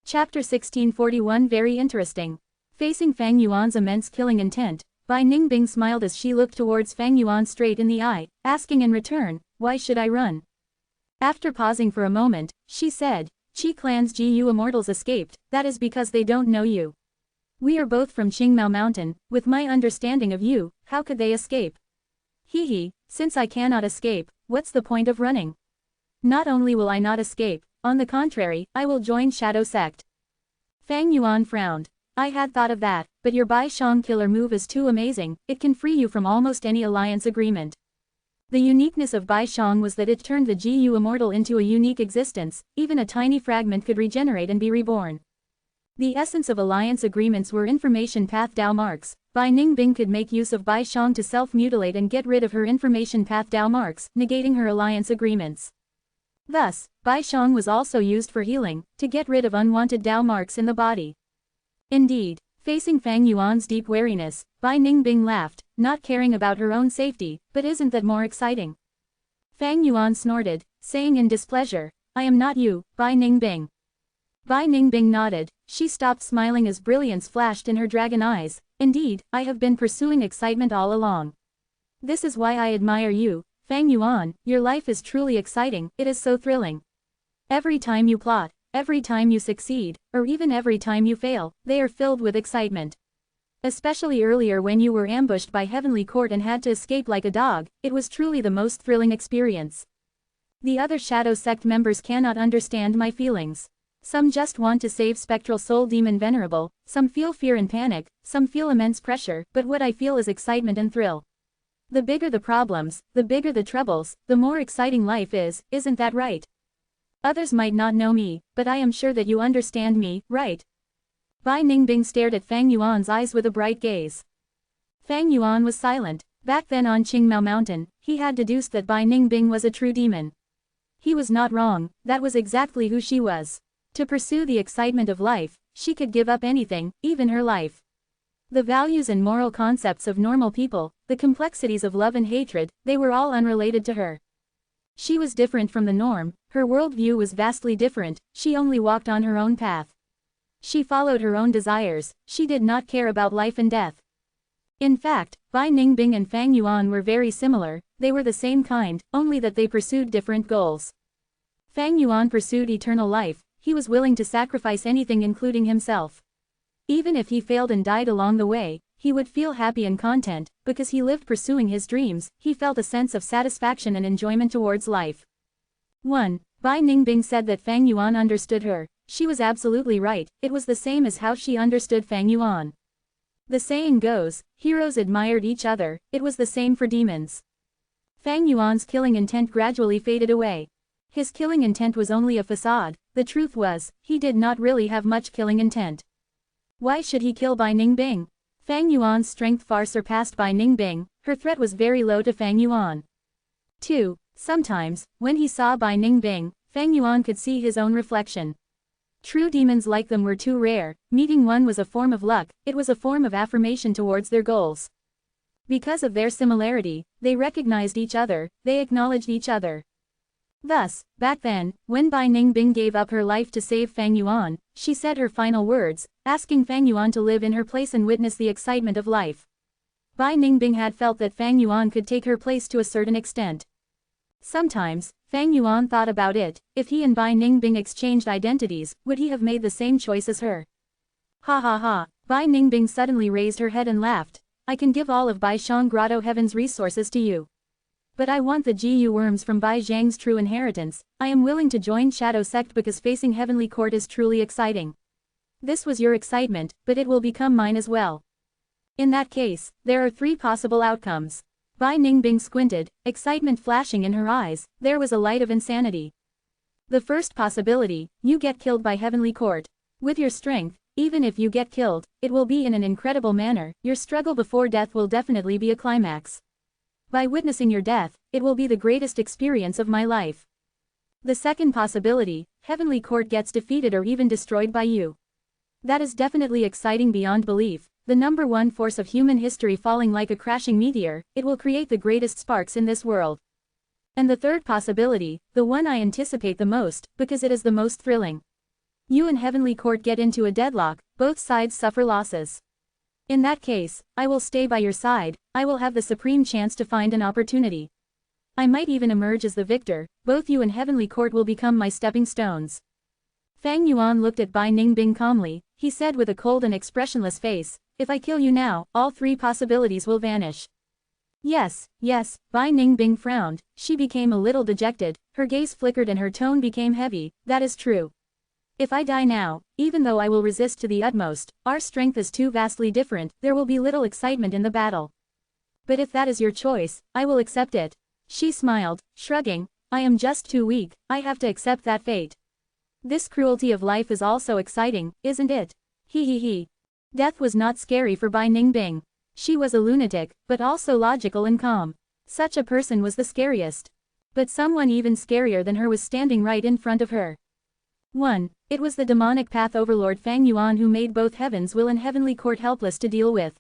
Chapter 1641 Very interesting. Facing Fang Yuan's immense killing intent, Bai Ningbing smiled as she looked towards Fang Yuan straight in the eye, asking in return, "Why should I run?" After pausing for a moment, she said, "Qi clan's Gu immortals escaped, that is because they don't know you. We are both from Qingmao Mountain, with my understanding of you, how could they escape? He, since I cannot escape, what's the point of running? Not only will I not escape, on the contrary, I will join Shadow Sect." Fang Yuan frowned. "I had thought of that, but your Bai Shang killer move is too amazing, it can free you from almost any alliance agreement." The uniqueness of Bai Shang was that it turned the Gu Immortal into a unique existence, even a tiny fragment could regenerate and be reborn. The essence of alliance agreements were information path Dao marks. Bai Ningbing could make use of Bai Shang to self-mutilate and get rid of her information path Dao marks, negating her alliance agreements. Thus, Bai Shang was also used for healing, to get rid of unwanted Dao marks in the body. Indeed, facing Fang Yuan's deep wariness, Bai Ningbing laughed, not caring about her own safety, but isn't that more exciting? Fang Yuan snorted, saying in displeasure, "I am not you, Bai Ningbing." Bai Ningbing nodded, she stopped smiling as brilliance flashed in her dragon eyes. "Indeed, I have been pursuing excitement all along. This is why I admire you, Fang Yuan, your life is truly exciting, it is so thrilling. Every time you plot, every time you succeed, or even every time you fail, they are filled with excitement. Especially earlier when you were ambushed by Heavenly Court and had to escape like a dog, it was truly the most thrilling experience. The other Shadow Sect members cannot understand my feelings. Some just want to save Spectral Soul Demon Venerable, some feel fear and panic, some feel immense pressure, but what I feel is excitement and thrill. The bigger the problems, the bigger the troubles, the more exciting life is, isn't that right? Others might not know me, but I am sure that you understand me, right?" Bai Ningbing stared at Fang Yuan's eyes with a bright gaze. Fang Yuan was silent. Back then on Qingmao Mountain, he had deduced that Bai Ningbing was a true demon. He was not wrong, that was exactly who she was. To pursue the excitement of life, she could give up anything, even her life. The values and moral concepts of normal people, the complexities of love and hatred, they were all unrelated to her. She was different from the norm, her worldview was vastly different, she only walked on her own path. She followed her own desires, she did not care about life and death. In fact, Bai Ningbing and Fang Yuan were very similar, they were the same kind, only that they pursued different goals. Fang Yuan pursued eternal life, he was willing to sacrifice anything including himself. Even if he failed and died along the way, he would feel happy and content, because he lived pursuing his dreams, he felt a sense of satisfaction and enjoyment towards life. 1. Bai Ningbing said that Fang Yuan understood her. She was absolutely right, it was the same as how she understood Fang Yuan. The saying goes, heroes admired each other, it was the same for demons. Fang Yuan's killing intent gradually faded away. His killing intent was only a facade, the truth was, he did not really have much killing intent. Why should he kill Bai Ningbing? Fang Yuan's strength far surpassed Bai Ningbing, her threat was very low to Fang Yuan. 2. Sometimes, when he saw Bai Ningbing, Fang Yuan could see his own reflection. True demons like them were too rare, meeting one was a form of luck, it was a form of affirmation towards their goals. Because of their similarity, they recognized each other, they acknowledged each other. Thus, back then, when Bai Ningbing gave up her life to save Fang Yuan, she said her final words, asking Fang Yuan to live in her place and witness the excitement of life. Bai Ningbing had felt that Fang Yuan could take her place to a certain extent. Sometimes, Fang Yuan thought about it, if he and Bai Ningbing exchanged identities, would he have made the same choice as her? Ha ha ha, Bai Ningbing suddenly raised her head and laughed. "I can give all of Bai Shang Grotto Heaven's resources to you. But I want the Gu worms from Bai Zhang's true inheritance. I am willing to join Shadow Sect because facing Heavenly Court is truly exciting. This was your excitement, but it will become mine as well. In that case, there are 3 possible outcomes." Bai Ningbing squinted, excitement flashing in her eyes, there was a light of insanity. The first possibility, you get killed by Heavenly Court. With your strength, even if you get killed, it will be in an incredible manner, your struggle before death will definitely be a climax. By witnessing your death, it will be the greatest experience of my life. The second possibility, Heavenly Court gets defeated or even destroyed by you. That is definitely exciting beyond belief, the number one force of human history falling like a crashing meteor, it will create the greatest sparks in this world. And the third possibility, the one I anticipate the most, because it is the most thrilling. You and Heavenly Court get into a deadlock, both sides suffer losses. In that case, I will stay by your side, I will have the supreme chance to find an opportunity. I might even emerge as the victor, both you and Heavenly Court will become my stepping stones. Fang Yuan looked at Bai Ningbing calmly, he said with a cold and expressionless face, if I kill you now, all three possibilities will vanish. Yes, yes, Bai Ningbing frowned, she became a little dejected, her gaze flickered and her tone became heavy, that is true. If I die now, even though I will resist to the utmost, our strength is too vastly different, there will be little excitement in the battle. But if that is your choice, I will accept it. She smiled, shrugging, I am just too weak, I have to accept that fate. This cruelty of life is also exciting, isn't it? He. Death was not scary for Bai Ningbing. She was a lunatic, but also logical and calm. Such a person was the scariest. But someone even scarier than her was standing right in front of her. 1. It was the demonic path overlord Fang Yuan who made both Heaven's Will and Heavenly Court helpless to deal with.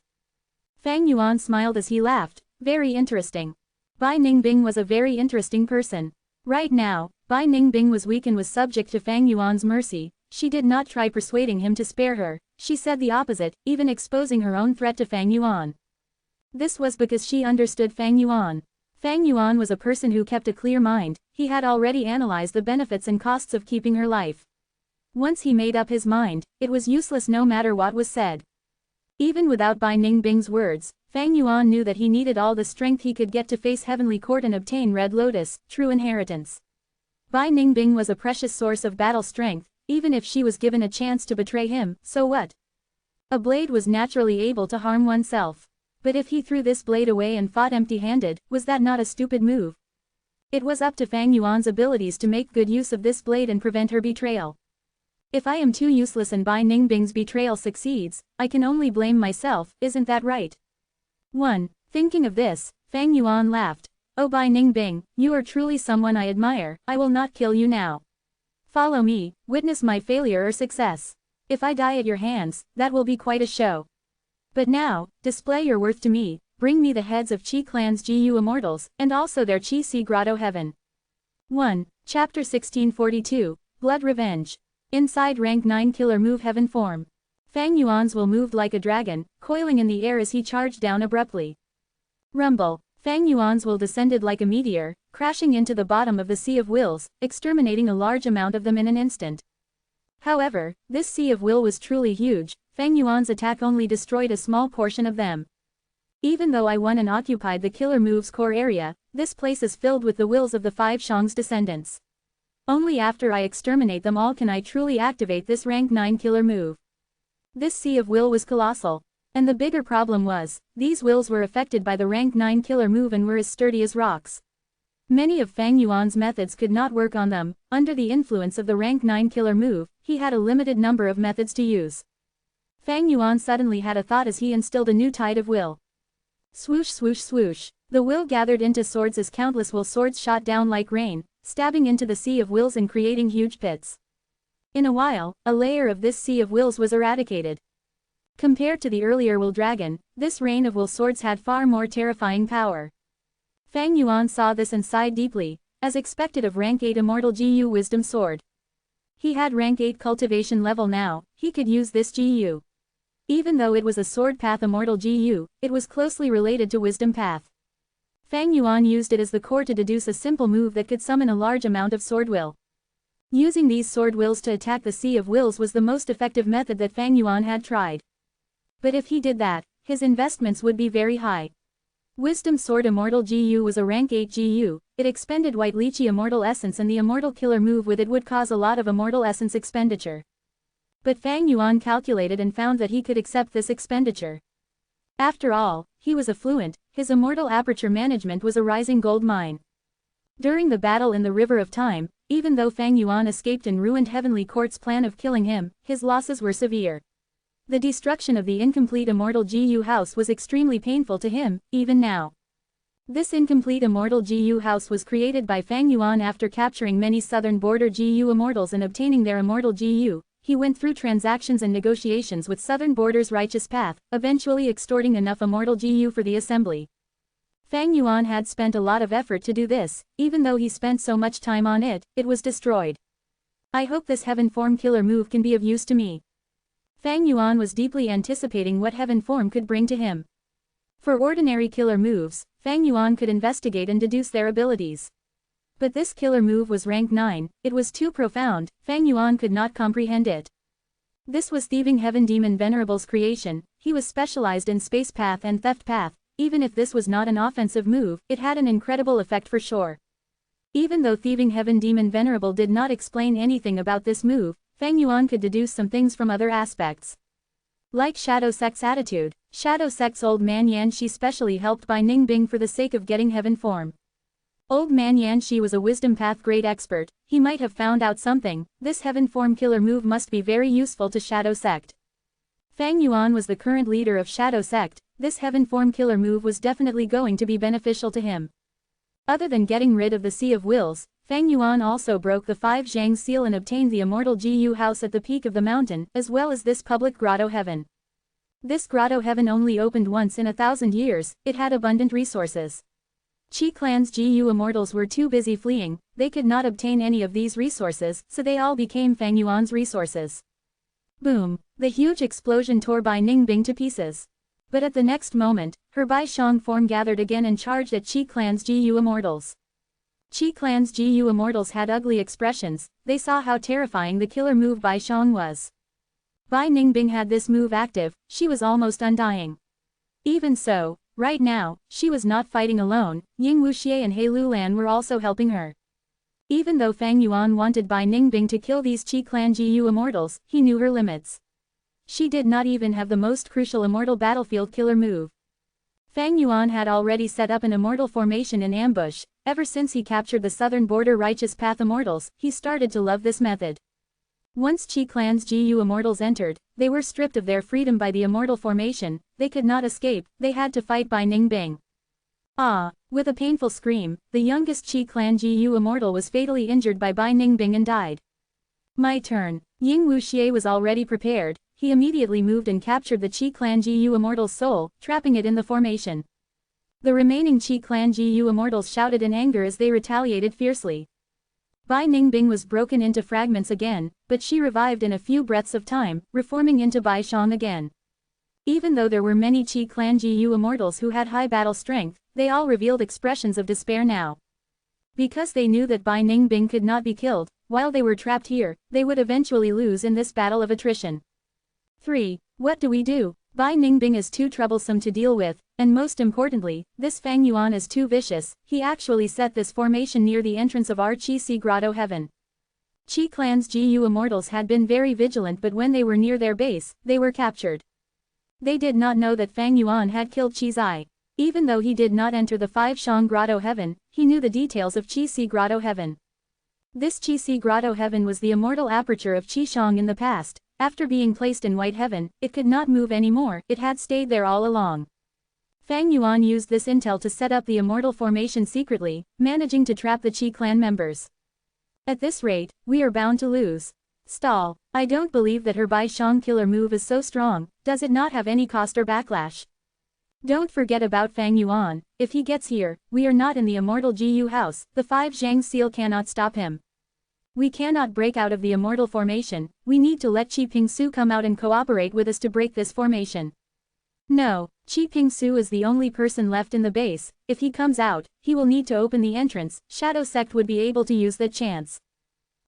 Fang Yuan smiled as he laughed, very interesting. Bai Ningbing was a very interesting person. Right now, Bai Ningbing was weak and was subject to Fang Yuan's mercy. She did not try persuading him to spare her, she said the opposite, even exposing her own threat to Fang Yuan. This was because she understood Fang Yuan. Fang Yuan was a person who kept a clear mind, he had already analyzed the benefits and costs of keeping her life. Once he made up his mind, it was useless no matter what was said. Even without Bai Ningbing's words, Fang Yuan knew that he needed all the strength he could get to face Heavenly Court and obtain Red Lotus, true inheritance. Bai Ningbing was a precious source of battle strength, even if she was given a chance to betray him, so what? A blade was naturally able to harm oneself. But if he threw this blade away and fought empty-handed, was that not a stupid move? It was up to Fang Yuan's abilities to make good use of this blade and prevent her betrayal. If I am too useless and Bai Ningbing's betrayal succeeds, I can only blame myself, isn't that right? 1. Thinking of this, Fang Yuan laughed. Oh Bai Ningbing, you are truly someone I admire, I will not kill you now. Follow me, witness my failure or success. If I die at your hands, that will be quite a show. But now, display your worth to me, bring me the heads of Qi Clan's GU Immortals, and also their Qi Sea Grotto Heaven. 1. Chapter 1642, Blood Revenge. Inside Rank 9 Killer Move Heaven form. Fang Yuan's will moved like a dragon, coiling in the air as he charged down abruptly. Rumble. Fang Yuan's will descended like a meteor, crashing into the bottom of the Sea of Wills, exterminating a large amount of them in an instant. However, this Sea of Will was truly huge, Fang Yuan's attack only destroyed a small portion of them. Even though I won and occupied the Killer Move's core area, this place is filled with the wills of the 5 Shang's descendants. Only after I exterminate them all can I truly activate this rank 9 killer move. This Sea of Will was colossal. And the bigger problem was, these wills were affected by the rank 9 killer move and were as sturdy as rocks. Many of Fang Yuan's methods could not work on them. Under the influence of the rank 9 killer move, he had a limited number of methods to use. Fang Yuan suddenly had a thought as he instilled a new tide of will. Swoosh swoosh swoosh. The will gathered into swords as countless will swords shot down like rain, stabbing into the Sea of Wills and creating huge pits. In a while, a layer of this Sea of Wills was eradicated. Compared to the earlier Will Dragon, this rain of will swords had far more terrifying power. Fang Yuan saw this and sighed deeply, as expected of rank 8 Immortal GU Wisdom Sword. He had rank 8 cultivation level now, he could use this GU. Even though it was a Sword Path Immortal GU, it was closely related to Wisdom Path. Fang Yuan used it as the core to deduce a simple move that could summon a large amount of sword will. Using these sword wills to attack the Sea of Wills was the most effective method that Fang Yuan had tried. But if he did that, his investments would be very high. Wisdom Sword Immortal GU was a rank 8 GU, it expended White Lychee Immortal Essence and the Immortal Killer move with it would cause a lot of Immortal Essence expenditure. But Fang Yuan calculated and found that he could accept this expenditure. After all, he was affluent, his Immortal Aperture management was a rising gold mine. During the battle in the River of Time, even though Fang Yuan escaped and ruined Heavenly Court's plan of killing him, his losses were severe. The destruction of the incomplete Immortal GU house was extremely painful to him, even now. This incomplete Immortal GU house was created by Fang Yuan after capturing many southern border GU Immortals and obtaining their Immortal GU. He went through transactions and negotiations with Southern Border's Righteous Path, eventually extorting enough Immortal GU for the assembly. Fang Yuan had spent a lot of effort to do this, even though he spent so much time on it, it was destroyed. I hope this heaven form killer move can be of use to me. Fang Yuan was deeply anticipating what heaven form could bring to him. For ordinary killer moves, Fang Yuan could investigate and deduce their abilities. But this killer move was rank 9, it was too profound, Fang Yuan could not comprehend it. This was Thieving Heaven Demon Venerable's creation, he was specialized in space path and theft path, even if this was not an offensive move, it had an incredible effect for sure. Even though Thieving Heaven Demon Venerable did not explain anything about this move, Fang Yuan could deduce some things from other aspects. Like Shadow Sect's attitude, Shadow Sect's Old Man Yanxi specially helped by Ningbing for the sake of getting heaven form. Old Man Yanxi was a wisdom path great expert, he might have found out something, this heaven form killer move must be very useful to Shadow Sect. Fang Yuan was the current leader of Shadow Sect, this heaven form killer move was definitely going to be beneficial to him. Other than getting rid of the Sea of Wills, Fang Yuan also broke the 5 Zhang seal and obtained the Immortal GU house at the peak of the mountain, as well as this public grotto heaven. This grotto heaven only opened once in 1,000 years, it had abundant resources. Qi Clan's GU immortals were too busy fleeing, they could not obtain any of these resources, so they all became Fang Yuan's resources. Boom! The huge explosion tore Bai Ningbing to pieces. But at the next moment, her Bai Shang form gathered again and charged at Qi Clan's GU immortals. Qi Clan's GU immortals had ugly expressions, they saw how terrifying the killer move Bai Shang was. Bai Ningbing had this move active, she was almost undying. Even so, right now, she was not fighting alone, Ying Wuxie and He Lulan were also helping her. Even though Fang Yuan wanted Bai Ningbing to kill these Qi Clan GU immortals, he knew her limits. She did not even have the most crucial immortal battlefield killer move. Fang Yuan had already set up an immortal formation in ambush, ever since he captured the southern border Righteous Path immortals, he started to love this method. Once Qi Clan's GU immortals entered, they were stripped of their freedom by the immortal formation, they could not escape, they had to fight Bai Ningbing. Ah! With a painful scream, the youngest Qi Clan GU immortal was fatally injured by Bai Ningbing and died. My turn. Ying Wuxie was already prepared, he immediately moved and captured the Qi Clan GU immortal's soul, trapping it in the formation. The remaining Qi Clan GU immortals shouted in anger as they retaliated fiercely. Bai Ningbing was broken into fragments again, but she revived in a few breaths of time, reforming into Bai Shang again. Even though there were many Qi Clan GU immortals who had high battle strength, they all revealed expressions of despair now. Because they knew that Bai Ningbing could not be killed, while they were trapped here, they would eventually lose in this battle of attrition. 3. What do we do? Bai Ningbing is too troublesome to deal with, and most importantly, this Fang Yuan is too vicious, he actually set this formation near the entrance of our Qi Si Grotto Heaven. Qi Clan's GU immortals had been very vigilant, but when they were near their base, they were captured. They did not know that Fang Yuan had killed Qi Zai. Even though he did not enter the 5 Shang Grotto Heaven, he knew the details of Qi Si Grotto Heaven. This Qi Si Grotto Heaven was the immortal aperture of Qi Shang in the past. After being placed in White Heaven, it could not move anymore, it had stayed there all along. Fang Yuan used this intel to set up the immortal formation secretly, managing to trap the Qi Clan members. At this rate, we are bound to lose. Stall. I don't believe that her Bai Shang killer move is so strong, does it not have any cost or backlash? Don't forget about Fang Yuan, if he gets here, we are not in the immortal GU house, the 5 Zhang seal cannot stop him. We cannot break out of the immortal formation, we need to let Qi Pingsu come out and cooperate with us to break this formation. No, Qi Pingsu is the only person left in the base, if he comes out, he will need to open the entrance, Shadow Sect would be able to use that chance.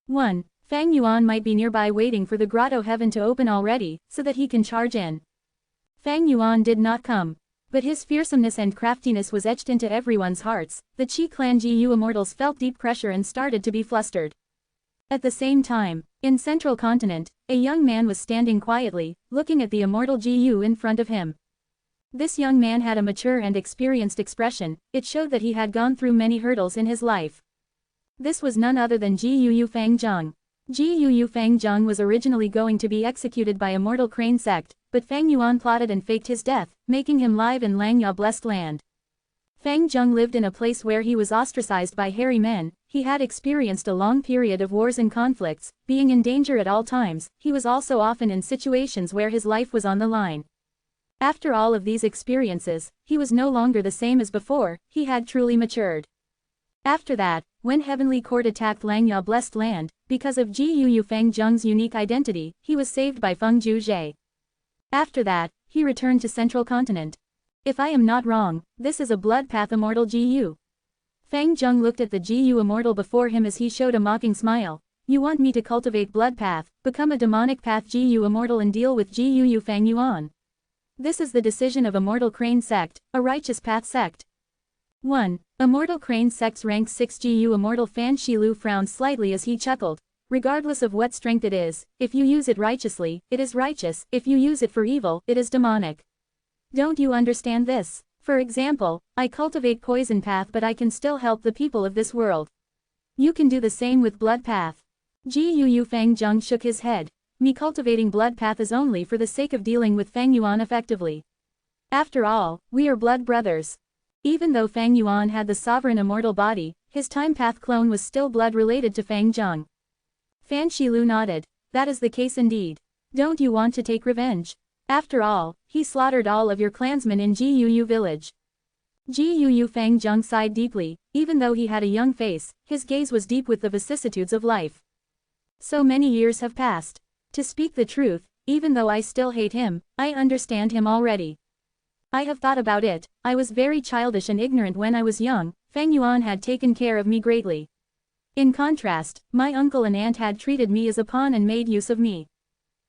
1. Fang Yuan might be nearby waiting for the Grotto Heaven to open already, so that he can charge in. Fang Yuan did not come. But his fearsomeness and craftiness was etched into everyone's hearts, the Qi Clan GU immortals felt deep pressure and started to be flustered. At the same time, in Central Continent, a young man was standing quietly, looking at the immortal GU in front of him. This young man had a mature and experienced expression, it showed that he had gone through many hurdles in his life. This was none other than Gu Fang Zheng. Gu Fang Zheng was originally going to be executed by Immortal Crane Sect, but Fang Yuan plotted and faked his death, making him live in Langya Blessed Land. Fang Zheng lived in a place where he was ostracized by hairy men, he had experienced a long period of wars and conflicts, being in danger at all times, he was also often in situations where his life was on the line. After all of these experiences, he was no longer the same as before, he had truly matured. After that, when Heavenly Court attacked Langya Blessed Land, because of Jiu Feng Zheng's unique identity, he was saved by Feng Zhe. After that, he returned to Central Continent. If I am not wrong, this is a blood path immortal Jiu. Feng Zheng looked at the Jiu immortal before him as he showed a mocking smile. You want me to cultivate blood path, become a demonic path Jiu immortal and deal with Jiu Feng Yuan. This is the decision of Immortal Crane Sect, a righteous path sect. 1. Immortal Crane Sect's rank 6 Jiu immortal Fan Shilu frowned slightly as he chuckled. Regardless of what strength it is, if you use it righteously, it is righteous, if you use it for evil, it is demonic. Don't you understand this? For example, I cultivate poison path but I can still help the people of this world. You can do the same with blood path. Jiu Feng Zheng shook his head. Me cultivating blood path is only for the sake of dealing with Feng Yuan effectively. After all, we are blood brothers. Even though Feng Yuan had the sovereign immortal body, his time path clone was still blood related to Feng Zheng. Fan Shilu nodded. That is the case indeed. Don't you want to take revenge? After all, he slaughtered all of your clansmen in Jiu village. Jiu Feng Zheng sighed deeply. Even though he had a young face, his gaze was deep with the vicissitudes of life. So many years have passed. To speak the truth, even though I still hate him, I understand him already. I have thought about it. I was very childish and ignorant when I was young. Feng Yuan had taken care of me greatly. In contrast, my uncle and aunt had treated me as a pawn and made use of me.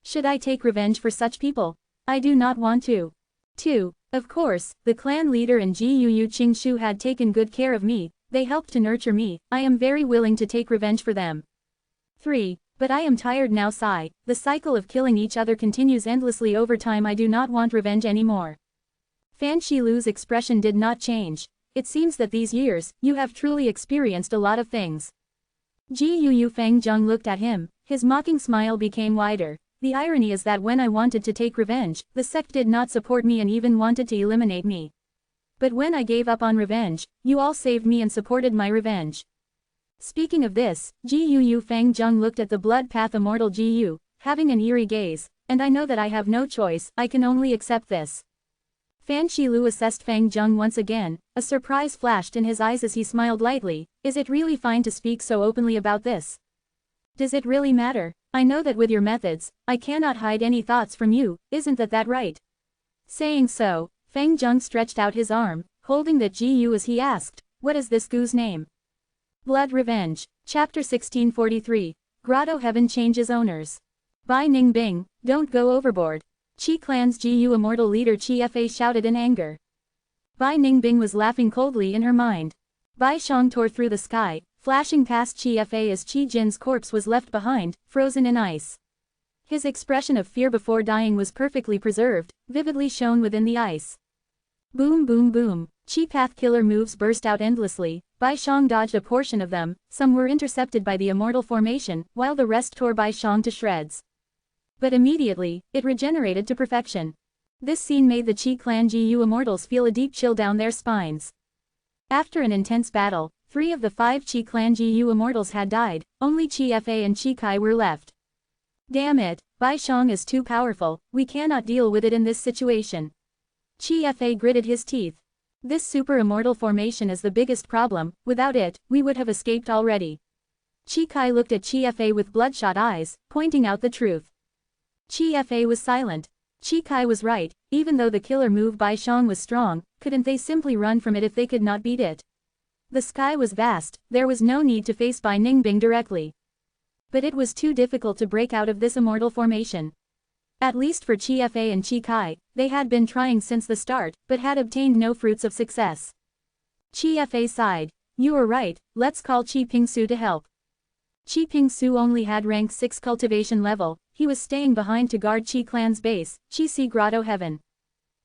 Should I take revenge for such people? I do not want to. 2. Of course, the clan leader and Jiu Qingshu had taken good care of me, they helped to nurture me, I am very willing to take revenge for them. 3. But I am tired now sigh, the cycle of killing each other continues endlessly over time I do not want revenge anymore. Fan Shilu's expression did not change. It seems that these years, you have truly experienced a lot of things. Jiu Feng Zheng looked at him, his mocking smile became wider. The irony is that when I wanted to take revenge, the sect did not support me and even wanted to eliminate me. But when I gave up on revenge, you all saved me and supported my revenge. Speaking of this, Jiu Feng Zheng looked at the blood path immortal Jiu, having an eerie gaze, and I know that I have no choice, I can only accept this. Fan Shilu assessed Feng Zheng once again, a surprise flashed in his eyes as he smiled lightly. Is it really fine to speak so openly about this? Does it really matter? I know that with your methods, I cannot hide any thoughts from you, isn't that right? Saying so, Feng Zheng stretched out his arm, holding that Jiu as he asked, what is this goo's name? Blood Revenge. Chapter 1643. Grotto Heaven changes owners. Bai Ningbing, don't go overboard. Qi Clan's Jiu immortal leader Qi Fa shouted in anger. Bai Ningbing was laughing coldly in her mind. Bai Shang tore through the sky, flashing past Qi Fa as Qi Jin's corpse was left behind, frozen in ice. His expression of fear before dying was perfectly preserved, vividly shown within the ice. Boom boom boom, Qi Path killer moves burst out endlessly, Bai Shang dodged a portion of them, some were intercepted by the immortal formation, while the rest tore Bai Shang to shreds. But immediately, it regenerated to perfection. This scene made the Qi Clan Jiu immortals feel a deep chill down their spines. After an intense battle, 3 of the 5 Qi Clan Jiu immortals had died, only Qi Fa and Qi Kai were left. Damn it, Bai Shang is too powerful, we cannot deal with it in this situation. Qi Fa gritted his teeth. This super immortal formation is the biggest problem, without it, we would have escaped already. Qi Kai looked at Qi Fa with bloodshot eyes, pointing out the truth. Qi Fa was silent. Qi Kai was right, even though the killer move Bai Shang was strong, couldn't they simply run from it if they could not beat it? The sky was vast, there was no need to face Bai Ningbing directly. But it was too difficult to break out of this immortal formation. At least for Qi Fa and Qi Kai, they had been trying since the start, but had obtained no fruits of success. Qi Fa sighed. You are right, let's call Qi Pingsu to help. Qi Pingsu only had rank 6 cultivation level, he was staying behind to guard Qi Clan's base, Qi Si Grotto Heaven.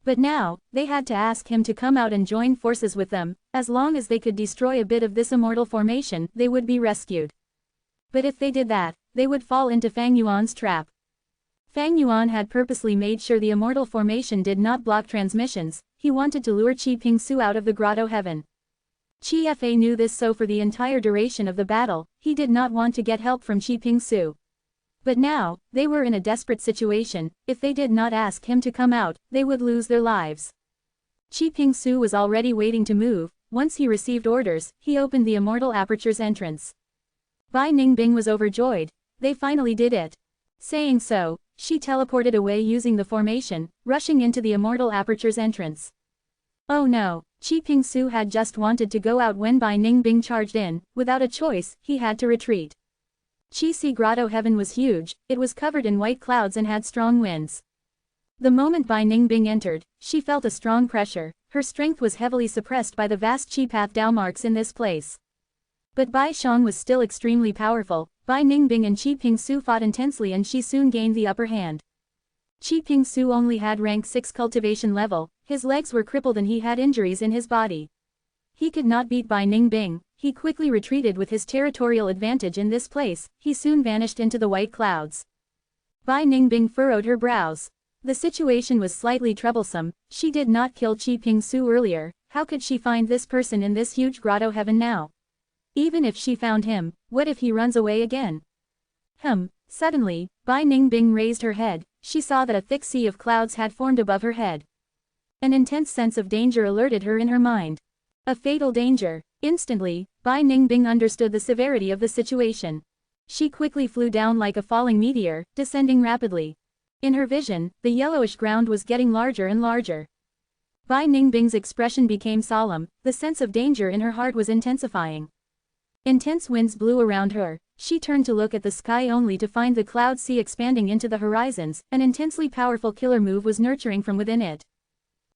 But now, they had to ask him to come out and join forces with them, as long as they could destroy a bit of this immortal formation, they would be rescued. But if they did that, they would fall into Fang Yuan's trap. Fang Yuan had purposely made sure the immortal formation did not block transmissions, he wanted to lure Qi Pingsu out of the Grotto Heaven. Qi Fa knew this, so for the entire duration of the battle, he did not want to get help from Qi Pingsu. But now, they were in a desperate situation, if they did not ask him to come out, they would lose their lives. Qi Pingsu was already waiting to move, once he received orders, he opened the Immortal Aperture's entrance. Bai Ningbing was overjoyed. They finally did it. Saying so, she teleported away using the formation, rushing into the Immortal Aperture's entrance. Oh no, Qi Pingsu had just wanted to go out when Bai Ningbing charged in. Without a choice, he had to retreat. Qi Grotto Heaven was huge, it was covered in white clouds and had strong winds. The moment Bai Ningbing entered, she felt a strong pressure. Her strength was heavily suppressed by the vast Qi path Dao marks in this place. But Bai Xiong was still extremely powerful. Bai Ningbing and Qi Pingsu fought intensely and she soon gained the upper hand. Qi Pingsu only had rank 6 cultivation level, his legs were crippled and he had injuries in his body. He could not beat Bai Ningbing, he quickly retreated with his territorial advantage in this place, he soon vanished into the white clouds. Bai Ningbing furrowed her brows. The situation was slightly troublesome, she did not kill Qi Pingsu earlier, how could she find this person in this huge grotto heaven now? Even if she found him, what if he runs away again? Suddenly, Bai Ningbing raised her head, she saw that a thick sea of clouds had formed above her head. An intense sense of danger alerted her in her mind. A fatal danger. Instantly, Bai Ningbing understood the severity of the situation. She quickly flew down like a falling meteor, descending rapidly. In her vision, the yellowish ground was getting larger and larger. Bai Ningbing's expression became solemn, the sense of danger in her heart was intensifying. Intense winds blew around her, she turned to look at the sky only to find the cloud sea expanding into the horizons, an intensely powerful killer move was nurturing from within it.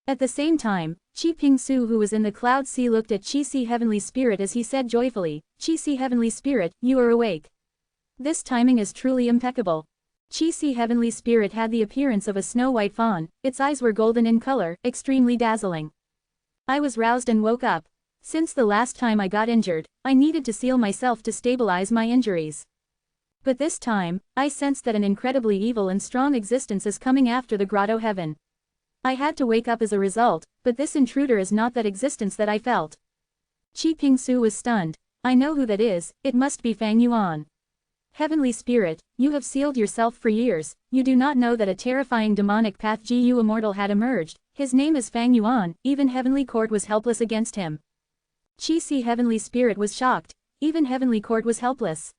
At the same time, Qi Pingsu who was in the cloud sea looked at Qi Si Heavenly Spirit as he said joyfully, Qi Si Heavenly Spirit, you are awake. This timing is truly impeccable. Qi Si Heavenly Spirit had the appearance of a snow-white fawn, its eyes were golden in color, extremely dazzling. I was roused and woke up. Since the last time I got injured, I needed to seal myself to stabilize my injuries. But this time, I sensed that an incredibly evil and strong existence is coming after the grotto heaven. I had to wake up as a result, but this intruder is not that existence that I felt. Qi Pingsu was stunned. I know who that is, it must be Fang Yuan. Heavenly Spirit, you have sealed yourself for years, you do not know that a terrifying demonic path Gu Immortal had emerged, his name is Fang Yuan, even Heavenly Court was helpless against him. Qi Si Heavenly Spirit was shocked, even Heavenly Court was helpless.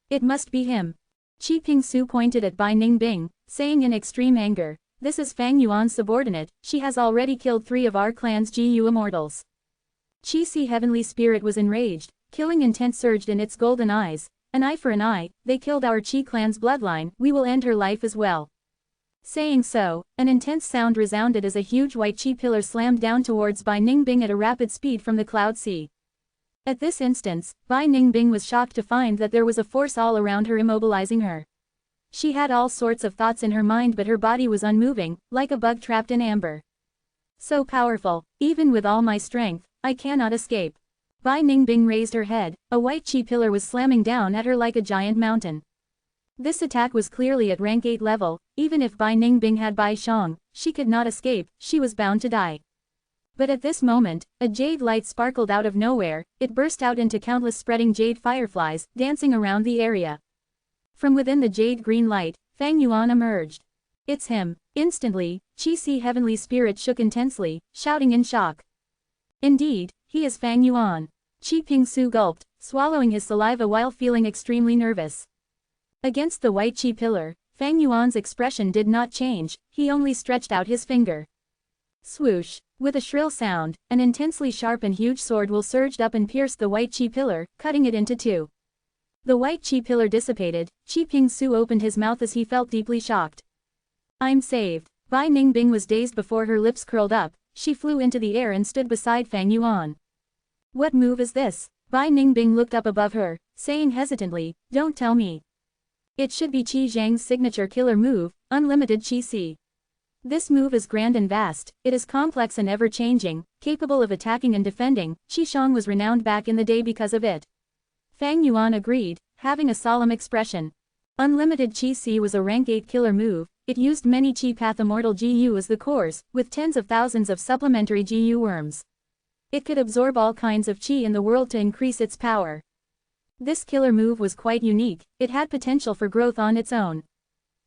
It must be him. Qi Pingsu pointed at Bai Ningbing, saying in extreme anger, this is Fang Yuan's subordinate, she has already killed 3 of our clan's Gu Immortals. Qi Si Heavenly Spirit was enraged, killing intent surged in its golden eyes, an eye for an eye, they killed our Qi clan's bloodline, we will end her life as well. Saying so, an intense sound resounded as a huge white Qi pillar slammed down towards Bai Ningbing at a rapid speed from the cloud sea. At this instance, Bai Ningbing was shocked to find that there was a force all around her immobilizing her. She had all sorts of thoughts in her mind but her body was unmoving, like a bug trapped in amber. So powerful, even with all my strength, I cannot escape. Bai Ningbing raised her head, a white Qi pillar was slamming down at her like a giant mountain. This attack was clearly at rank 8 level, even if Bai Ningbing had Bai Xiong, she could not escape, she was bound to die. But at this moment, a jade light sparkled out of nowhere, it burst out into countless spreading jade fireflies, dancing around the area. From within the jade green light, Fang Yuan emerged. It's him. Instantly, Qi Si Heavenly Spirit shook intensely, shouting in shock. Indeed, he is Fang Yuan. Qi Pingsu gulped, swallowing his saliva while feeling extremely nervous. Against the white Qi pillar, Fang Yuan's expression did not change, he only stretched out his finger. Swoosh! With a shrill sound, an intensely sharp and huge sword will surged up and pierced the white Qi pillar, cutting it into 2. The white Qi pillar dissipated, Qi Pingsu opened his mouth as he felt deeply shocked. I'm saved. Bai Ningbing was dazed before her lips curled up, she flew into the air and stood beside Fang Yuan. What move is this? Bai Ningbing looked up above her, saying hesitantly, don't tell me. It should be Qi Zhang's signature killer move, Unlimited Qi Si. This move is grand and vast, it is complex and ever-changing, capable of attacking and defending, Qi Xiong was renowned back in the day because of it. Fang Yuan agreed, having a solemn expression. Unlimited Qi Si was a rank 8 killer move, it used many Qi Path Immortal Gu as the cores, with tens of thousands of supplementary Gu worms. It could absorb all kinds of Qi in the world to increase its power. This killer move was quite unique, it had potential for growth on its own.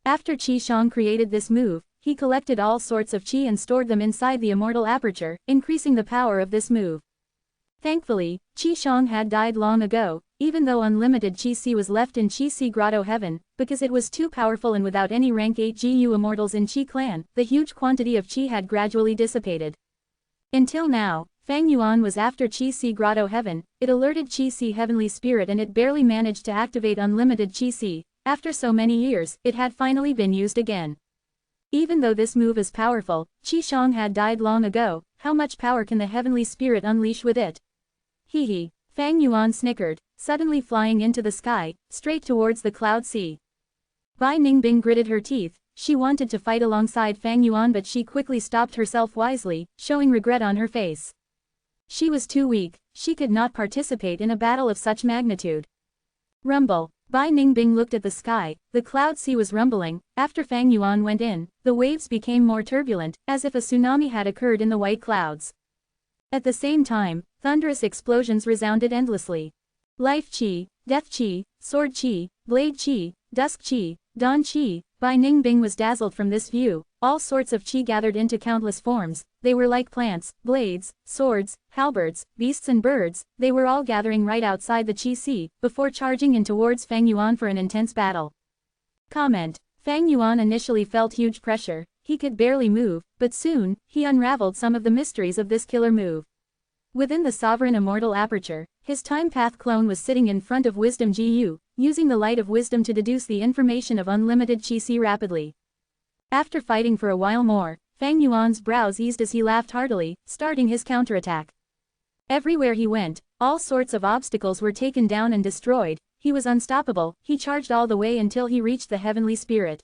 After Qi Xiong created this move, he collected all sorts of Qi and stored them inside the Immortal Aperture, increasing the power of this move. Thankfully, Qi Shang had died long ago, even though unlimited Qi Si was left in Qi Si Grotto Heaven, because it was too powerful and without any rank 8 GU immortals in Qi clan, the huge quantity of Qi had gradually dissipated. Until now, Fang Yuan was after Qi Si Grotto Heaven. It alerted Qi Si Heavenly Spirit and it barely managed to activate unlimited Qi Si. After so many years, it had finally been used again. Even though this move is powerful, Qi Shang had died long ago. How much power can the Heavenly Spirit unleash with it? Hee. Fang Yuan snickered, suddenly flying into the sky, straight towards the cloud sea. Bai Ningbing gritted her teeth. She wanted to fight alongside Fang Yuan, but she quickly stopped herself wisely, showing regret on her face. She was too weak, she could not participate in a battle of such magnitude. Rumble. Bai Ningbing looked at the sky. The cloud sea was rumbling. After Fang Yuan went in, the waves became more turbulent, as if a tsunami had occurred in the white clouds. At the same time, thunderous explosions resounded endlessly. Life Qi, Death Qi, Sword Qi, Blade Qi, Dusk Qi, Dawn Qi. Bai Ningbing was dazzled from this view. All sorts of Qi gathered into countless forms. They were like plants, blades, swords, halberds, beasts and birds. They were all gathering right outside the Qi Sea, before charging in towards Fang Yuan for an intense battle. Comment. Fang Yuan initially felt huge pressure. He could barely move, but soon, he unraveled some of the mysteries of this killer move. Within the Sovereign Immortal Aperture, his Time Path clone was sitting in front of Wisdom GU, using the light of wisdom to deduce the information of unlimited Qi Si rapidly. After fighting for a while more, Fang Yuan's brows eased as he laughed heartily, starting his counterattack. Everywhere he went, all sorts of obstacles were taken down and destroyed. He was unstoppable. He charged all the way until he reached the Heavenly Spirit.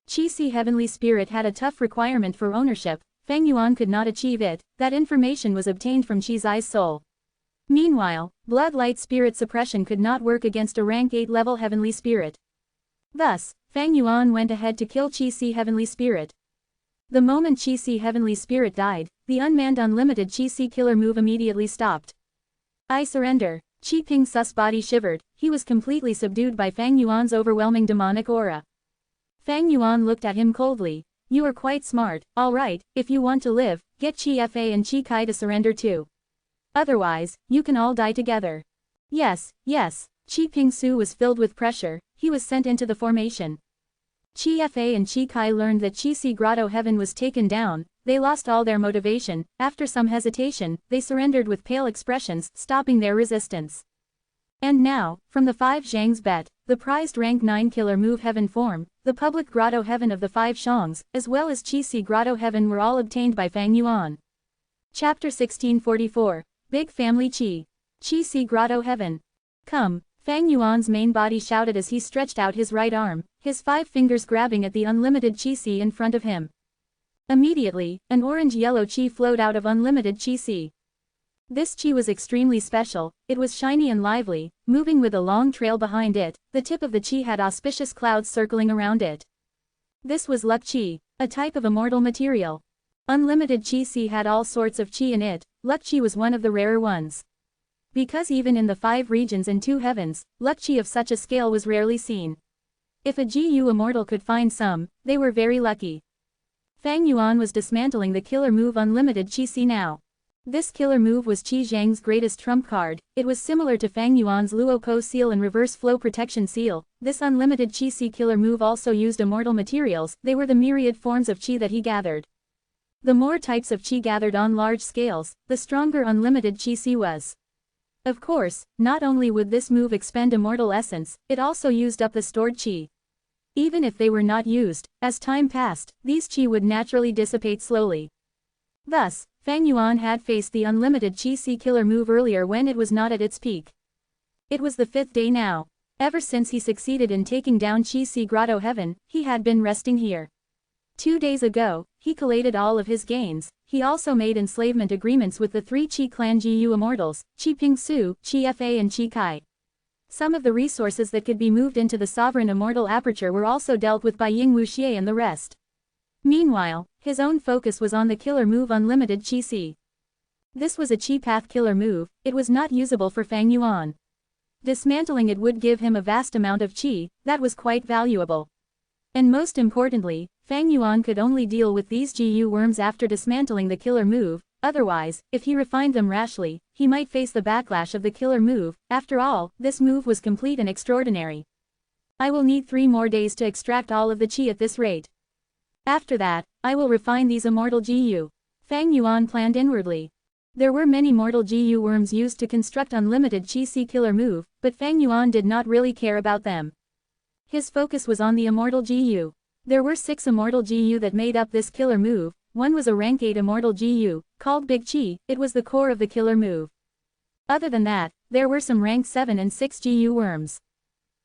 Qi Si Heavenly Spirit had a tough requirement for ownership. Fang Yuan could not achieve it. That information was obtained from Qi Si's soul. Meanwhile, Blood Light Spirit Suppression could not work against a rank 8 level Heavenly Spirit. Thus, Fang Yuan went ahead to kill Qi Si Heavenly Spirit. The moment Qi Si Heavenly Spirit died, the unmanned unlimited Qi Si killer move immediately stopped. I surrender. Qi Ping Sus body shivered. He was completely subdued by Fang Yuan's overwhelming demonic aura. Fang Yuan looked at him coldly. You are quite smart. All right, if you want to live, get Qi Fa and Qi Kai to surrender too. Otherwise, you can all die together. Yes. Qi Ping Su was filled with pressure. He was sent into the formation. Qi Fa and Qi Kai learned that Qi Si Grotto Heaven was taken down. They lost all their motivation. After some hesitation, they surrendered with pale expressions, stopping their resistance. And now, from the 5 Zhang's bet, the prized rank 9 killer move Heaven form, the public Grotto Heaven of the 5 Shangs, as well as Qi Si Grotto Heaven were all obtained by Fang Yuan. Chapter 1644. Big Family Qi. Qi Si Grotto Heaven. Come. Fang Yuan's main body shouted as he stretched out his right arm, his 5 fingers grabbing at the unlimited Qi Si in front of him. Immediately, an orange-yellow Qi flowed out of unlimited Qi Si. This Qi was extremely special. It was shiny and lively, moving with a long trail behind it. The tip of the Qi had auspicious clouds circling around it. This was Luck Qi, a type of immortal material. Unlimited Qi Si had all sorts of Qi in it. Luck Qi was one of the rarer ones. Because even in the 5 regions and 2 heavens, Luck Qi of such a scale was rarely seen. If a GU immortal could find some, they were very lucky. Fang Yuan was dismantling the killer move Unlimited Qi Si now. This killer move was Qi Zhang's greatest trump card. It was similar to Fang Yuan's Luo Po seal and Reverse Flow Protection seal. This Unlimited Qi Si killer move also used immortal materials. They were the myriad forms of Qi that he gathered. The more types of Qi gathered on large scales, the stronger Unlimited Qi Si was. Of course, not only would this move expend immortal essence, it also used up the stored Qi. Even if they were not used, as time passed, these Qi would naturally dissipate slowly. Thus, Fang Yuan had faced the unlimited Qi Si killer move earlier when it was not at its peak. It was the 5th day now. Ever since he succeeded in taking down Qi Si Grotto Heaven, he had been resting here. 2 days ago, he collated all of his gains. He also made enslavement agreements with the 3 Qi clan GU immortals, Qi Ping Su, Qi Fa and Qi Kai. Some of the resources that could be moved into the Sovereign Immortal Aperture were also dealt with by Ying Wuxie and the rest. Meanwhile, his own focus was on the killer move Unlimited Qi Si. This was a Qi Path killer move. It was not usable for Fang Yuan. Dismantling it would give him a vast amount of Qi, that was quite valuable. And most importantly, Fang Yuan could only deal with these GU worms after dismantling the killer move. Otherwise, if he refined them rashly, he might face the backlash of the killer move. After all, this move was complete and extraordinary. I will need 3 more days to extract all of the chi at this rate. After that, I will refine these immortal GU. Fang Yuan planned inwardly. There were many mortal GU worms used to construct unlimited chi-si killer move, but Fang Yuan did not really care about them. His focus was on the immortal GU. There were 6 immortal GU that made up this killer move. One was a rank 8 immortal GU, called Big Chi. It was the core of the killer move. Other than that, there were some rank 7 and 6 GU worms.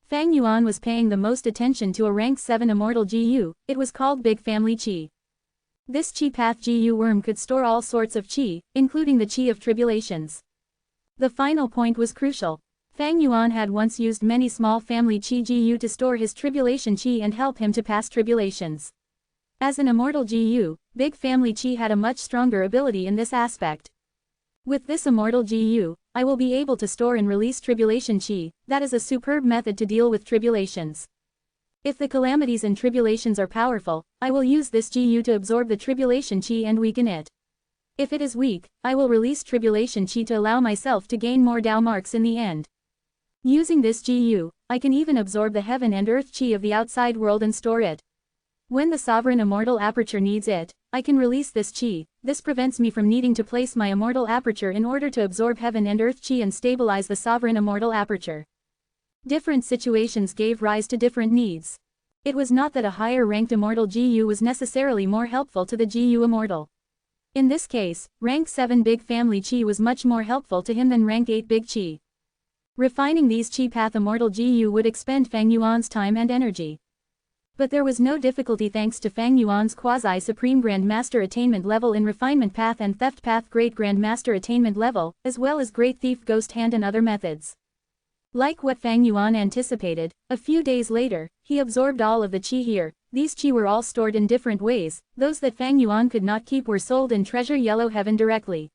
Fang Yuan was paying the most attention to a rank 7 immortal GU, it was called Big Family Chi. This Chi Path GU worm could store all sorts of Chi, including the Chi of tribulations. The final point was crucial. Fang Yuan had once used many small family Chi GU to store his tribulation Chi and help him to pass tribulations. As an immortal GU, Big Family Chi had a much stronger ability in this aspect. With this immortal GU, I will be able to store and release tribulation Chi. That is a superb method to deal with tribulations. If the calamities and tribulations are powerful, I will use this GU to absorb the tribulation Chi and weaken it. If it is weak, I will release tribulation Chi to allow myself to gain more Dao marks in the end. Using this GU, I can even absorb the heaven and earth Chi of the outside world and store it. When the sovereign immortal aperture needs it, I can release this Chi. This prevents me from needing to place my immortal aperture in order to absorb heaven and earth Chi and stabilize the sovereign immortal aperture. Different situations gave rise to different needs. It was not that a higher ranked immortal GU was necessarily more helpful to the GU immortal. In this case, rank 7 Big Family Chi was much more helpful to him than rank 8 Big Chi. Refining these Chi Path immortal GU would expend Fang Yuan's time and energy. But there was no difficulty thanks to Fang Yuan's quasi-supreme Grand Master attainment level in Refinement Path and Theft Path Great Grand Master attainment level, as well as Great Thief Ghost Hand and other methods. Like what Fang Yuan anticipated, a few days later, he absorbed all of the Chi here. These Chi were all stored in different ways. Those that Fang Yuan could not keep were sold in Treasure Yellow Heaven directly.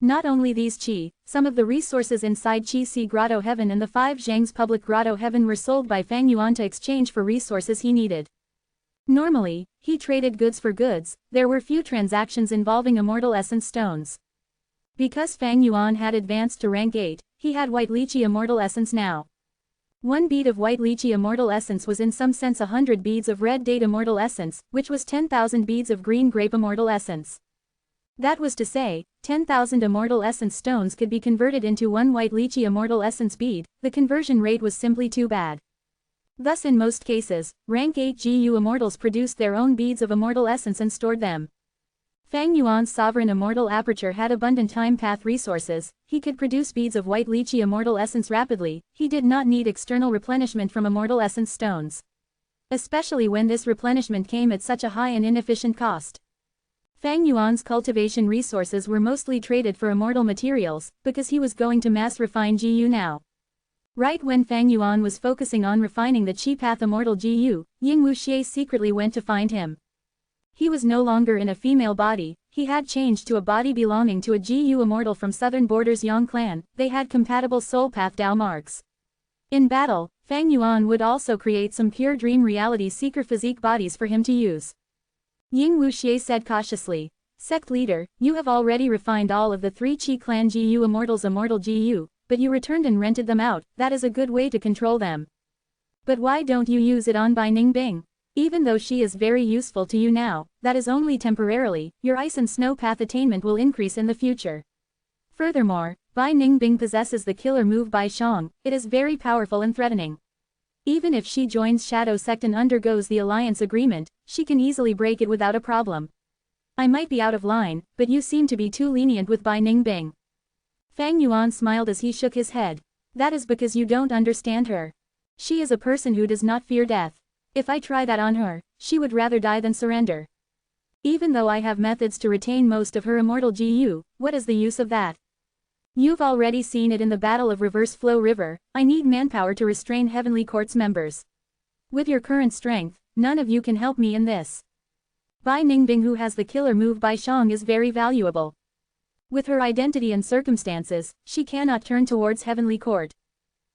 Not only these Chi, some of the resources inside Chi Si Grotto Heaven and the 5 Zhang's Public Grotto Heaven were sold by Fang Yuan to exchange for resources he needed. Normally, he traded goods for goods. There were few transactions involving immortal essence stones. Because Fang Yuan had advanced to rank 8, he had White Lychee Immortal Essence now. 1 bead of White Lychee Immortal Essence was in some sense 100 beads of Red Date Immortal Essence, which was 10,000 beads of Green Grape Immortal Essence. That was to say, 10,000 Immortal Essence stones could be converted into 1 White Lychee Immortal Essence bead. The conversion rate was simply too bad. Thus in most cases, rank 8 GU Immortals produced their own beads of Immortal Essence and stored them. Fang Yuan's sovereign immortal aperture had abundant time path resources. He could produce beads of White Lychee Immortal Essence rapidly. He did not need external replenishment from Immortal Essence stones. Especially when this replenishment came at such a high and inefficient cost. Fang Yuan's cultivation resources were mostly traded for immortal materials, because he was going to mass refine GU now. Right when Fang Yuan was focusing on refining the Chi Path Immortal GU, Ying Wuxie secretly went to find him. He was no longer in a female body, he had changed to a body belonging to a GU immortal from Southern Borders Yang clan. They had compatible soul path Dao marks. In battle, Fang Yuan would also create some pure dream reality seeker physique bodies for him to use. Ying Wuxie said cautiously, "Sect leader, you have already refined all of the 3 Qi clan GU immortals immortal GU, but you returned and rented them out. That is a good way to control them. But why don't you use it on Bai Ningbing? Even though she is very useful to you now, that is only temporarily. Your ice and snow path attainment will increase in the future. Furthermore, Bai Ningbing possesses the killer move Bai Shang. It is very powerful and threatening. Even if she joins Shadow Sect and undergoes the alliance agreement, she can easily break it without a problem. I might be out of line, but you seem to be too lenient with Bai Ningbing." Fang Yuan smiled as he shook his head. "That is because you don't understand her. She is a person who does not fear death. If I try that on her, she would rather die than surrender. Even though I have methods to retain most of her immortal GU, what is the use of that? You've already seen it in the Battle of Reverse Flow River. I need manpower to restrain Heavenly Court's members. With your current strength, none of you can help me in this. Bai Ningbing, who has the killer move Bai Shang, is very valuable. With her identity and circumstances, she cannot turn towards Heavenly Court.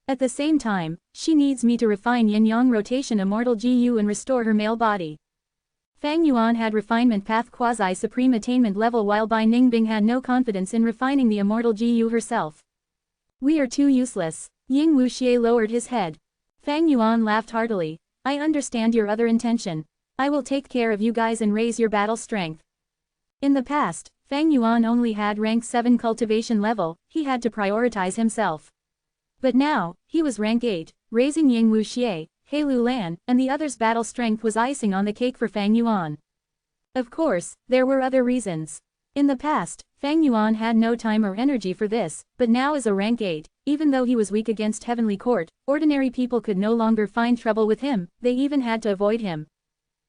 At the same time, she needs me to refine Yin-Yang rotation immortal GU and restore her male body." Fang Yuan had refinement path quasi-supreme attainment level while Bai Ningbing had no confidence in refining the immortal Jiyu herself. We are too useless. Ying Wuxie lowered his head. Fang Yuan laughed heartily. I understand your other intention. I will take care of you guys and raise your battle strength. In the past, Fang Yuan only had rank 7 cultivation level, he had to prioritize himself. But now, he was rank 8, raising Ying Wuxie, He Lu Lan, and the others' battle strength was icing on the cake for Fang Yuan. Of course, there were other reasons. In the past, Fang Yuan had no time or energy for this, but now as a rank 8, even though he was weak against Heavenly Court, ordinary people could no longer find trouble with him, they even had to avoid him.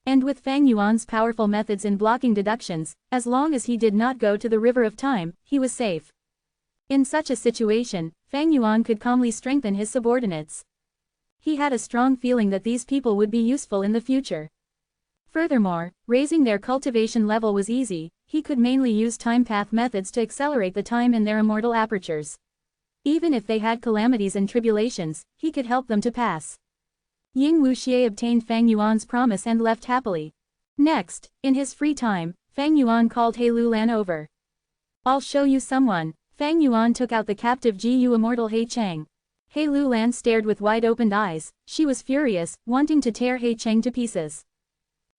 And with Fang Yuan's powerful methods in blocking deductions, as long as he did not go to the River of Time, he was safe. In such a situation, Fang Yuan could calmly strengthen his subordinates. He had a strong feeling that these people would be useful in the future. Furthermore, raising their cultivation level was easy, he could mainly use time path methods to accelerate the time in their immortal apertures. Even if they had calamities and tribulations, he could help them to pass. Ying Wuxie obtained Fang Yuan's promise and left happily. Next, in his free time, Fang Yuan called He Lu Lan over. I'll show you someone. Fang Yuan took out the captive Jiyu immortal He Cheng. He Lu Lan stared with wide-opened eyes, she was furious, wanting to tear He Cheng to pieces.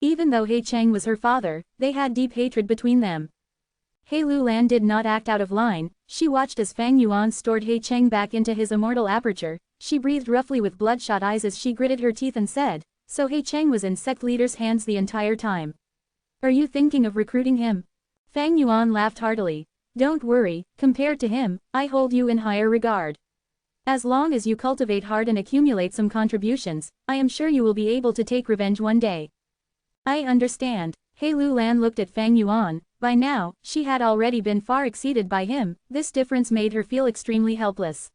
Even though He Cheng was her father, they had deep hatred between them. He Lu Lan did not act out of line, she watched as Fang Yuan stored He Cheng back into his immortal aperture, she breathed roughly with bloodshot eyes as she gritted her teeth and said, so He Cheng was in sect leader's hands the entire time. Are you thinking of recruiting him? Fang Yuan laughed heartily. Don't worry, compared to him, I hold you in higher regard. As long as you cultivate hard and accumulate some contributions, I am sure you will be able to take revenge one day. I understand. He Lu Lan looked at Fang Yuan, by now, she had already been far exceeded by him, this difference made her feel extremely helpless.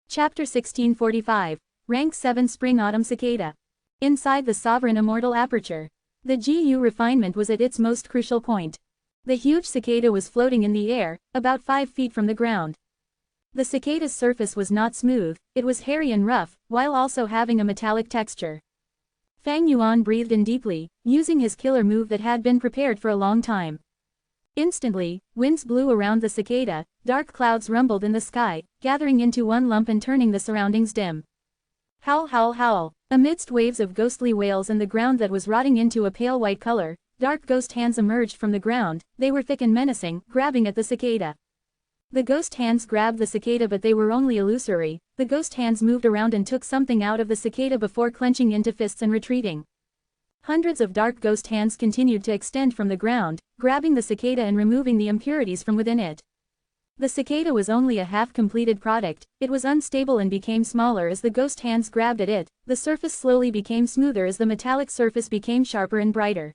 Chapter 1645, Rank 7 Spring-Autumn Cicada. Inside the Sovereign Immortal Aperture. The GU refinement was at its most crucial point. The huge cicada was floating in the air, about 5 feet from the ground. The cicada's surface was not smooth, it was hairy and rough, while also having a metallic texture. Fang Yuan breathed in deeply, using his killer move that had been prepared for a long time. Instantly, winds blew around the cicada, dark clouds rumbled in the sky, gathering into one lump and turning the surroundings dim. Howl, howl, howl. Amidst waves of ghostly wails and the ground that was rotting into a pale white color, dark ghost hands emerged from the ground, they were thick and menacing, grabbing at the cicada. The ghost hands grabbed the cicada but they were only illusory, the ghost hands moved around and took something out of the cicada before clenching into fists and retreating. Hundreds of dark ghost hands continued to extend from the ground, grabbing the cicada and removing the impurities from within it. The cicada was only a half-completed product, it was unstable and became smaller as the ghost hands grabbed at it, the surface slowly became smoother as the metallic surface became sharper and brighter.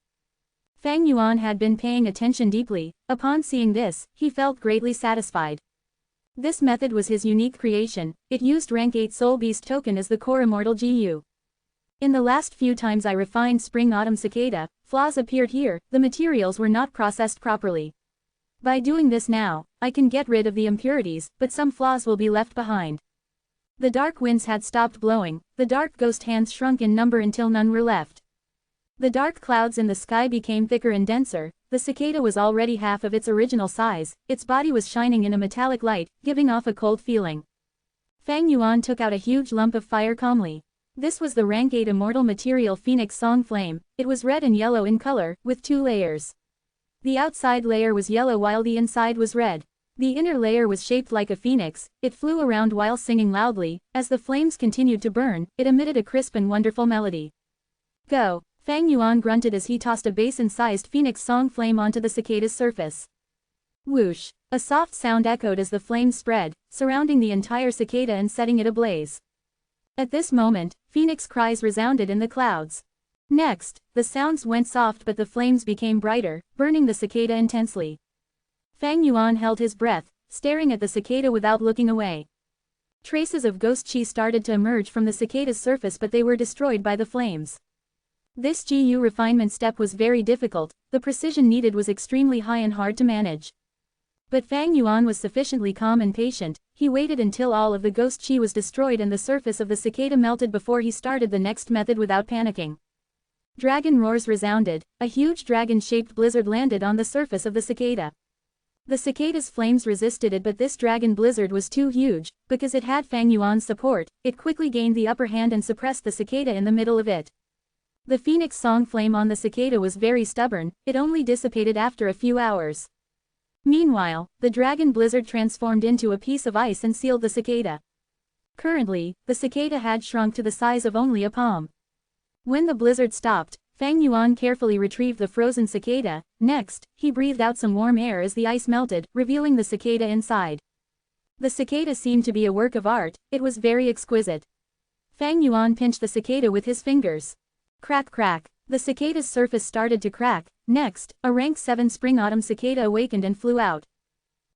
Fang Yuan had been paying attention deeply, upon seeing this, he felt greatly satisfied. This method was his unique creation, it used rank 8 Soul Beast token as the core immortal GU. In the last few times I refined Spring-Autumn Cicada, flaws appeared here, the materials were not processed properly. By doing this now, I can get rid of the impurities, but some flaws will be left behind. The dark winds had stopped blowing, the dark ghost hands shrunk in number until none were left. The dark clouds in the sky became thicker and denser, the cicada was already half of its original size, its body was shining in a metallic light, giving off a cold feeling. Fang Yuan took out a huge lump of fire calmly. This was the rank 8 immortal material Phoenix Song Flame, it was red and yellow in color, with 2 layers. The outside layer was yellow while the inside was red. The inner layer was shaped like a phoenix, it flew around while singing loudly, as the flames continued to burn, it emitted a crisp and wonderful melody. Go! Fang Yuan grunted as he tossed a basin-sized Phoenix Song Flame onto the cicada's surface. Whoosh! A soft sound echoed as the flames spread, surrounding the entire cicada and setting it ablaze. At this moment, phoenix cries resounded in the clouds. Next, the sounds went soft but the flames became brighter, burning the cicada intensely. Fang Yuan held his breath, staring at the cicada without looking away. Traces of ghost chi started to emerge from the cicada's surface but they were destroyed by the flames. This GU refinement step was very difficult, the precision needed was extremely high and hard to manage. But Fang Yuan was sufficiently calm and patient, he waited until all of the ghost chi was destroyed and the surface of the cicada melted before he started the next method without panicking. Dragon roars resounded, a huge dragon-shaped blizzard landed on the surface of the cicada. The cicada's flames resisted it, but this dragon blizzard was too huge. Because it had Fang Yuan's support, it quickly gained the upper hand and suppressed the cicada in the middle of it. The phoenix song flame on the cicada was very stubborn, it only dissipated after a few hours. Meanwhile, the dragon blizzard transformed into a piece of ice and sealed the cicada. Currently, the cicada had shrunk to the size of only a palm. When the blizzard stopped, Fang Yuan carefully retrieved the frozen cicada. Next, he breathed out some warm air as the ice melted, revealing the cicada inside. The cicada seemed to be a work of art, it was very exquisite. Fang Yuan pinched the cicada with his fingers. Crack crack, the cicada's surface started to crack. Next, a rank 7 spring-autumn cicada awakened and flew out.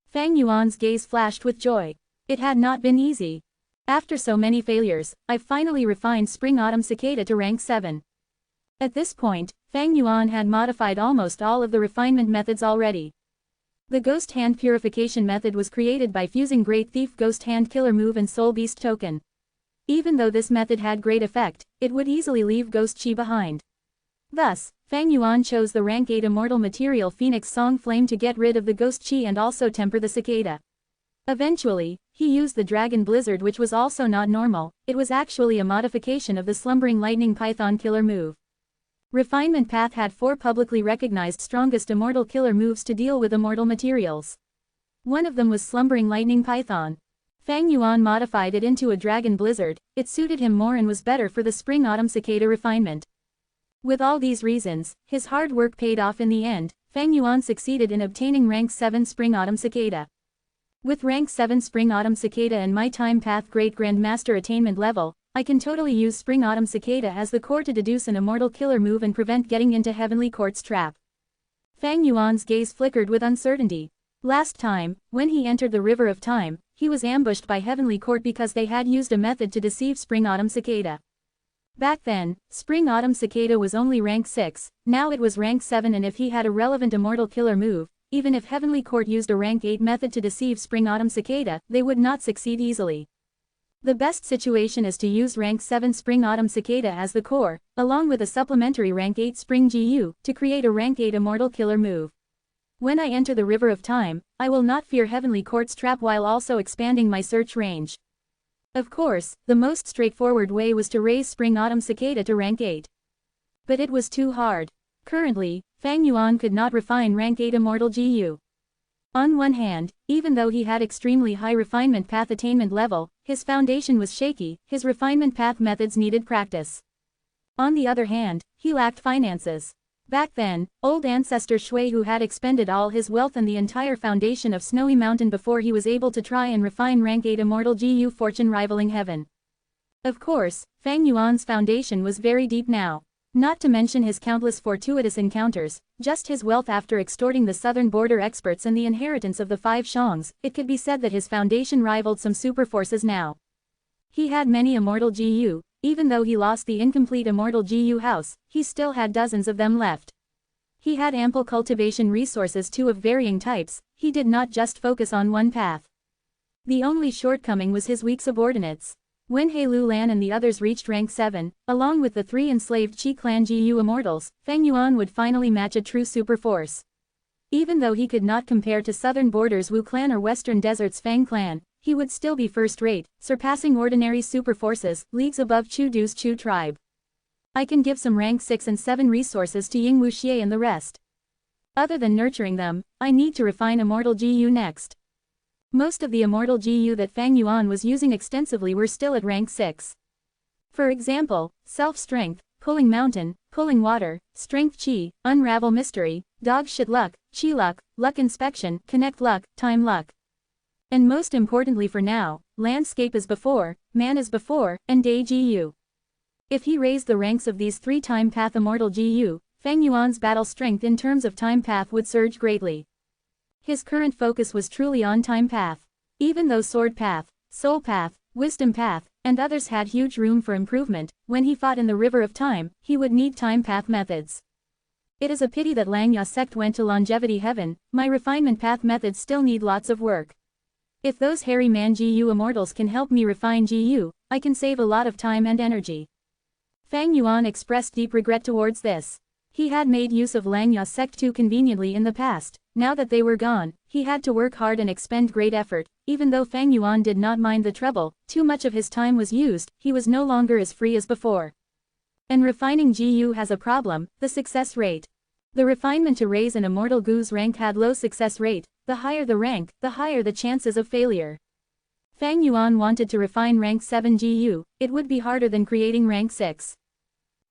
Fang Yuan's gaze flashed with joy. It had not been easy. After so many failures, I've finally refined spring-autumn cicada to rank 7. At this point, Fang Yuan had modified almost all of the refinement methods already. The Ghost Hand Purification method was created by fusing Great Thief Ghost Hand Killer move and Soul Beast token. Even though this method had great effect, it would easily leave Ghost Chi behind. Thus, Fang Yuan chose the rank 8 immortal material Phoenix Song Flame to get rid of the Ghost Chi and also temper the cicada. Eventually, he used the Dragon Blizzard, which was also not normal, it was actually a modification of the Slumbering Lightning Python Killer move. Refinement Path had 4 publicly recognized strongest immortal killer moves to deal with immortal materials. One of them was Slumbering Lightning Python. Fang Yuan modified it into a Dragon Blizzard, it suited him more and was better for the Spring-Autumn Cicada refinement. With all these reasons, his hard work paid off in the end. Fang Yuan succeeded in obtaining rank 7 Spring-Autumn Cicada. With rank 7 Spring-Autumn Cicada and my Time Path Great Grandmaster attainment level, I can totally use Spring-Autumn Cicada as the core to deduce an immortal killer move and prevent getting into Heavenly Court's trap. Fang Yuan's gaze flickered with uncertainty. Last time, when he entered the River of Time, he was ambushed by Heavenly Court because they had used a method to deceive Spring-Autumn Cicada. Back then, Spring-Autumn Cicada was only rank 6, now it was rank 7, and if he had a relevant immortal killer move, even if Heavenly Court used a rank 8 method to deceive Spring-Autumn Cicada, they would not succeed easily. The best situation is to use rank 7 Spring-Autumn Cicada as the core, along with a supplementary rank 8 Spring GU, to create a rank 8 immortal killer move. When I enter the River of Time, I will not fear Heavenly Court's trap while also expanding my search range. Of course, the most straightforward way was to raise Spring-Autumn Cicada to rank 8. But it was too hard. Currently, Fang Yuan could not refine rank 8 immortal GU. On one hand, even though he had extremely high refinement path attainment level, his foundation was shaky, his refinement path methods needed practice. On the other hand, he lacked finances. Back then, old ancestor Shui Hu had expended all his wealth and the entire foundation of Snowy Mountain before he was able to try and refine rank 8 immortal GU fortune rivaling heaven. Of course, Fang Yuan's foundation was very deep now. Not to mention his countless fortuitous encounters, just his wealth after extorting the southern border experts and the inheritance of the 5 Shangs, it could be said that his foundation rivaled some super forces now. He had many immortal GU, even though he lost the incomplete immortal GU house, he still had dozens of them left. He had ample cultivation resources too of varying types, he did not just focus on one path. The only shortcoming was his weak subordinates. When He Lu Lan and the others reached rank 7, along with the 3 enslaved Qi clan GU immortals, Fang Yuan would finally match a true super force. Even though he could not compare to southern borders Wu clan or western deserts Fang clan, he would still be first-rate, surpassing ordinary super forces, leagues above Chu Du's Chu tribe. I can give some rank 6 and 7 resources to Ying Wuxie and the rest. Other than nurturing them, I need to refine immortal GU next. Most of the immortal GU that Fang Yuan was using extensively were still at rank 6. For example, Self-Strength, Pulling Mountain, Pulling Water, Strength Chi, Unravel Mystery, Dog Shit Luck, Chi Luck, Luck Inspection, Connect Luck, Time Luck. And most importantly for now, Landscape is before, Man is before, and Day GU. If he raised the ranks of these 3 Time Path immortal GU, Fang Yuan's battle strength in terms of Time Path would surge greatly. His current focus was truly on Time Path. Even though Sword Path, Soul Path, Wisdom Path, and others had huge room for improvement, when he fought in the River of Time, he would need Time Path methods. It is a pity that Langya sect went to Longevity Heaven, my refinement path methods still need lots of work. If those hairy man GU immortals can help me refine GU, I can save a lot of time and energy. Fang Yuan expressed deep regret towards this. He had made use of Langya sect too conveniently in the past. Now that they were gone, he had to work hard and expend great effort. Even though Fang Yuan did not mind the trouble, too much of his time was used, he was no longer as free as before. And refining GU has a problem, the success rate. The refinement to raise an immortal Gu's rank had low success rate. The higher the rank, the higher the chances of failure. Fang Yuan wanted to refine rank 7 GU, it would be harder than creating rank 6.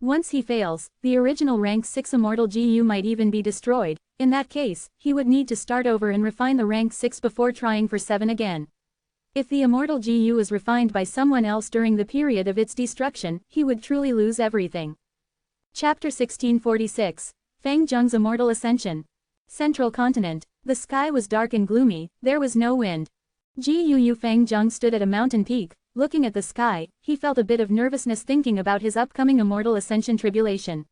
Once he fails, the original rank 6 immortal GU might even be destroyed. In that case, he would need to start over and refine the rank 6 before trying for 7 again. If the immortal GU is refined by someone else during the period of its destruction, he would truly lose everything. Chapter 1646. Fang Zheng's Immortal Ascension. Central Continent. The sky was dark and gloomy, there was no wind. Fang Zheng stood at a mountain peak. Looking at the sky, he felt a bit of nervousness thinking about his upcoming immortal ascension tribulation.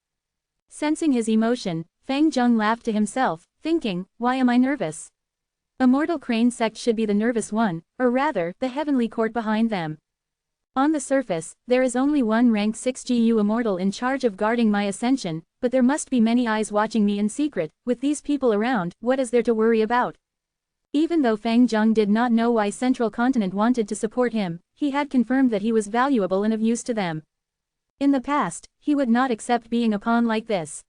Sensing his emotion, Fang Zheng laughed to himself, thinking, why am I nervous? Immortal Crane sect should be the nervous one, or rather, the heavenly court behind them. On the surface, there is only one rank 6 GU immortal in charge of guarding my ascension, but there must be many eyes watching me in secret. With these people around, what is there to worry about? Even though Fang Zheng did not know why Central Continent wanted to support him, he had confirmed that he was valuable and of use to them. In the past, he would not accept being a pawn like this.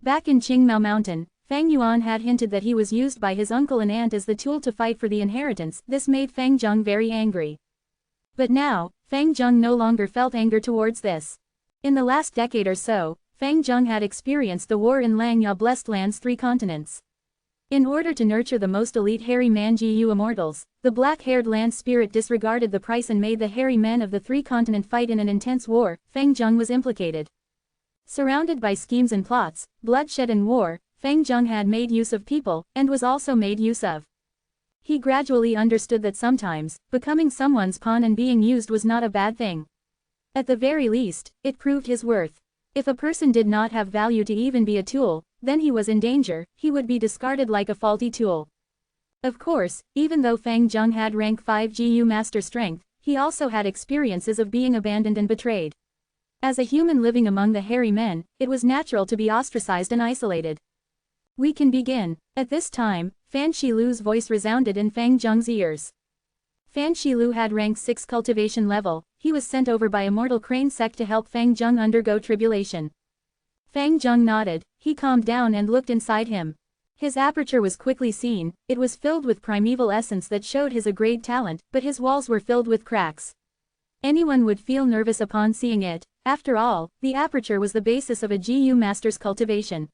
Back in Qingmao Mountain, Fang Yuan had hinted that he was used by his uncle and aunt as the tool to fight for the inheritance. This made Fang Zheng very angry. But now, Fang Zheng no longer felt anger towards this. In the last decade or so, Fang Zheng had experienced the war in Langya Blessed Land's 3 continents. In order to nurture the most elite hairy man GU immortals, the black-haired land spirit disregarded the price and made the hairy men of the 3 continent fight in an intense war. Fang Zheng was implicated. Surrounded by schemes and plots, bloodshed and war, Fang Zheng had made use of people, and was also made use of. He gradually understood that sometimes, becoming someone's pawn and being used was not a bad thing. At the very least, it proved his worth. If a person did not have value to even be a tool, then he was in danger, he would be discarded like a faulty tool. Of course, even though Fang Zheng had rank 5 GU master strength, he also had experiences of being abandoned and betrayed. As a human living among the hairy men, it was natural to be ostracized and isolated. We can begin. At this time, Fan Shilu's voice resounded in Fang Zheng's ears. Fan Shilu had rank 6 cultivation level, he was sent over by Immortal Crane sect to help Fang Zheng undergo tribulation. Fang Zheng nodded, he calmed down and looked inside him. His aperture was quickly seen, it was filled with primeval essence that showed his great talent, but his walls were filled with cracks. Anyone would feel nervous upon seeing it. After all, the aperture was the basis of a GU master's cultivation.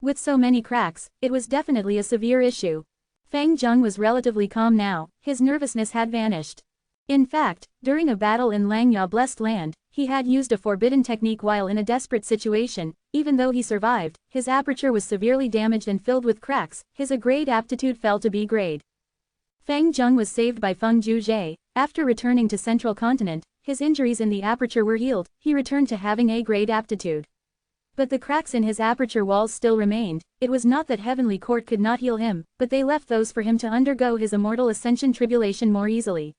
With so many cracks, it was definitely a severe issue. Fang Zheng was relatively calm now, his nervousness had vanished. In fact, during a battle in Langya Blessed Land, he had used a forbidden technique while in a desperate situation. Even though he survived, his aperture was severely damaged and filled with cracks, his A-grade aptitude fell to B-grade. Fang Zheng was saved by Feng Zhuzhe. After returning to Central Continent, his injuries in the aperture were healed, he returned to having A-grade aptitude. But the cracks in his aperture walls still remained. It was not that Heavenly Court could not heal him, but they left those for him to undergo his immortal ascension tribulation more easily.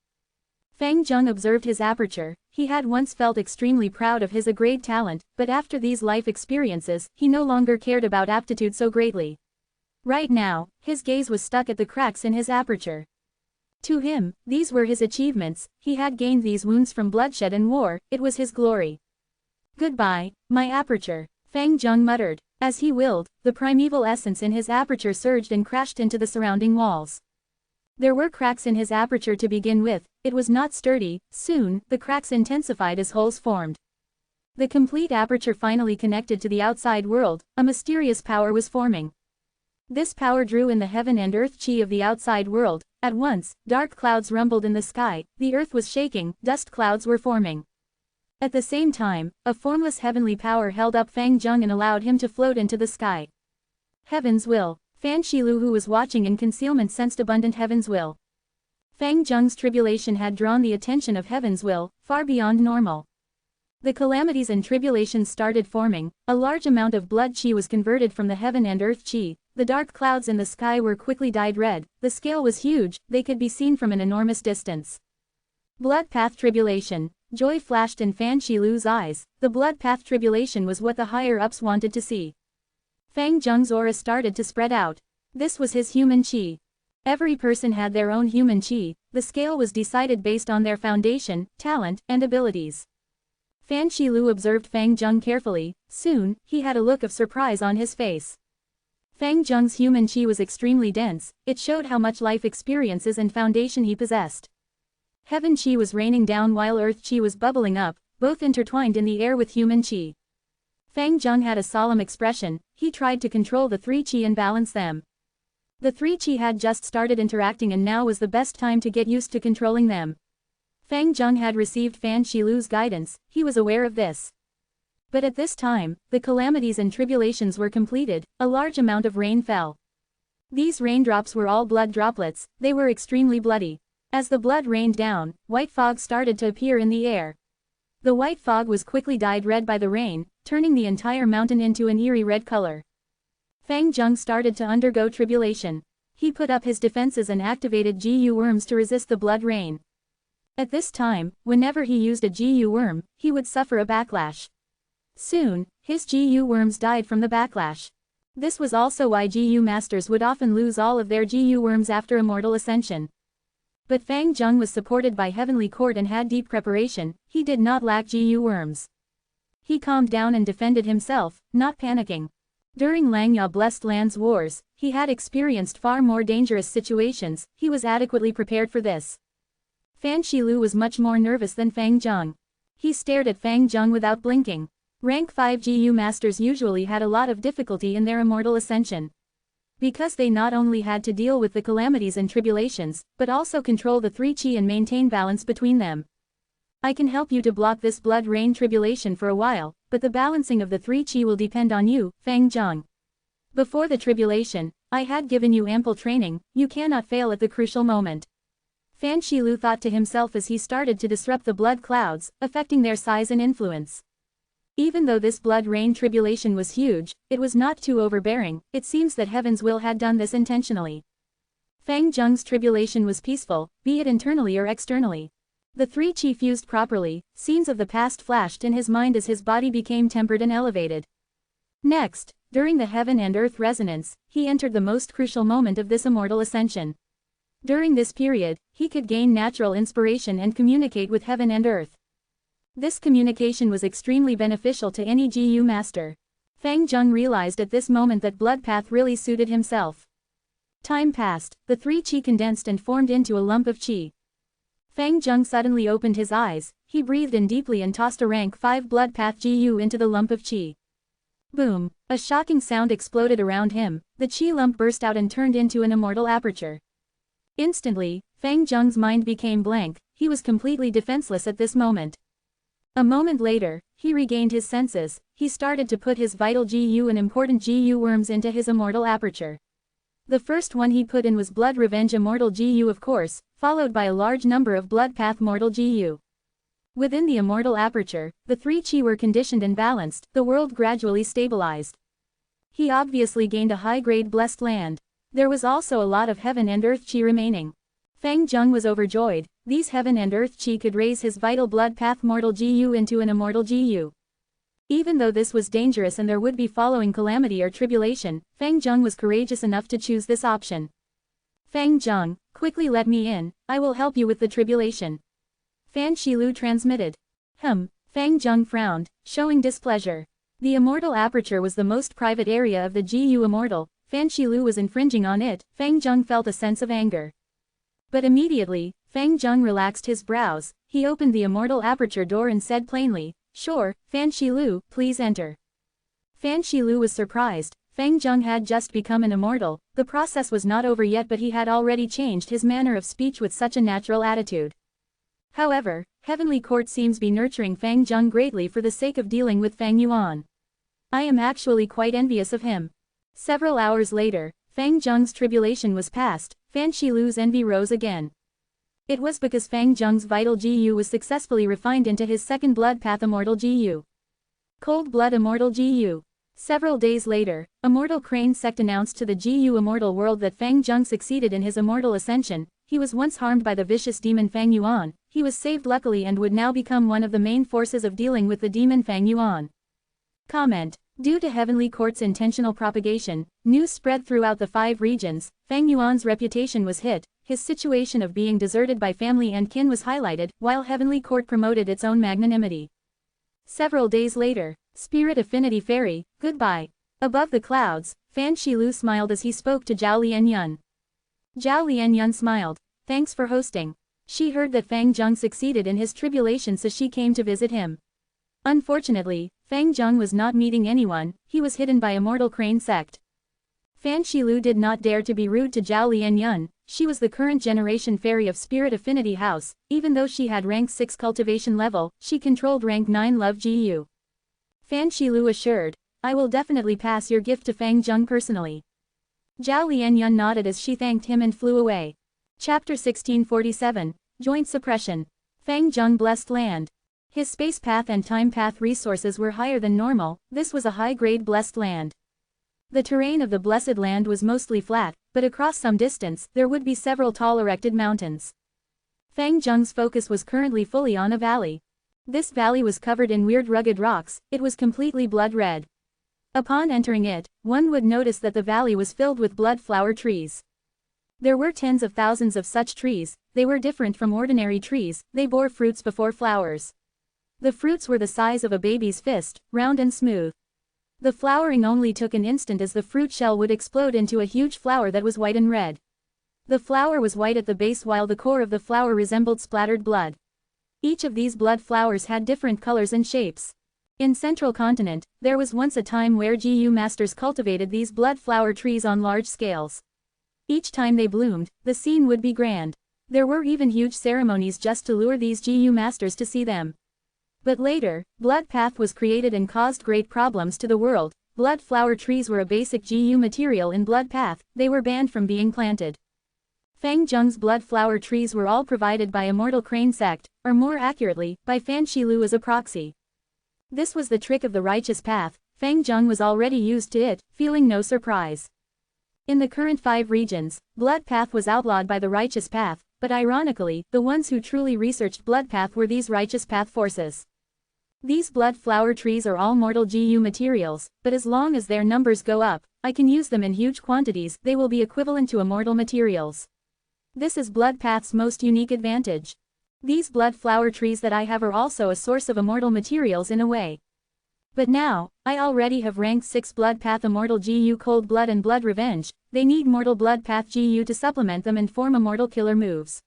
Fang Zheng observed his aperture. He had once felt extremely proud of his A-grade talent, but after these life experiences, he no longer cared about aptitude so greatly. Right now, his gaze was stuck at the cracks in his aperture. To him, these were his achievements. He had gained these wounds from bloodshed and war, it was his glory. Goodbye, my aperture, Fang Zheng muttered. As he willed, the primeval essence in his aperture surged and crashed into the surrounding walls. There were cracks in his aperture to begin with, it was not sturdy. Soon, the cracks intensified as holes formed. The complete aperture finally connected to the outside world, a mysterious power was forming. This power drew in the heaven and earth chi of the outside world. At once, dark clouds rumbled in the sky, the earth was shaking, dust clouds were forming. At the same time, a formless heavenly power held up Fang Zheng and allowed him to float into the sky. Heaven's will. Fan Shilu, who was watching in concealment, sensed abundant heaven's will. Fang Zheng's tribulation had drawn the attention of heaven's will, far beyond normal. The calamities and tribulations started forming, a large amount of blood chi was converted from the heaven and earth chi, the dark clouds in the sky were quickly dyed red, the scale was huge, they could be seen from an enormous distance. Blood path tribulation. Joy flashed in Fan Shilu's eyes. The blood path tribulation was what the higher-ups wanted to see. Fang Zheng's aura started to spread out. This was his human qi. Every person had their own human qi. The scale was decided based on their foundation, talent, and abilities. Fan Shilu observed Fang Zheng carefully. Soon, he had a look of surprise on his face. Fang Zheng's human qi was extremely dense. It showed how much life experiences and foundation he possessed. Heaven qi was raining down while earth qi was bubbling up, both intertwined in the air with human qi. Fang Zheng had a solemn expression. He tried to control the three qi and balance them. The three qi had just started interacting and now was the best time to get used to controlling them. Fang Zheng had received Fan Shilu's guidance. He was aware of this. But at this time, the calamities and tribulations were completed. A large amount of rain fell. These raindrops were all blood droplets. They were extremely bloody. As the blood rained down, white fog started to appear in the air. The white fog was quickly dyed red by the rain, turning the entire mountain into an eerie red color. Fang Zheng started to undergo tribulation. He put up his defenses and activated GU worms to resist the blood rain. At this time, whenever he used a GU worm, he would suffer a backlash. Soon, his GU worms died from the backlash. This was also why GU masters would often lose all of their GU worms after immortal ascension. But Fang Zheng was supported by Heavenly Court and had deep preparation. He did not lack GU worms. He calmed down and defended himself, not panicking. During Langya Blessed Land's wars, he had experienced far more dangerous situations. He was adequately prepared for this. Fan Shilu was much more nervous than Fang Zheng. He stared at Fang Zheng without blinking. Rank 5 GU masters usually had a lot of difficulty in their immortal ascension. Because they not only had to deal with the calamities and tribulations, but also control the three qi and maintain balance between them. I can help you to block this blood rain tribulation for a while, but the balancing of the three qi will depend on you, Fang Zheng. Before the tribulation, I had given you ample training. You cannot fail at the crucial moment. Fan Shilu thought to himself as he started to disrupt the blood clouds, affecting their size and influence. Even though this blood rain tribulation was huge, it was not too overbearing. It seems that Heaven's will had done this intentionally. Fang Zheng's tribulation was peaceful, be it internally or externally. The three qi fused properly. Scenes of the past flashed in his mind as his body became tempered and elevated. Next, during the heaven and earth resonance, he entered the most crucial moment of this immortal ascension. During this period, he could gain natural inspiration and communicate with heaven and earth. This communication was extremely beneficial to any GU master. Fang Zheng realized at this moment that blood path really suited himself. Time passed, the three qi condensed and formed into a lump of qi. Fang Zheng suddenly opened his eyes. He breathed in deeply and tossed a rank 5 blood path GU into the lump of qi. Boom! A shocking sound exploded around him. The qi lump burst out and turned into an immortal aperture. Instantly, Fang Zheng's mind became blank. He was completely defenseless at this moment. A moment later, he regained his senses. He started to put his vital GU and important GU worms into his immortal aperture. The first one he put in was Blood Revenge Immortal GU, of course, followed by a large number of Blood Path Mortal GU. Within the immortal aperture, the three qi were conditioned and balanced. The world gradually stabilized. He obviously gained a high-grade blessed land. There was also a lot of heaven and earth qi remaining. Fang Zheng was overjoyed. These heaven and earth qi could raise his vital blood path mortal GU into an immortal GU. Even though this was dangerous and there would be following calamity or tribulation, Fang Zheng was courageous enough to choose this option. Fang Zheng, quickly let me in. I will help you with the tribulation. Fan Shilu transmitted. Fang Zheng frowned, showing displeasure. The immortal aperture was the most private area of the GU immortal. Fan Shilu was infringing on it. Fang Zheng felt a sense of anger. But immediately, Fang Zheng relaxed his brows. He opened the immortal aperture door and said plainly, "Sure, Fan Shilu, please enter." Fan Shilu was surprised. Fang Zheng had just become an immortal. The process was not over yet, but he had already changed his manner of speech with such a natural attitude. However, Heavenly Court seems be nurturing Fang Zheng greatly for the sake of dealing with Fang Yuan. I am actually quite envious of him. Several hours later, Fang Zheng's tribulation was past. Fan Shilu's envy rose again. It was because Fang Zheng's vital GU was successfully refined into his second blood path immortal GU. Cold blood immortal GU. Several days later, Immortal Crane Sect announced to the GU immortal world that Fang Zheng succeeded in his immortal ascension. He was once harmed by the vicious demon Fang Yuan. he was saved luckily and would now become one of the main forces of dealing with the demon Fang Yuan. Comment. Due to Heavenly Court's intentional propagation, news spread throughout the 5 regions, Fang Yuan's reputation was hit, his situation of being deserted by family and kin was highlighted, while Heavenly Court promoted its own magnanimity. Several days later, Spirit Affinity Fairy, goodbye. Above the clouds, Fan Shilu smiled as he spoke to Zhao Lianyun. Zhao Lianyun smiled. Thanks for hosting. She heard that Fang Zheng succeeded in his tribulation, so she came to visit him. Unfortunately, Fang Zheng was not meeting anyone, he was hidden by Immortal Crane sect. Fan Shilu did not dare to be rude to Zhao Lianyun, she was the current generation fairy of Spirit Affinity House, even though she had rank 6 cultivation level, she controlled rank 9 love GU. Fan Shilu assured, I will definitely pass your gift to Fang Zheng personally. Zhao Lianyun nodded as she thanked him and flew away. Chapter 1647, Joint Suppression. Fang Zheng Blessed Land. His space path and time path resources were higher than normal, this was a high-grade blessed land. The terrain of the blessed land was mostly flat, but across some distance, there would be several tall erected mountains. Fang Zheng's focus was currently fully on a valley. This valley was covered in weird rugged rocks, it was completely blood red. Upon entering it, one would notice that the valley was filled with blood flower trees. There were tens of thousands of such trees, they were different from ordinary trees, they bore fruits before flowers. The fruits were the size of a baby's fist, round and smooth. The flowering only took an instant as the fruit shell would explode into a huge flower that was white and red. The flower was white at the base while the core of the flower resembled splattered blood. Each of these blood flowers had different colors and shapes. In Central Continent, there was once a time where GU masters cultivated these blood flower trees on large scales. Each time they bloomed, the scene would be grand. There were even huge ceremonies just to lure these GU masters to see them. But later, blood path was created and caused great problems to the world. Blood flower trees were a basic GU material in blood path, they were banned from being planted. Fang Zheng's blood flower trees were all provided by Immortal Crane sect, or more accurately, by Fan Shilu as a proxy. This was the trick of the righteous path, Fang Zheng was already used to it, feeling no surprise. In the current 5 regions, blood path was outlawed by the righteous path, but ironically, the ones who truly researched blood path were these righteous path forces. These blood flower trees are all mortal GU materials, but as long as their numbers go up, I can use them in huge quantities, they will be equivalent to immortal materials. This is blood path's most unique advantage. These blood flower trees that I have are also a source of immortal materials in a way. But now, I already have rank 6 blood path immortal GU cold blood and blood revenge, they need mortal blood path GU to supplement them and form immortal killer moves.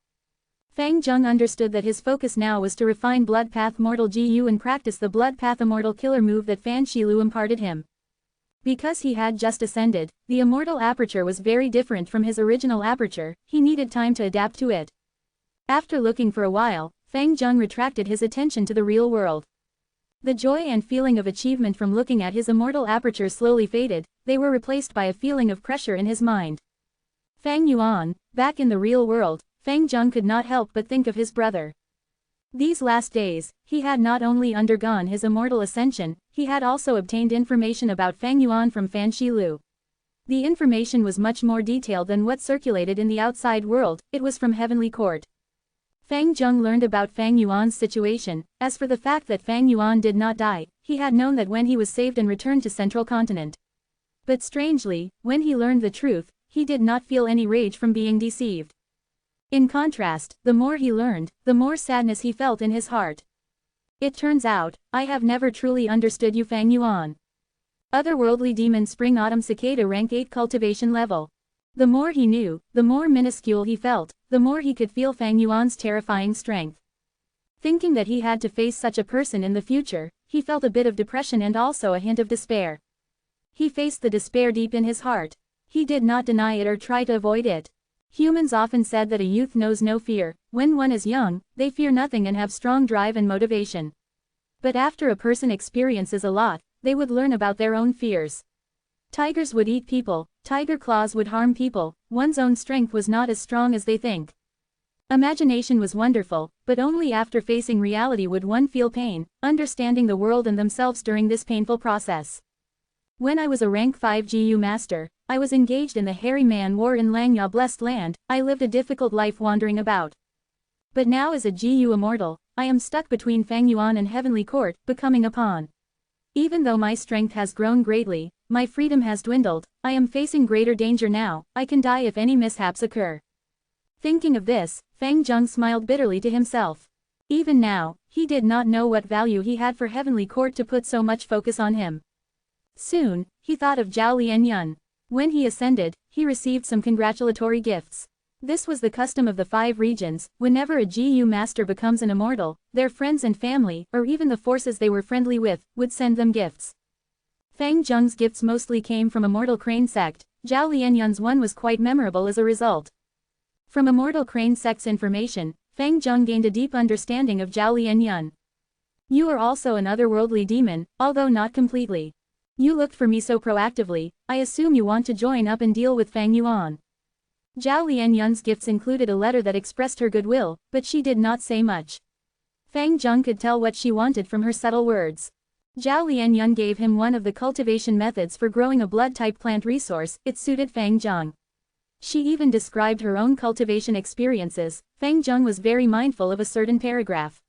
Fang Zheng understood that his focus now was to refine blood path mortal GU and practice the blood path immortal killer move that Fan Shilu imparted him. Because he had just ascended, the immortal aperture was very different from his original aperture, he needed time to adapt to it. After looking for a while, Fang Zheng retracted his attention to the real world. The joy and feeling of achievement from looking at his immortal aperture slowly faded, they were replaced by a feeling of pressure in his mind. Fang Yuan, back in the real world, Fang Zheng could not help but think of his brother. These last days, he had not only undergone his immortal ascension, he had also obtained information about Fang Yuan from Fan Shilu. The information was much more detailed than what circulated in the outside world, it was from Heavenly Court. Fang Zheng learned about Fang Yuan's situation. As for the fact that Fang Yuan did not die, he had known that when he was saved and returned to Central Continent. But strangely, when he learned the truth, he did not feel any rage from being deceived. In contrast, the more he learned, the more sadness he felt in his heart. It turns out, I have never truly understood you Fang Yuan. Otherworldly Demon Spring Autumn Cicada rank 8 cultivation level. The more he knew, the more minuscule he felt, the more he could feel Fang Yuan's terrifying strength. Thinking that he had to face such a person in the future, he felt a bit of depression and also a hint of despair. He faced the despair deep in his heart. He did not deny it or try to avoid it. Humans often said that a youth knows no fear. When one is young, they fear nothing and have strong drive and motivation. But after a person experiences a lot, they would learn about their own fears. Tigers would eat people, tiger claws would harm people, one's own strength was not as strong as they think. Imagination was wonderful, but only after facing reality would one feel pain, understanding the world and themselves during this painful process. When I was a rank 5 GU master, I was engaged in the hairy man war in Langya Blessed Land, I lived a difficult life wandering about. But now as a GU Immortal, I am stuck between Fang Yuan and Heavenly Court, becoming a pawn. Even though my strength has grown greatly, my freedom has dwindled, I am facing greater danger now, I can die if any mishaps occur. Thinking of this, Fang Zheng smiled bitterly to himself. Even now, he did not know what value he had for Heavenly Court to put so much focus on him. Soon, he thought of Zhao Lianyun. When he ascended, he received some congratulatory gifts. This was the custom of the 5 regions. Whenever a GU master becomes an immortal, their friends and family, or even the forces they were friendly with, would send them gifts. Fang Zheng's gifts mostly came from Immortal Crane sect. Zhao Lianyun's one was quite memorable as a result. From Immortal Crane sect's information, Fang Zheng gained a deep understanding of Zhao Lianyun. You are also an otherworldly demon, although not completely. You looked for me so proactively, I assume you want to join up and deal with Fang Yuan. Zhao Lianyun's gifts included a letter that expressed her goodwill, but she did not say much. Fang Zheng could tell what she wanted from her subtle words. Zhao Lianyun gave him one of the cultivation methods for growing a blood-type plant resource. It suited Fang Zheng. She even described her own cultivation experiences. Fang Zheng was very mindful of a certain paragraph.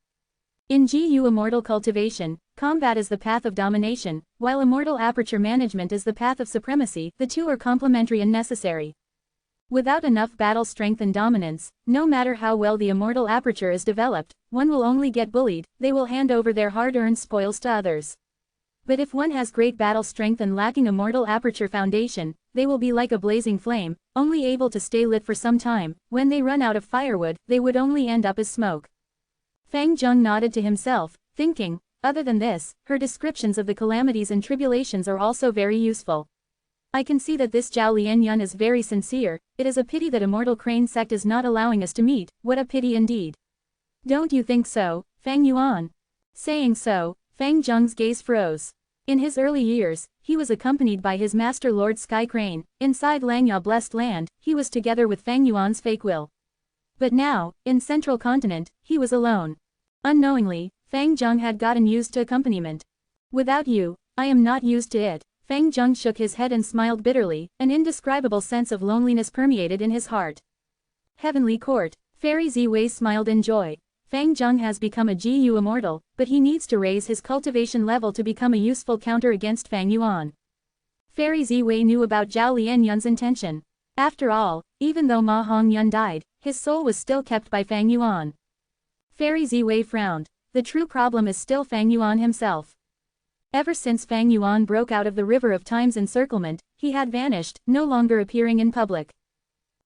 In GU Immortal cultivation, combat is the path of domination, while Immortal aperture management is the path of supremacy. The two are complementary and necessary. Without enough battle strength and dominance, no matter how well the Immortal aperture is developed, one will only get bullied. They will hand over their hard-earned spoils to others. But if one has great battle strength and lacking Immortal aperture foundation, they will be like a blazing flame, only able to stay lit for some time. When they run out of firewood, they would only end up as smoke. Fang Zheng nodded to himself, thinking, other than this, her descriptions of the calamities and tribulations are also very useful. I can see that this Zhao Lianyun is very sincere. It is a pity that Immortal Crane sect is not allowing us to meet. What a pity indeed. Don't you think so, Fang Yuan? Saying so, Fang Zheng's gaze froze. In his early years, he was accompanied by his master Lord Sky Crane. Inside Langya Blessed Land, he was together with Fang Yuan's fake will. But now, in Central Continent, he was alone. Unknowingly, Fang Zheng had gotten used to accompaniment. Without you, I am not used to it. Fang Zheng shook his head and smiled bitterly. An indescribable sense of loneliness permeated in his heart. Heavenly Court. Fairy Ziwei smiled in joy. Fang Zheng has become a GU Immortal, but he needs to raise his cultivation level to become a useful counter against Fang Yuan. Fairy Ziwei knew about Zhao Lianyun's intention. After all, even though Ma Hongyun died, his soul was still kept by Fang Yuan. Fairy Ziwei frowned. The true problem is still Fang Yuan himself. Ever since Fang Yuan broke out of the River of Time's encirclement, he had vanished, no longer appearing in public.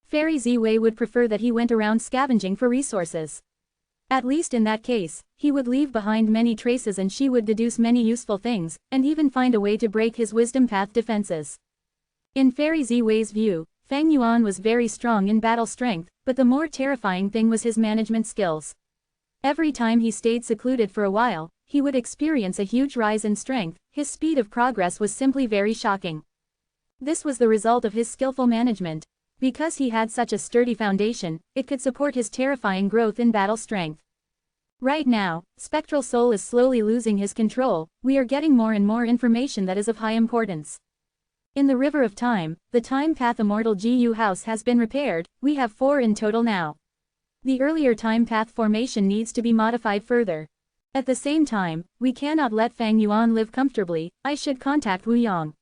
Fairy Ziwei would prefer that he went around scavenging for resources. At least in that case, he would leave behind many traces and she would deduce many useful things, and even find a way to break his wisdom path defenses. In Fairy Ziwei's view, Fang Yuan was very strong in battle strength, but the more terrifying thing was his management skills. Every time he stayed secluded for a while, he would experience a huge rise in strength. His speed of progress was simply very shocking. This was the result of his skillful management. Because he had such a sturdy foundation, it could support his terrifying growth in battle strength. Right now, Spectral Soul is slowly losing his control. We are getting more and more information that is of high importance. In the River of Time, the Time Path Immortal GU house has been repaired. We have 4 in total now. The earlier Time Path formation needs to be modified further. At the same time, we cannot let Fang Yuan live comfortably. I should contact Wu Yang.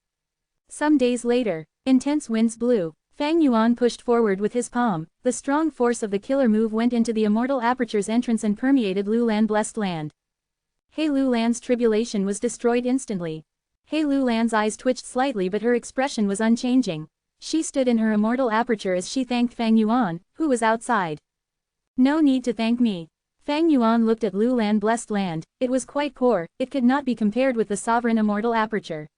Some days later, intense winds blew. Fang Yuan pushed forward with his palm. The strong force of the killer move went into the Immortal Aperture's entrance and permeated Lulan Blessed Land. He Lulan's tribulation was destroyed instantly. He Lulan's eyes twitched slightly but her expression was unchanging. She stood in her Immortal Aperture as she thanked Fang Yuan, who was outside. No need to thank me. Fang Yuan looked at Lulan Blessed Land. It was quite poor. It could not be compared with the sovereign Immortal Aperture.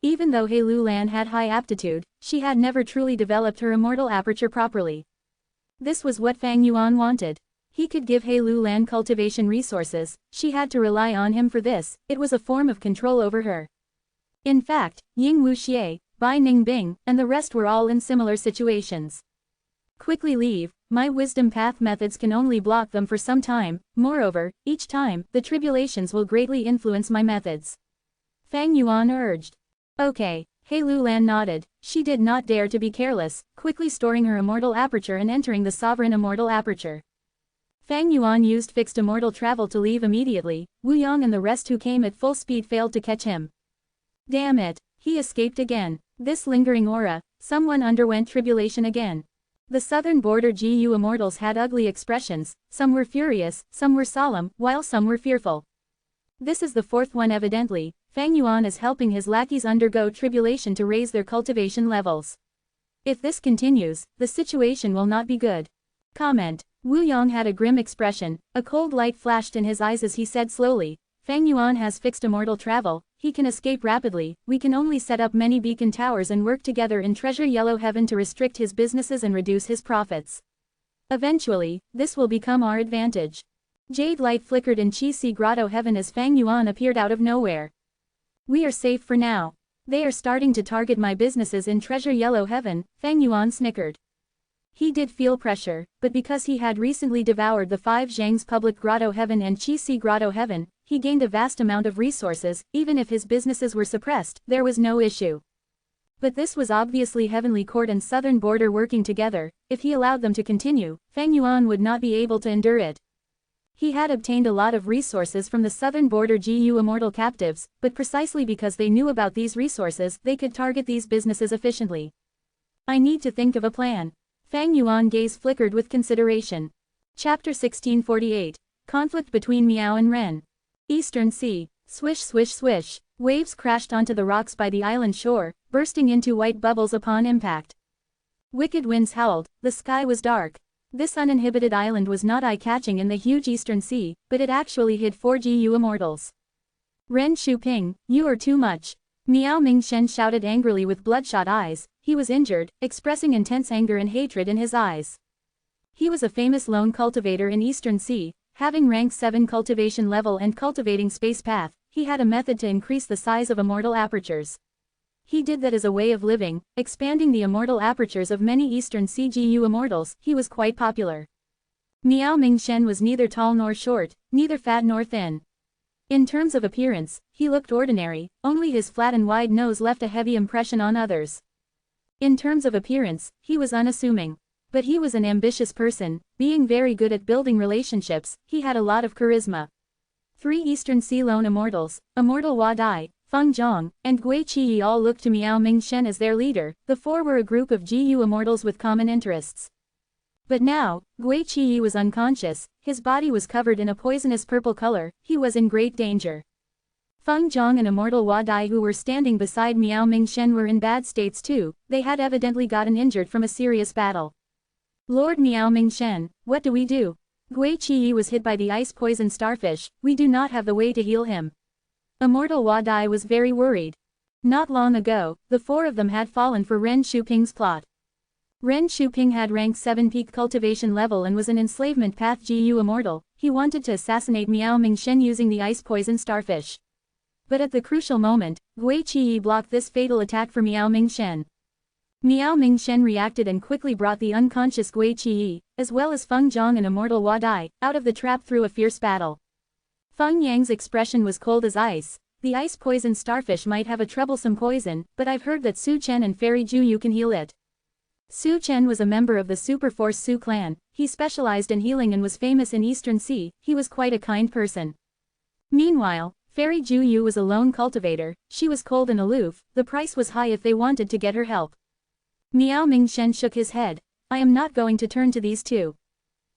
Even though He Lulan had high aptitude, she had never truly developed her Immortal Aperture properly. This was what Fang Yuan wanted. He could give He Lulan cultivation resources. She had to rely on him for this. It was a form of control over her. In fact, Ying Wuxie, Bai Ningbing, and the rest were all in similar situations. Quickly leave. My wisdom path methods can only block them for some time. Moreover, each time, the tribulations will greatly influence my methods. Fang Yuan urged. Okay. He Lulan nodded. She did not dare to be careless, quickly storing her Immortal Aperture and entering the sovereign Immortal Aperture. Fang Yuan used fixed immortal travel to leave immediately. Wu Yang and the rest who came at full speed failed to catch him. Damn it, he escaped again. This lingering aura, someone underwent tribulation again. The southern border GU immortals had ugly expressions, some were furious, some were solemn, while some were fearful. This is the fourth one evidently. Fang Yuan is helping his lackeys undergo tribulation to raise their cultivation levels. If this continues, the situation will not be good. Comment. Wu Yang had a grim expression, a cold light flashed in his eyes as he said slowly, Fang Yuan has fixed immortal travel, he can escape rapidly, we can only set up many beacon towers and work together in Treasure Yellow Heaven to restrict his businesses and reduce his profits. Eventually, this will become our advantage. Jade light flickered in Chi Si Grotto Heaven as Fang Yuan appeared out of nowhere. We are safe for now. They are starting to target my businesses in Treasure Yellow Heaven, Fang Yuan snickered. He did feel pressure, but because he had recently devoured the 5 Zhang's Public Grotto Heaven and Chi Si Grotto Heaven, he gained a vast amount of resources. Even if his businesses were suppressed, there was no issue. But this was obviously Heavenly Court and Southern Border working together. If he allowed them to continue, Fang Yuan would not be able to endure it. He had obtained a lot of resources from the Southern Border GU Immortal captives, but precisely because they knew about these resources, they could target these businesses efficiently. I need to think of a plan. Fang Yuan's gaze flickered with consideration. Chapter 1648. Conflict between Miao and Ren. Eastern Sea. Swish swish swish. Waves crashed onto the rocks by the island shore, bursting into white bubbles upon impact. Wicked winds howled, the sky was dark. This uninhibited island was not eye-catching in the huge Eastern Sea, but it actually hid 4 GU immortals. Ren Shuping, you are too much. Miao Mingshen shouted angrily with bloodshot eyes. He was injured, expressing intense anger and hatred in his eyes. He was a famous lone cultivator in Eastern Sea, having rank 7 cultivation level and cultivating space path. He had a method to increase the size of immortal apertures. He did that as a way of living, expanding the immortal apertures of many Eastern Sea GU immortals. He was quite popular. Miao Mingshen was neither tall nor short, neither fat nor thin. In terms of appearance, he looked ordinary, only his flat and wide nose left a heavy impression on others. In terms of appearance, he was unassuming. But he was an ambitious person, being very good at building relationships. He had a lot of charisma. 3 Eastern Sea lone immortals, Immortal Hua Dai, Feng Zhong, and Gui Qi all looked to Miao Mingshen as their leader. The 4 were a group of GU immortals with common interests. But now, Gui Qi was unconscious, his body was covered in a poisonous purple color, he was in great danger. Feng Zhong and Immortal Hua Dai who were standing beside Miao Mingshen were in bad states too, they had evidently gotten injured from a serious battle. Lord Miao Mingshen, what do we do? Gui Qi was hit by the ice-poison starfish, we do not have the way to heal him. Immortal Hua Dai was very worried. Not long ago, the 4 of them had fallen for Ren Shuping's plot. Ren Shuping had rank 7 peak cultivation level and was an enslavement path GU immortal. He wanted to assassinate Miao Mingshen using the ice-poison starfish. But at the crucial moment, Gui Qi blocked this fatal attack for Miao Mingshen. Miao Mingshen reacted and quickly brought the unconscious Gui Qi, as well as Feng Zhong and Immortal Hua Dai, out of the trap through a fierce battle. Feng Yang's expression was cold as ice. The ice-poison starfish might have a troublesome poison, but I've heard that Su Chen and Fairy Juyu can heal it. Su Chen was a member of the Superforce Su clan. He specialized in healing and was famous in Eastern Sea. He was quite a kind person. Meanwhile, Fairy Juyu was a lone cultivator. She was cold and aloof. The price was high if they wanted to get her help. Miao Mingshen shook his head. I am not going to turn to these 2.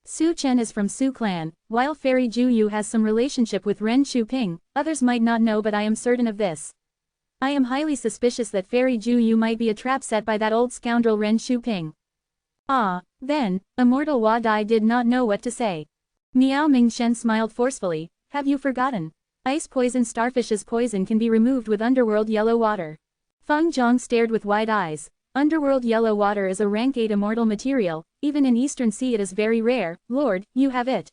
Su Chen is from Su clan, while Fairy Juyu has some relationship with Ren Shuping. Others might not know, but I am certain of this. I am highly suspicious that Fairy Juyu might be a trap set by that old scoundrel Ren Shuping. Ah, then, Immortal Hua Dai did not know what to say. Miao Mingshen smiled forcefully. Have you forgotten? Ice poison starfish's poison can be removed with underworld yellow water. Feng Zhong stared with wide eyes. Underworld yellow water is a rank 8 immortal material, even in Eastern Sea it is very rare. Lord, you have it.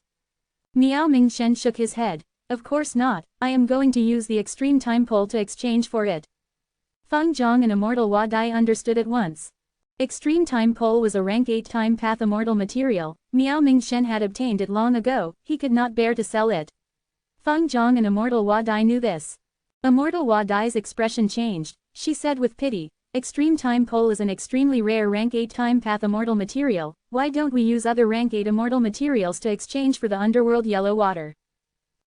Miao Mingshen shook his head. Of course not, I am going to use the extreme time pole to exchange for it. Feng Zhong and Immortal Hua Dai understood at once. Extreme time pole was a rank 8 time path immortal material. Miao Mingshen had obtained it long ago, he could not bear to sell it. Feng Zhong and Immortal Hua Dai knew this. Immortal Hua Dai's expression changed. She said with pity, Extreme Time Pole is an extremely rare rank 8 time path immortal material. Why don't we use other rank 8 immortal materials to exchange for the underworld yellow water?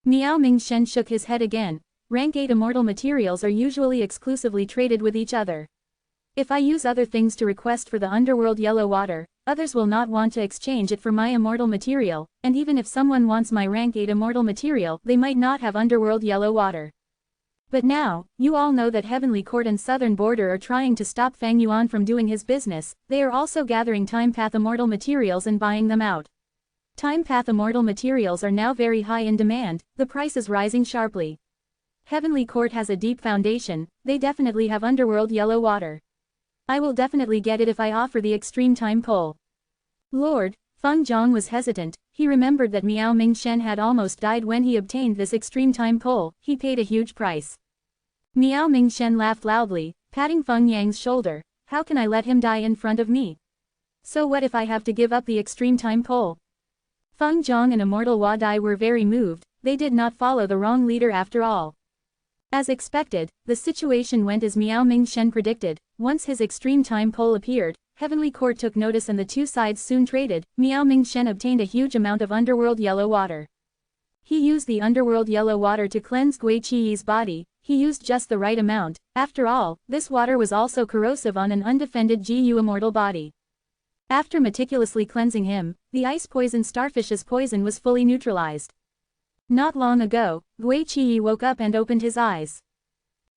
Miao Mingshen shook his head again. Rank 8 immortal materials are usually exclusively traded with each other. If I use other things to request for the underworld yellow water, others will not want to exchange it for my immortal material, and even if someone wants my rank 8 immortal material, they might not have underworld yellow water. But now, you all know that Heavenly Court and Southern Border are trying to stop Fang Yuan from doing his business. They are also gathering Time Path immortal materials and buying them out. Time Path immortal materials are now very high in demand, the price is rising sharply. Heavenly Court has a deep foundation, they definitely have underworld yellow water. I will definitely get it if I offer the extreme time pole. Lord, Feng Zhang was hesitant. He remembered that Miao Mingshen had almost died when he obtained this extreme time pole. He paid a huge price. Miao Mingshen laughed loudly, patting Feng Yang's shoulder. How can I let him die in front of me? So what if I have to give up the extreme time pole? Feng Zhang and Immortal Wadai were very moved. They did not follow the wrong leader after all. As expected, the situation went as Miao Mingshen predicted. Once his extreme time pole appeared, Heavenly Court took notice and the two sides soon traded. Miao Mingshen obtained a huge amount of underworld yellow water. He used the underworld yellow water to cleanse Gui Qiyi's body. He used just the right amount. After all, this water was also corrosive on an undefended Gu immortal body. After meticulously cleansing him, the ice poison starfish's poison was fully neutralized. Not long ago, Gui Qiyi woke up and opened his eyes.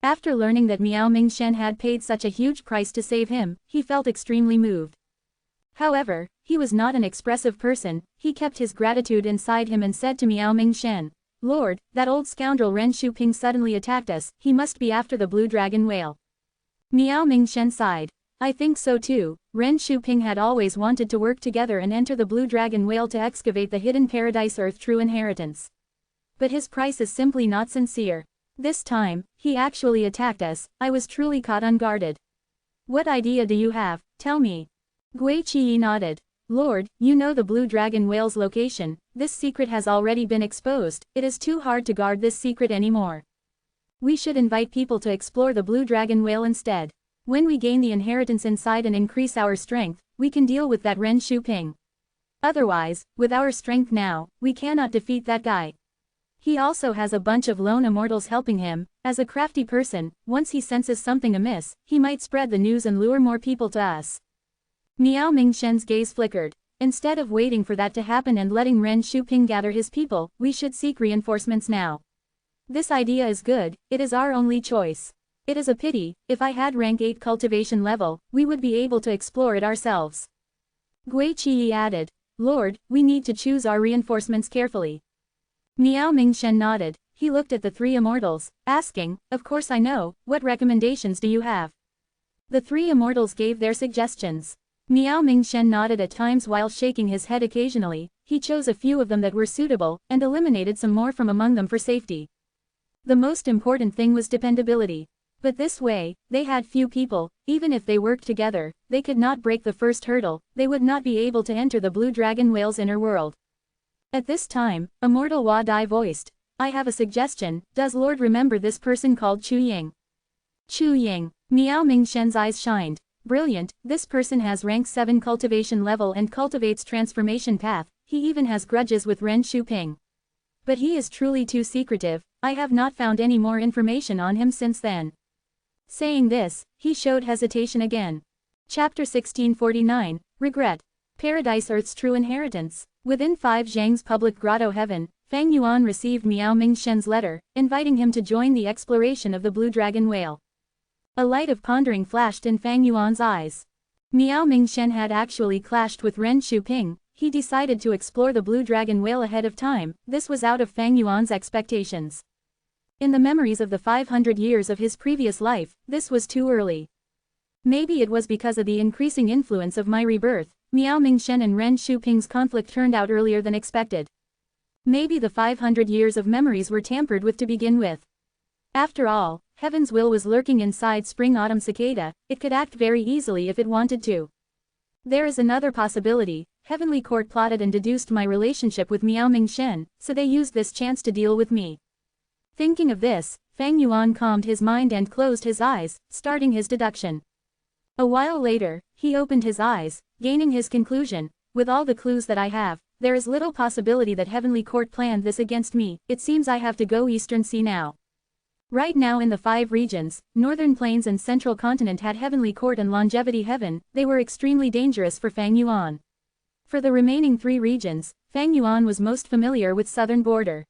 After learning that Miao Mingshen had paid such a huge price to save him, he felt extremely moved. However, he was not an expressive person. He kept his gratitude inside him and said to Miao Mingshen, Lord, that old scoundrel Ren Shuping suddenly attacked us. He must be after the blue dragon whale. Miao Mingshen sighed. I think so too. Ren Shuping had always wanted to work together and enter the blue dragon whale to excavate the hidden paradise earth true inheritance. But his price is simply not sincere. This time, he actually attacked us. I was truly caught unguarded. What idea do you have? Tell me. Gui Qiyi nodded. Lord, you know the blue dragon whale's location. This secret has already been exposed. It is too hard to guard this secret anymore. We should invite people to explore the blue dragon whale instead. When we gain the inheritance inside and increase our strength, we can deal with that Ren Shuping. Otherwise, with our strength now, we cannot defeat that guy. He also has a bunch of lone immortals helping him. As a crafty person, once he senses something amiss, he might spread the news and lure more people to us. Miao Mingshen's gaze flickered. Instead of waiting for that to happen and letting Ren Shuping gather his people, we should seek reinforcements now. This idea is good, it is our only choice. It is a pity, if I had rank 8 cultivation level, we would be able to explore it ourselves. Gui Qiyi added, Lord, we need to choose our reinforcements carefully. Miao Mingshen nodded. He looked at the three immortals, asking, Of course I know, what recommendations do you have? The three immortals gave their suggestions. Miao Mingshen nodded at times while shaking his head occasionally. He chose a few of them that were suitable, and eliminated some more from among them for safety. The most important thing was dependability. But this way, they had few people. Even if they worked together, they could not break the first hurdle. They would not be able to enter the blue dragon whale's inner world. At this time, Immortal Wadai voiced, I have a suggestion. Does Lord remember this person called Chu Ying? Chu Ying. Miao Mingshen's eyes shined. Brilliant, this person has rank 7 cultivation level and cultivates transformation path. He even has grudges with Ren Shuping. But he is truly too secretive. I have not found any more information on him since then. Saying this, he showed hesitation again. Chapter 1649, Regret. Paradise Earth's True Inheritance. Within 5 Zhang's public grotto heaven, Fang Yuan received Miao Mingshen's letter, inviting him to join the exploration of the blue dragon whale. A light of pondering flashed in Fang Yuan's eyes. Miao Mingshen had actually clashed with Ren Shuping. He decided to explore the blue dragon whale ahead of time. This was out of Fang Yuan's expectations. In the memories of the 500 years of his previous life, this was too early. Maybe it was because of the increasing influence of my rebirth. Miao Mingshen and Ren Shuping's conflict turned out earlier than expected. Maybe the 500 years of memories were tampered with to begin with. After all, Heaven's will was lurking inside Spring-Autumn Cicada. It could act very easily if it wanted to. There is another possibility. Heavenly Court plotted and deduced my relationship with Miao Mingshen, so they used this chance to deal with me. Thinking of this, Fang Yuan calmed his mind and closed his eyes, starting his deduction. A while later, he opened his eyes, gaining his conclusion. With all the clues that I have, there is little possibility that Heavenly Court planned this against me. It seems I have to go Eastern Sea now. Right now in the 5 regions, Northern Plains and Central Continent had Heavenly Court and Longevity Heaven. They were extremely dangerous for Fang Yuan. For the remaining 3 regions, Fang Yuan was most familiar with Southern Border.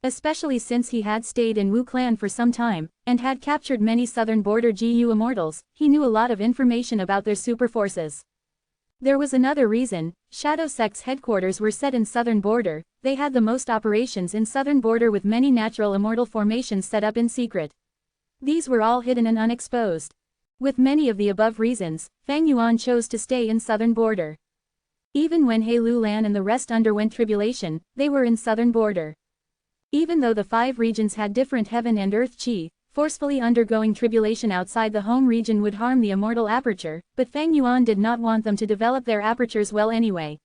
Especially since he had stayed in Wu Clan for some time, and had captured many Southern Border GU Immortals, he knew a lot of information about their super forces. There was another reason. Shadow Sect's headquarters were set in Southern Border. They had the most operations in Southern Border with many natural immortal formations set up in secret. These were all hidden and unexposed. With many of the above reasons, Fang Yuan chose to stay in Southern Border. Even when He Lu Lan and the rest underwent tribulation, they were in Southern Border. Even though the 5 regions had different heaven and earth chi, forcefully undergoing tribulation outside the home region would harm the immortal aperture, but Fang Yuan did not want them to develop their apertures well anyway.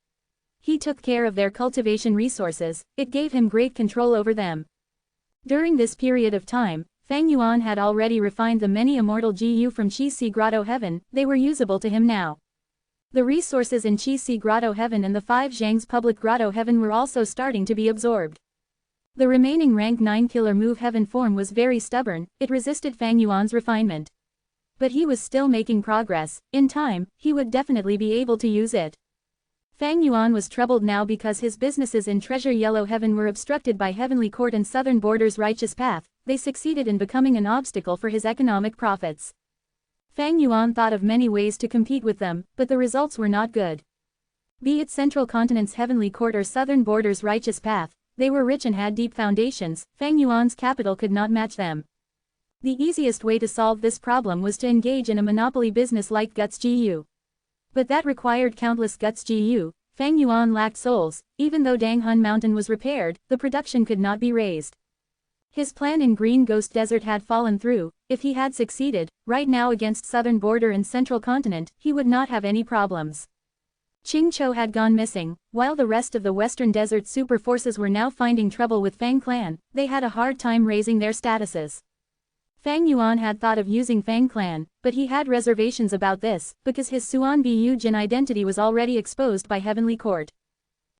He took care of their cultivation resources. It gave him great control over them. During this period of time, Fang Yuan had already refined the many immortal GU from Qi Si Grotto Heaven. They were usable to him now. The resources in Qi Si Grotto Heaven and the 5 Zhang's public Grotto Heaven were also starting to be absorbed. The remaining rank 9 killer move heaven form was very stubborn. It resisted Fang Yuan's refinement. But he was still making progress. In time, he would definitely be able to use it. Fang Yuan was troubled now because his businesses in Treasure Yellow Heaven were obstructed by Heavenly Court and Southern Border's righteous path. They succeeded in becoming an obstacle for his economic profits. Fang Yuan thought of many ways to compete with them, but the results were not good. Be it Central Continent's Heavenly Court or Southern Border's righteous path, they were rich and had deep foundations. Fang Yuan's capital could not match them. The easiest way to solve this problem was to engage in a monopoly business like Guts GU. But that required countless Guts GU. Fang Yuan lacked souls. Even though Danghun Mountain was repaired, the production could not be raised. His plan in Green Ghost Desert had fallen through. If he had succeeded, right now against Southern Border and Central Continent, he would not have any problems. Ching Chou had gone missing, while the rest of the Western Desert super forces were now finding trouble with Fang Clan. They had a hard time raising their statuses. Fang Yuan had thought of using Fang Clan, but he had reservations about this, because his Suan Bu Jin identity was already exposed by Heavenly Court.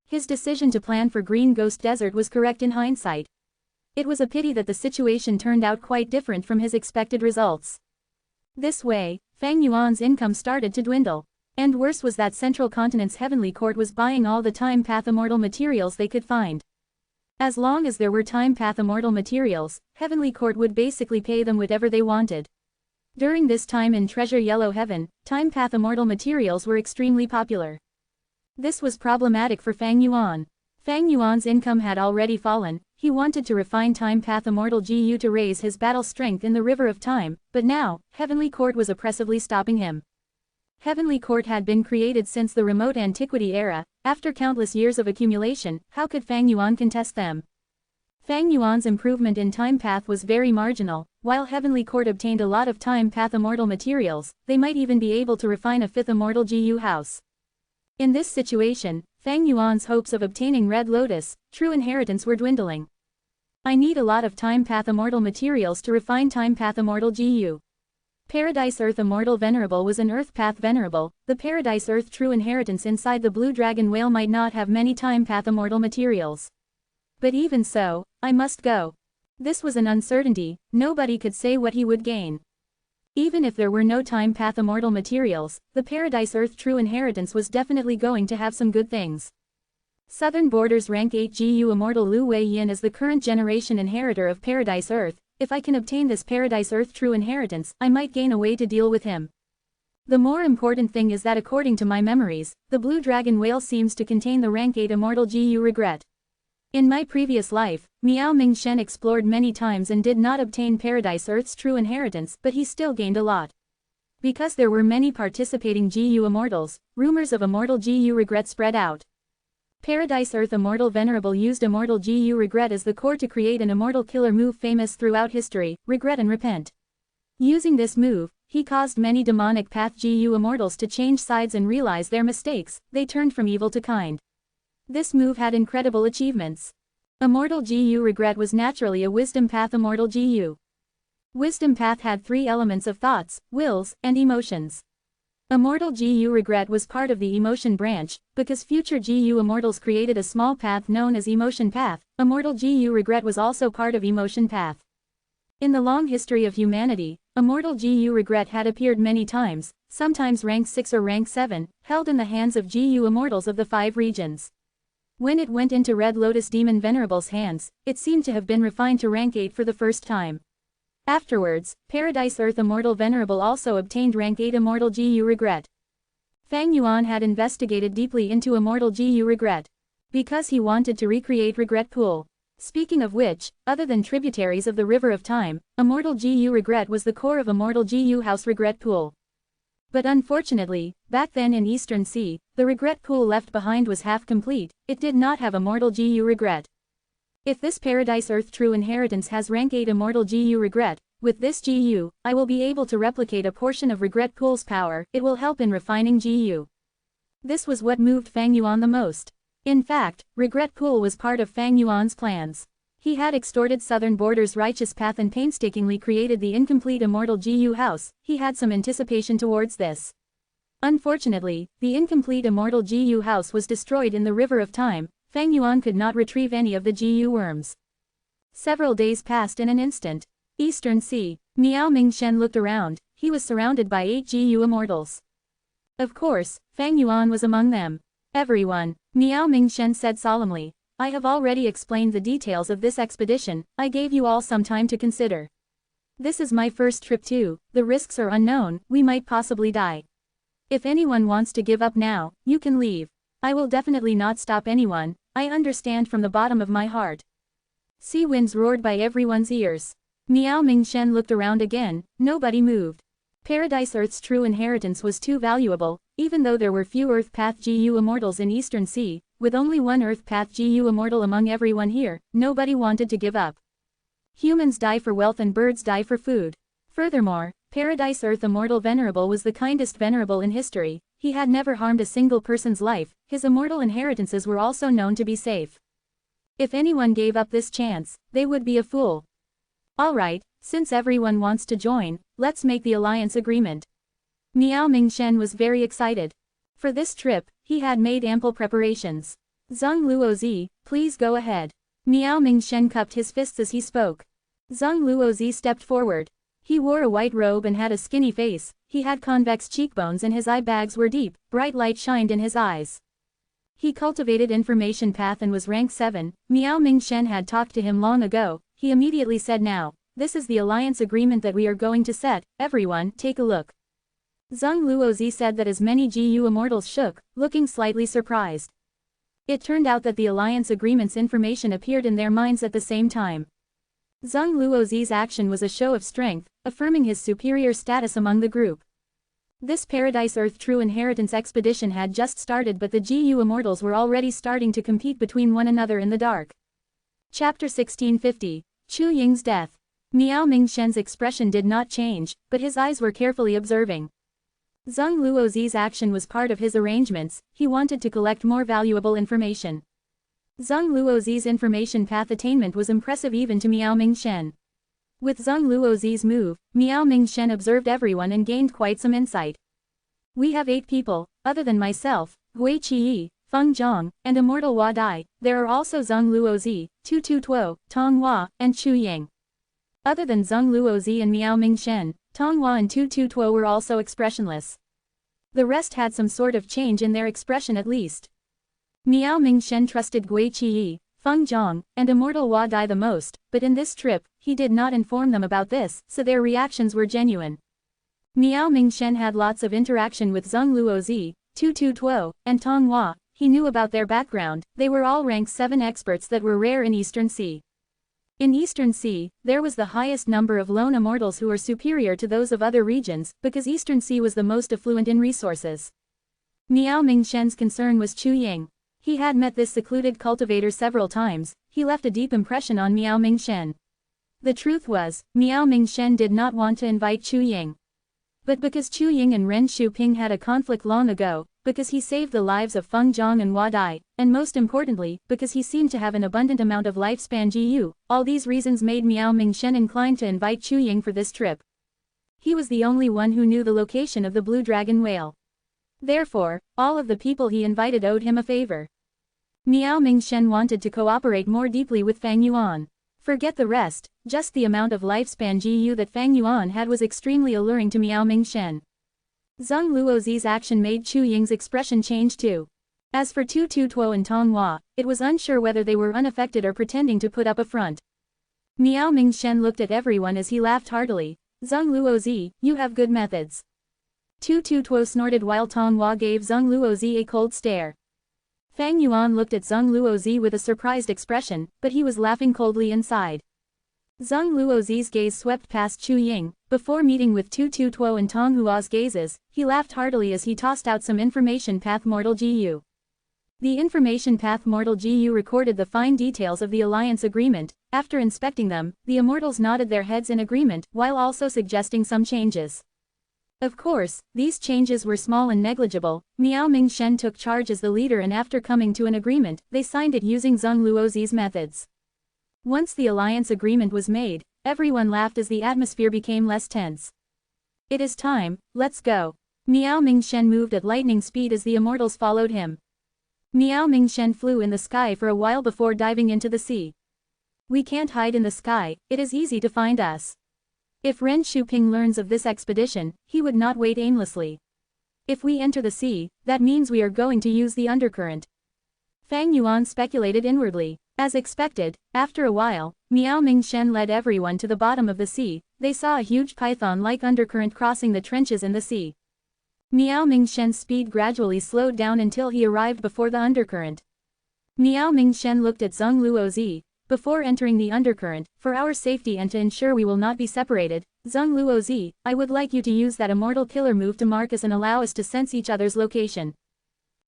His decision to plan for Green Ghost Desert was correct in hindsight. It was a pity that the situation turned out quite different from his expected results. This way, Fang Yuan's income started to dwindle. And worse was that Central Continent's Heavenly Court was buying all the Time Path Immortal materials they could find. As long as there were Time Path Immortal materials, Heavenly Court would basically pay them whatever they wanted. During this time in Treasure Yellow Heaven, Time Path Immortal materials were extremely popular. This was problematic for Fang Yuan. Fang Yuan's income had already fallen. He wanted to refine Time Path Immortal GU to raise his battle strength in the River of Time, but now, Heavenly Court was oppressively stopping him. Heavenly Court had been created since the remote antiquity era. After countless years of accumulation, how could Fang Yuan contest them? Fang Yuan's improvement in Time Path was very marginal. While Heavenly Court obtained a lot of Time Path Immortal materials, they might even be able to refine a 5th Immortal GU house. In this situation, Fang Yuan's hopes of obtaining Red Lotus, true inheritance were dwindling. I need a lot of Time Path Immortal materials to refine Time Path Immortal GU. Paradise Earth Immortal Venerable was an Earth Path Venerable. The Paradise Earth true inheritance inside the Blue Dragon Whale might not have many Time Path Immortal materials. But even so, I must go. This was an uncertainty. Nobody could say what he would gain. Even if there were no Time Path Immortal materials, the Paradise Earth true inheritance was definitely going to have some good things. Southern Border's rank 8 GU Immortal Lu Wei Yin is the current generation inheritor of Paradise Earth. If I can obtain this Paradise Earth true inheritance, I might gain a way to deal with him. The more important thing is that according to my memories, the Blue Dragon Whale seems to contain the rank 8 Immortal GU Regret. In my previous life, Miao Mingshen explored many times and did not obtain Paradise Earth's true inheritance, but he still gained a lot. Because there were many participating GU Immortals, rumors of Immortal GU Regret spread out. Paradise Earth Immortal Venerable used Immortal GU Regret as the core to create an immortal killer move famous throughout history, Regret and Repent. Using this move, he caused many demonic path GU Immortals to change sides and realize their mistakes. They turned from evil to kind. This move had incredible achievements. Immortal GU Regret was naturally a Wisdom Path Immortal GU. Wisdom Path had 3 elements of thoughts, wills, and emotions. Immortal GU regret was part of the emotion branch, because future GU immortals created a small path known as emotion path. Immortal GU regret was also part of emotion path. In the long history of humanity, Immortal GU regret had appeared many times, sometimes rank 6 or rank 7, held in the hands of GU immortals of the 5 regions. When it went into Red Lotus Demon Venerable's hands, it seemed to have been refined to rank 8 for the first time. Afterwards, Paradise Earth Immortal Venerable also obtained rank 8 Immortal GU regret. Fang Yuan had investigated deeply into Immortal GU regret, because he wanted to recreate Regret Pool. Speaking of which, other than tributaries of the River of Time, Immortal GU regret was the core of Immortal GU House Regret Pool. But unfortunately, back then in Eastern Sea, the regret pool left behind was half complete. It did not have Immortal GU regret. If this Paradise Earth True Inheritance has rank 8 Immortal GU regret, with this GU, I will be able to replicate a portion of Regret Pool's power. It will help in refining GU. This was what moved Fang Yuan the most. In fact, Regret Pool was part of Fang Yuan's plans. He had extorted Southern Border's righteous path and painstakingly created the incomplete Immortal GU house. He had some anticipation towards this. Unfortunately, the incomplete Immortal GU house was destroyed in the River of Time. Fang Yuan could not retrieve any of the GU worms. Several days passed in an instant. Eastern Sea. Miao Mingshen looked around. He was surrounded by 8 GU immortals. Of course, Fang Yuan was among them. Everyone, Miao Mingshen said solemnly. I have already explained the details of this expedition. I gave you all some time to consider. This is my first trip too. The risks are unknown. We might possibly die. If anyone wants to give up now, you can leave. I will definitely not stop anyone. I understand from the bottom of my heart. Sea winds roared by everyone's ears. Miao Mingshen looked around again. Nobody moved. Paradise Earth's true inheritance was too valuable, even though there were few Earth Path GU immortals in Eastern Sea, with only one Earth Path GU immortal among everyone here. Nobody wanted to give up. Humans die for wealth and birds die for food. Furthermore, Paradise Earth Immortal Venerable was the kindest Venerable in history. He had never harmed a single person's life. His immortal inheritances were also known to be safe. If anyone gave up this chance, they would be a fool. Alright, since everyone wants to join, let's make the alliance agreement. Miao Mingshen was very excited. For this trip, he had made ample preparations. Zheng Luozi, please go ahead. Miao Mingshen cupped his fists as he spoke. Zheng Luozi stepped forward. He wore a white robe and had a skinny face. He had convex cheekbones and his eye bags were deep. Bright light shined in his eyes. He cultivated information path and was rank 7. Miao Mingshen had talked to him long ago. He immediately said, now, this is the alliance agreement that we are going to set. Everyone, take a look. Zheng Luozi said that as many GU immortals shook, looking slightly surprised. It turned out that the alliance agreement's information appeared in their minds at the same time. Zheng Luozi's action was a show of strength, affirming his superior status among the group. This Paradise Earth True Inheritance expedition had just started, but the GU immortals were already starting to compete between one another in the dark. Chapter 1650. Chu Ying's death. Miao Mingshen's expression did not change, but his eyes were carefully observing. Zheng Luozi's action was part of his arrangements. He wanted to collect more valuable information. Zheng Luozi's information path attainment was impressive even to Miao Mingshen. With Zheng Luozi's move, Miao Mingshen observed everyone and gained quite some insight. We have 8 people, other than myself, Hui Qi, Feng Zhang, and Immortal Hua Dai. There are also Zheng Luozi, Tu Tu Tuo, Tong Hua, and Chu Ying. Other than Zheng Luozi and Miao Mingshen, Tong Hua and Tu Tu Tuo were also expressionless. The rest had some sort of change in their expression at least. Miao Mingshen trusted Gui Qi, Feng Zhang, and Immortal Hua Dai the most, but in this trip, he did not inform them about this, so their reactions were genuine. Miao Mingshen had lots of interaction with Zheng Luozi, Tu Tu Tuo, and Tong Hua. He knew about their background. They were all rank 7 experts that were rare in Eastern Sea. In Eastern Sea, there was the highest number of lone immortals who were superior to those of other regions, because Eastern Sea was the most affluent in resources. Miao Mingshen's concern was Chu Ying. He had met this secluded cultivator several times. He left a deep impression on Miao Mingshen. The truth was, Miao Mingshen did not want to invite Chu Ying. But because Chu Ying and Ren Shuping had a conflict long ago, because he saved the lives of Feng Zhang and Hua Dai, and most importantly, because he seemed to have an abundant amount of lifespan GU, all these reasons made Miao Mingshen inclined to invite Chu Ying for this trip. He was the only one who knew the location of the blue dragon whale. Therefore, all of the people he invited owed him a favor. Miao Mingshen wanted to cooperate more deeply with Fang Yuan. Forget the rest, just the amount of lifespan GU that Fang Yuan had was extremely alluring to Miao Mingshen. Zheng Luozi's action made Chu Ying's expression change too. As for Tu Tu Tuo and Tong Hua, it was unsure whether they were unaffected or pretending to put up a front. Miao Mingshen looked at everyone as he laughed heartily. Zheng Luozi, you have good methods. Tu Tu Tuo snorted while Tong Hua gave Zheng Luozi a cold stare. Fang Yuan looked at Zheng Luozi with a surprised expression, but he was laughing coldly inside. Zheng Luozi's gaze swept past Chu Ying. Before meeting with Tu Tu Tuo and Tong Hua's gazes, he laughed heartily as he tossed out some information path Mortal GU. The information path Mortal GU recorded the fine details of the alliance agreement. After inspecting them, the immortals nodded their heads in agreement, while also suggesting some changes. Of course, these changes were small and negligible. Miao Mingshen took charge as the leader, and after coming to an agreement, they signed it using Zheng Luozi's methods. Once the alliance agreement was made, everyone laughed as the atmosphere became less tense. It is time, let's go. Miao Mingshen moved at lightning speed as the immortals followed him. Miao Mingshen flew in the sky for a while before diving into the sea. We can't hide in the sky, it is easy to find us. If Ren Shuping learns of this expedition, he would not wait aimlessly. If we enter the sea, that means we are going to use the undercurrent. Fang Yuan speculated inwardly. As expected, after a while, Miao Mingshen led everyone to the bottom of the sea. They saw a huge python-like undercurrent crossing the trenches in the sea. Miao Mingshen's speed gradually slowed down until he arrived before the undercurrent. Miao Mingshen looked at Zheng Luozi. Before entering the undercurrent, for our safety and to ensure we will not be separated, Zheng Luozi, I would like you to use that immortal killer move to mark us and allow us to sense each other's location.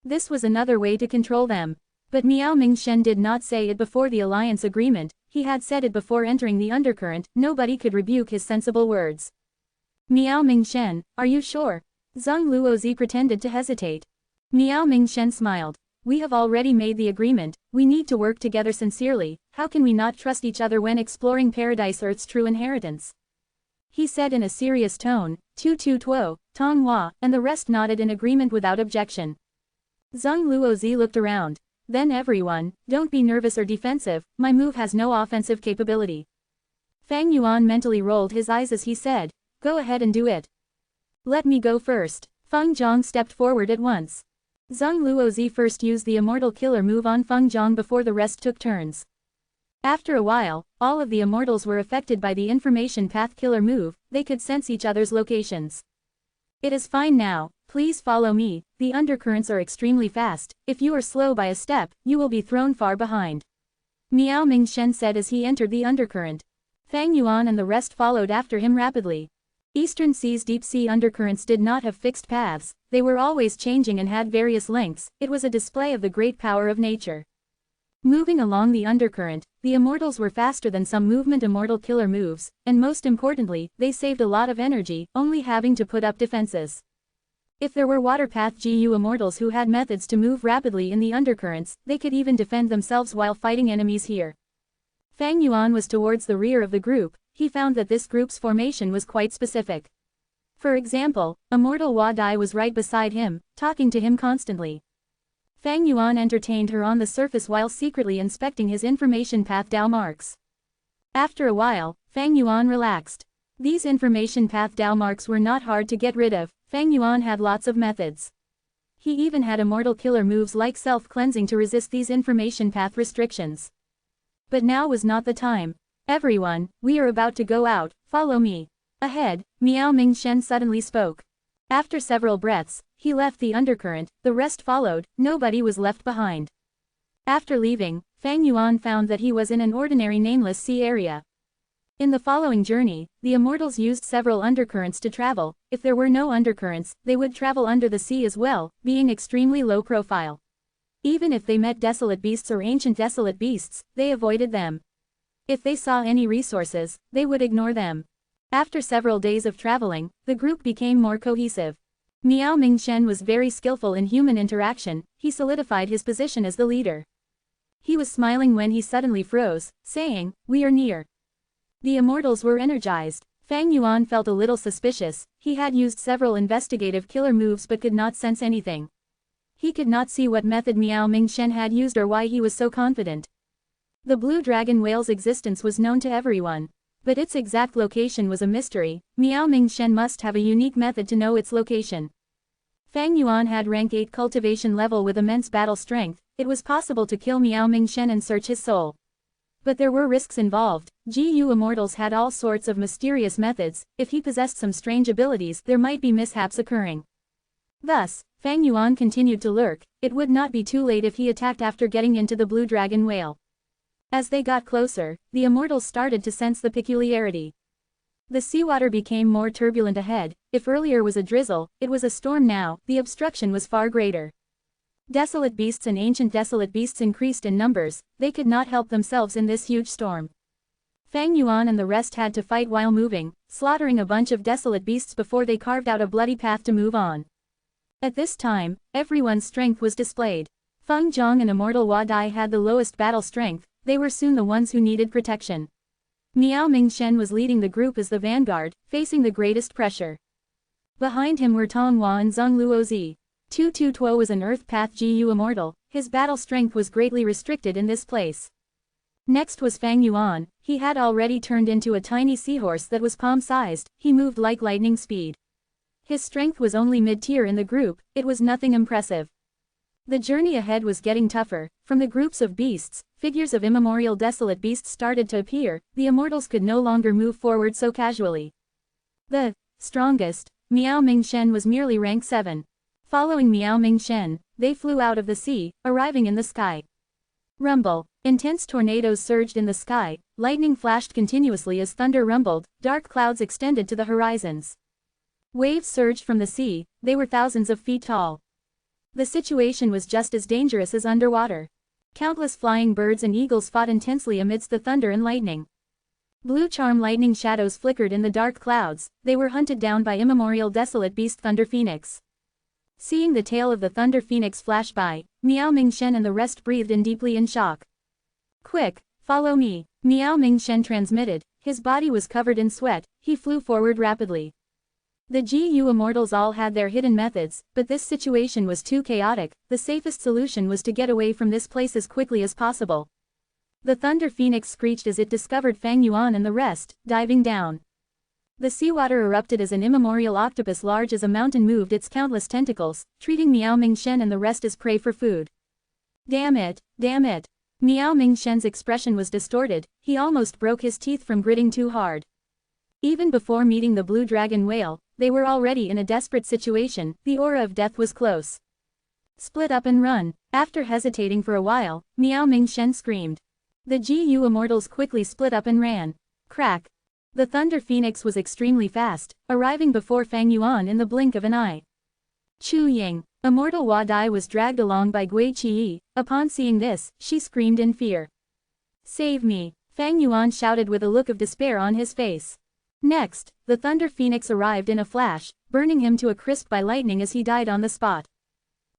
This was another way to control them. But Miao Mingshen did not say it before the alliance agreement, he had said it before entering the undercurrent. Nobody could rebuke his sensible words. Miao Mingshen, are you sure? Zheng Luozi pretended to hesitate. Miao Mingshen smiled. We have already made the agreement, we need to work together sincerely. How can we not trust each other when exploring Paradise Earth's true inheritance? He said in a serious tone. Tu Tu Tuo, Tong Hua, and the rest nodded in agreement without objection. Zheng Luozi looked around. Then everyone, don't be nervous or defensive, my move has no offensive capability. Fang Yuan mentally rolled his eyes as he said, go ahead and do it. Let me go first. Feng Zhang stepped forward at once. Zheng Luozi first used the immortal killer move on Feng Zhang before the rest took turns. After a while, all of the immortals were affected by the information path killer move. They could sense each other's locations. It is fine now, please follow me. The undercurrents are extremely fast. If you are slow by a step, you will be thrown far behind. Miao Mingshen said as he entered the undercurrent. Fang Yuan and the rest followed after him rapidly. Eastern Sea's deep-sea undercurrents did not have fixed paths, they were always changing and had various lengths. It was a display of the great power of nature. Moving along the undercurrent, the immortals were faster than some movement immortal killer moves, and most importantly, they saved a lot of energy, only having to put up defenses. If there were waterpath GU immortals who had methods to move rapidly in the undercurrents, they could even defend themselves while fighting enemies here. Fang Yuan was towards the rear of the group. He found that this group's formation was quite specific. For example, Immortal Hua Dai was right beside him, talking to him constantly. Fang Yuan entertained her on the surface while secretly inspecting his information path Dao marks. After a while, Fang Yuan relaxed. These information path Dao marks were not hard to get rid of. Fang Yuan had lots of methods. He even had immortal killer moves like self-cleansing to resist these information path restrictions. But now was not the time. Everyone, we are about to go out, follow me. Ahead, Miao Mingshen suddenly spoke. After several breaths, he left the undercurrent, the rest followed, nobody was left behind. After leaving, Fang Yuan found that he was in an ordinary nameless sea area. In the following journey, the immortals used several undercurrents to travel. If there were no undercurrents, they would travel under the sea as well, being extremely low profile. Even if they met desolate beasts or ancient desolate beasts, they avoided them. If they saw any resources, they would ignore them. After several days of traveling, the group became more cohesive. Miao Mingshen was very skillful in human interaction. He solidified his position as the leader. He was smiling when he suddenly froze, saying, "We are near." The immortals were energized. Fang Yuan felt a little suspicious. He had used several investigative killer moves but could not sense anything. He could not see what method Miao Mingshen had used or why he was so confident. The blue dragon whale's existence was known to everyone. But its exact location was a mystery. Miao Mingshen must have a unique method to know its location. Fang Yuan had rank 8 cultivation level with immense battle strength. It was possible to kill Miao Mingshen and search his soul. But there were risks involved. GU Immortals had all sorts of mysterious methods. If he possessed some strange abilities, there might be mishaps occurring. Thus, Fang Yuan continued to lurk. It would not be too late if he attacked after getting into the blue dragon whale. As they got closer, the Immortals started to sense the peculiarity. The seawater became more turbulent ahead. If earlier was a drizzle, it was a storm now. The obstruction was far greater. Desolate beasts and ancient desolate beasts increased in numbers. They could not help themselves in this huge storm. Fang Yuan and the rest had to fight while moving, slaughtering a bunch of desolate beasts before they carved out a bloody path to move on. At this time, everyone's strength was displayed. Feng Zhang and Immortal Hua Dai had the lowest battle strength. They were soon the ones who needed protection. Miao Mingshen was leading the group as the vanguard, facing the greatest pressure. Behind him were Tong Hua and Zheng Luozi. Tu Tuo was an Earth Path GU Immortal. His battle strength was greatly restricted in this place. Next was Fang Yuan. He had already turned into a tiny seahorse that was palm-sized. He moved like lightning speed. His strength was only mid-tier in the group. It was nothing impressive. The journey ahead was getting tougher. From the groups of beasts, figures of immemorial desolate beasts started to appear. The Immortals could no longer move forward so casually. The strongest, Miao Mingshen, was merely rank 7. Following Miao Mingshen, they flew out of the sea, arriving in the sky. Rumble. Intense tornadoes surged in the sky, lightning flashed continuously as thunder rumbled, dark clouds extended to the horizons. Waves surged from the sea, they were thousands of feet tall. The situation was just as dangerous as underwater. Countless flying birds and eagles fought intensely amidst the thunder and lightning. Blue charm lightning shadows flickered in the dark clouds. They were hunted down by immemorial desolate beast Thunder Phoenix. Seeing the tail of the Thunder Phoenix flash by, Miao Mingshen and the rest breathed in deeply in shock. Quick, follow me, Miao Mingshen transmitted. His body was covered in sweat. He flew forward rapidly. The GU Immortals all had their hidden methods, but this situation was too chaotic. The safest solution was to get away from this place as quickly as possible. The Thunder Phoenix screeched as it discovered Fang Yuan and the rest, diving down. The seawater erupted as an immemorial octopus large as a mountain moved its countless tentacles, treating Miao Mingshen and the rest as prey for food. Damn it, damn it. Miao Mingshen's expression was distorted. He almost broke his teeth from gritting too hard. Even before meeting the blue dragon whale, they were already in a desperate situation. The aura of death was close. Split up and run. After hesitating for a while, Miao Mingshen screamed. The GU Immortals quickly split up and ran. Crack. The Thunder Phoenix was extremely fast, arriving before Fang Yuan in the blink of an eye. Chu Ying. Immortal Hua Dai was dragged along by Gui Qi. Upon seeing this, she screamed in fear. Save me, Fang Yuan shouted with a look of despair on his face. Next, the Thunder Phoenix arrived in a flash, burning him to a crisp by lightning as he died on the spot.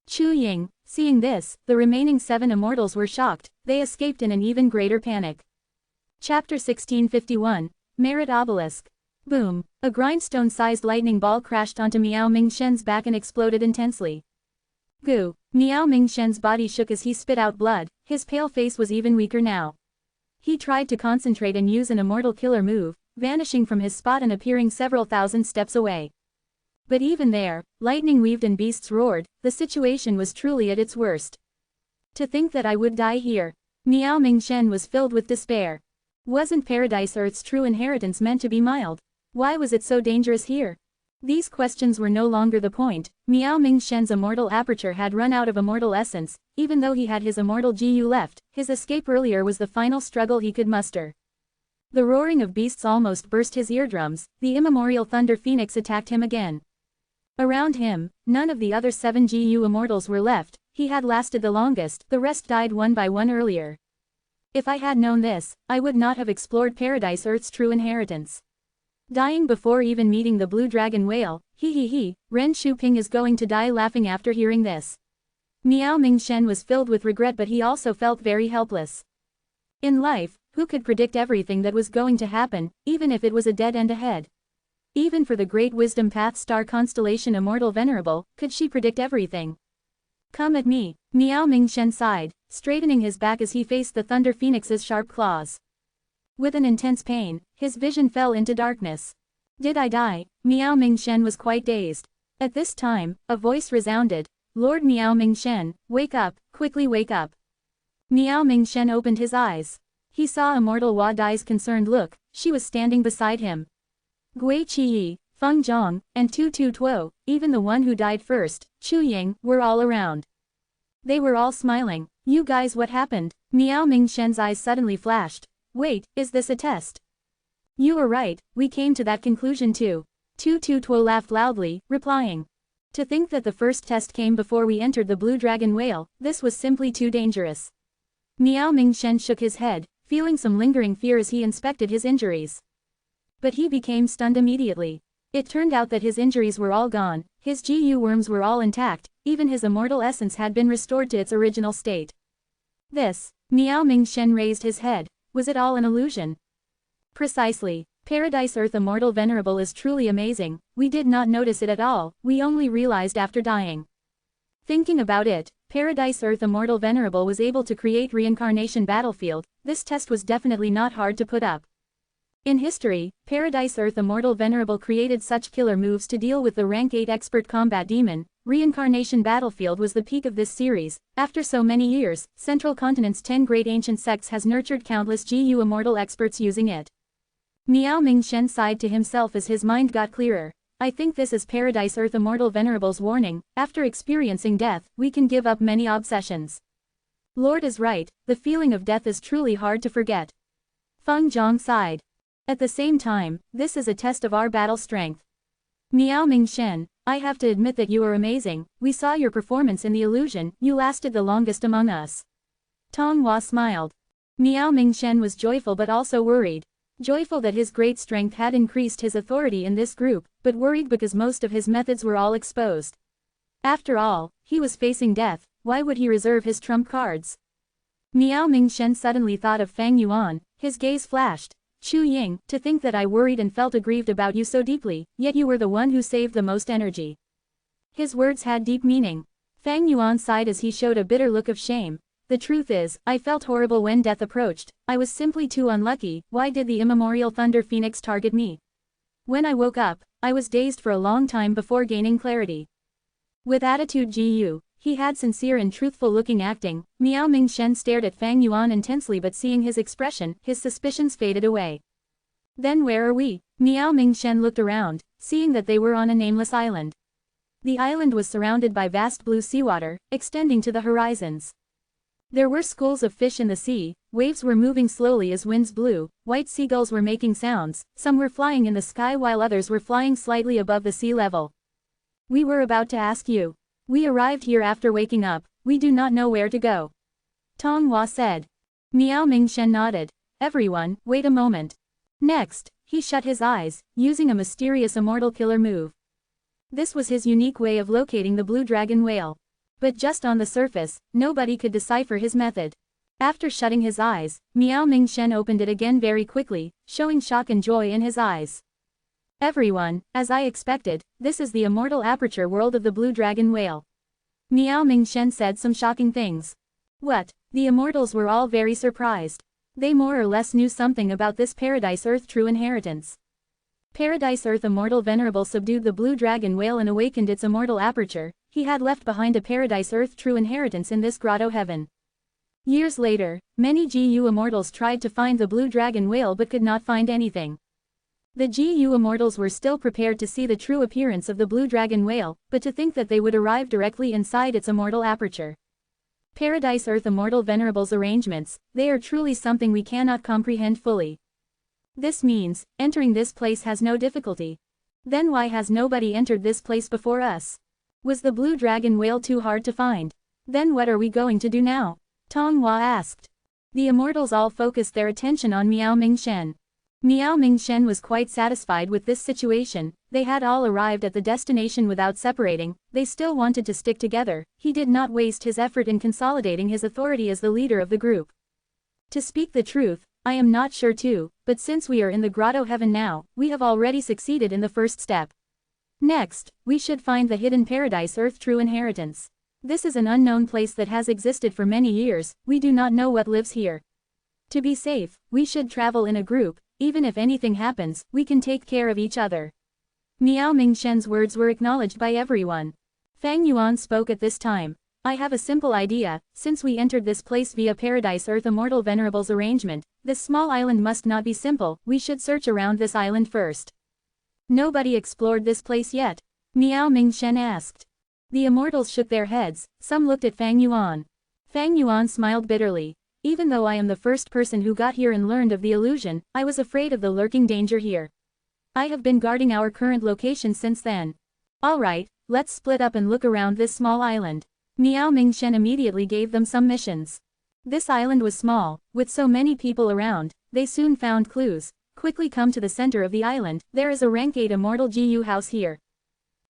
Chu Ying. Seeing this, the remaining 7 immortals were shocked. They escaped in an even greater panic. Chapter 1651. Merit Obelisk. Boom. A grindstone-sized lightning ball crashed onto Miao Mingshen's back and exploded intensely. Goo. Miao Mingshen's body shook as he spit out blood. His pale face was even weaker now. He tried to concentrate and use an immortal killer move, vanishing from his spot and appearing several thousand steps away. But even there, lightning weaved and beasts roared. The situation was truly at its worst. To think that I would die here. Miao Mingshen was filled with despair. Wasn't Paradise Earth's true inheritance meant to be mild? Why was it so dangerous here? These questions were no longer the point. Miao Mingshen's immortal aperture had run out of immortal essence. Even though he had his immortal GU left, his escape earlier was the final struggle he could muster. The roaring of beasts almost burst his eardrums. The immemorial Thunder Phoenix attacked him again. Around him, none of the other 7 GU immortals were left. He had lasted the longest. The rest died one by one earlier. If I had known this, I would not have explored Paradise Earth's true inheritance. Dying before even meeting the blue dragon whale, Ren Shuping is going to die laughing after hearing this. Miao Mingshen was filled with regret, but he also felt very helpless. In life, who could predict everything that was going to happen, even if it was a dead end ahead? Even for the great wisdom path star constellation Immortal Venerable, could she predict everything? Come at me, Miao Mingshen sighed, straightening his back as he faced the Thunder Phoenix's sharp claws. With an intense pain, his vision fell into darkness. Did I die? Miao Mingshen was quite dazed. At this time, a voice resounded. Lord Miao Mingshen, wake up, quickly wake up. Miao Mingshen opened his eyes. He saw Immortal Hua Dai's concerned look, she was standing beside him. Gui Qiyi, Feng Zhang, and Tu Tu Tuo, even the one who died first, Chu Ying, were all around. They were all smiling. You guys, what happened? Miao Mingshen's eyes suddenly flashed. Wait, is this a test? You were right, we came to that conclusion too. Tu Tu Tuo laughed loudly, replying. To think that the first test came before we entered the Blue Dragon Whale, this was simply too dangerous. Miao Mingshen shook his head, feeling some lingering fear as he inspected his injuries. But he became stunned immediately. It turned out that his injuries were all gone, his GU worms were all intact, even his immortal essence had been restored to its original state. This, Miao Mingshen raised his head, was it all an illusion? Precisely. Paradise Earth Immortal Venerable is truly amazing, we did not notice it at all, we only realized after dying. Thinking about it, Paradise Earth Immortal Venerable was able to create reincarnation battlefield, this test was definitely not hard to put up. In history, Paradise Earth Immortal Venerable created such killer moves to deal with the rank 8 expert combat demon. Reincarnation Battlefield was the peak of this series. After so many years, Central Continent's 10 great ancient sects has nurtured countless GU immortal experts using it. Miao Mingshen sighed to himself as his mind got clearer. I think this is Paradise Earth Immortal Venerable's warning. After experiencing death, we can give up many obsessions. Lord is right, the feeling of death is truly hard to forget. Feng Zhang sighed. At the same time, this is a test of our battle strength. Miao Mingshen, I have to admit that you are amazing, we saw your performance in the illusion, you lasted the longest among us. Tong Hua smiled. Miao Mingshen was joyful but also worried. Joyful that his great strength had increased his authority in this group, but worried because most of his methods were all exposed. After all, he was facing death, why would he reserve his trump cards? Miao Mingshen suddenly thought of Fang Yuan, his gaze flashed. Chu Ying, to think that I worried and felt aggrieved about you so deeply, yet you were the one who saved the most energy. His words had deep meaning. Fang Yuan sighed as he showed a bitter look of shame. The truth is, I felt horrible when death approached, I was simply too unlucky, why did the immemorial Thunder Phoenix target me? When I woke up, I was dazed for a long time before gaining clarity. With attitude GU, he had sincere and truthful looking acting. Miao Mingshen stared at Fang Yuan intensely, but seeing his expression, his suspicions faded away. Then where are we? Miao Mingshen looked around, seeing that they were on a nameless island. The island was surrounded by vast blue seawater, extending to the horizons. There were schools of fish in the sea, waves were moving slowly as winds blew, white seagulls were making sounds, some were flying in the sky while others were flying slightly above the sea level. We were about to ask you. We arrived here after waking up, we do not know where to go. Tong Hua said. Miao Mingshen nodded. Everyone, wait a moment. Next, he shut his eyes, using a mysterious immortal killer move. This was his unique way of locating the Blue Dragon Whale. But just on the surface, nobody could decipher his method. After shutting his eyes, Miao Mingshen opened it again very quickly, showing shock and joy in his eyes. Everyone, as I expected, this is the immortal aperture world of the Blue Dragon Whale. Miao Mingshen said some shocking things. What? The immortals were all very surprised. They more or less knew something about this Paradise Earth true inheritance. Paradise Earth Immortal Venerable subdued the Blue Dragon Whale and awakened its immortal aperture. He had left behind a Paradise Earth true inheritance in this grotto heaven. Years later, many GU immortals tried to find the Blue Dragon Whale but could not find anything. The GU immortals were still prepared to see the true appearance of the Blue Dragon Whale, but to think that they would arrive directly inside its immortal aperture. Paradise Earth Immortal Venerable's arrangements, they are truly something we cannot comprehend fully. This means, entering this place has no difficulty. Then why has nobody entered this place before us? Was the Blue Dragon Whale too hard to find? Then what are we going to do now? Tong Hua asked. The immortals all focused their attention on Miao Mingshen. Miao Mingshen was quite satisfied with this situation, they had all arrived at the destination without separating, they still wanted to stick together, he did not waste his effort in consolidating his authority as the leader of the group. To speak the truth, I am not sure too, but since we are in the grotto heaven now, we have already succeeded in the first step. Next, we should find the hidden paradise earth true inheritance. This is an unknown place that has existed for many years, we do not know what lives here. To be safe, we should travel in a group, even if anything happens, we can take care of each other. Miao Mingshen's words were acknowledged by everyone. Fang Yuan spoke at this time. I have a simple idea, since we entered this place via Paradise Earth Immortal Venerable's arrangement, this small island must not be simple, we should search around this island first. Nobody explored this place yet? Miao Mingshen asked. The immortals shook their heads, some looked at Fang Yuan. Fang Yuan smiled bitterly. Even though I am the first person who got here and learned of the illusion, I was afraid of the lurking danger here. I have been guarding our current location since then. Alright, let's split up and look around this small island. Miao Mingshen immediately gave them some missions. This island was small, with so many people around, they soon found clues. Quickly come to the center of the island, there is a rank 8 Immortal GU house here.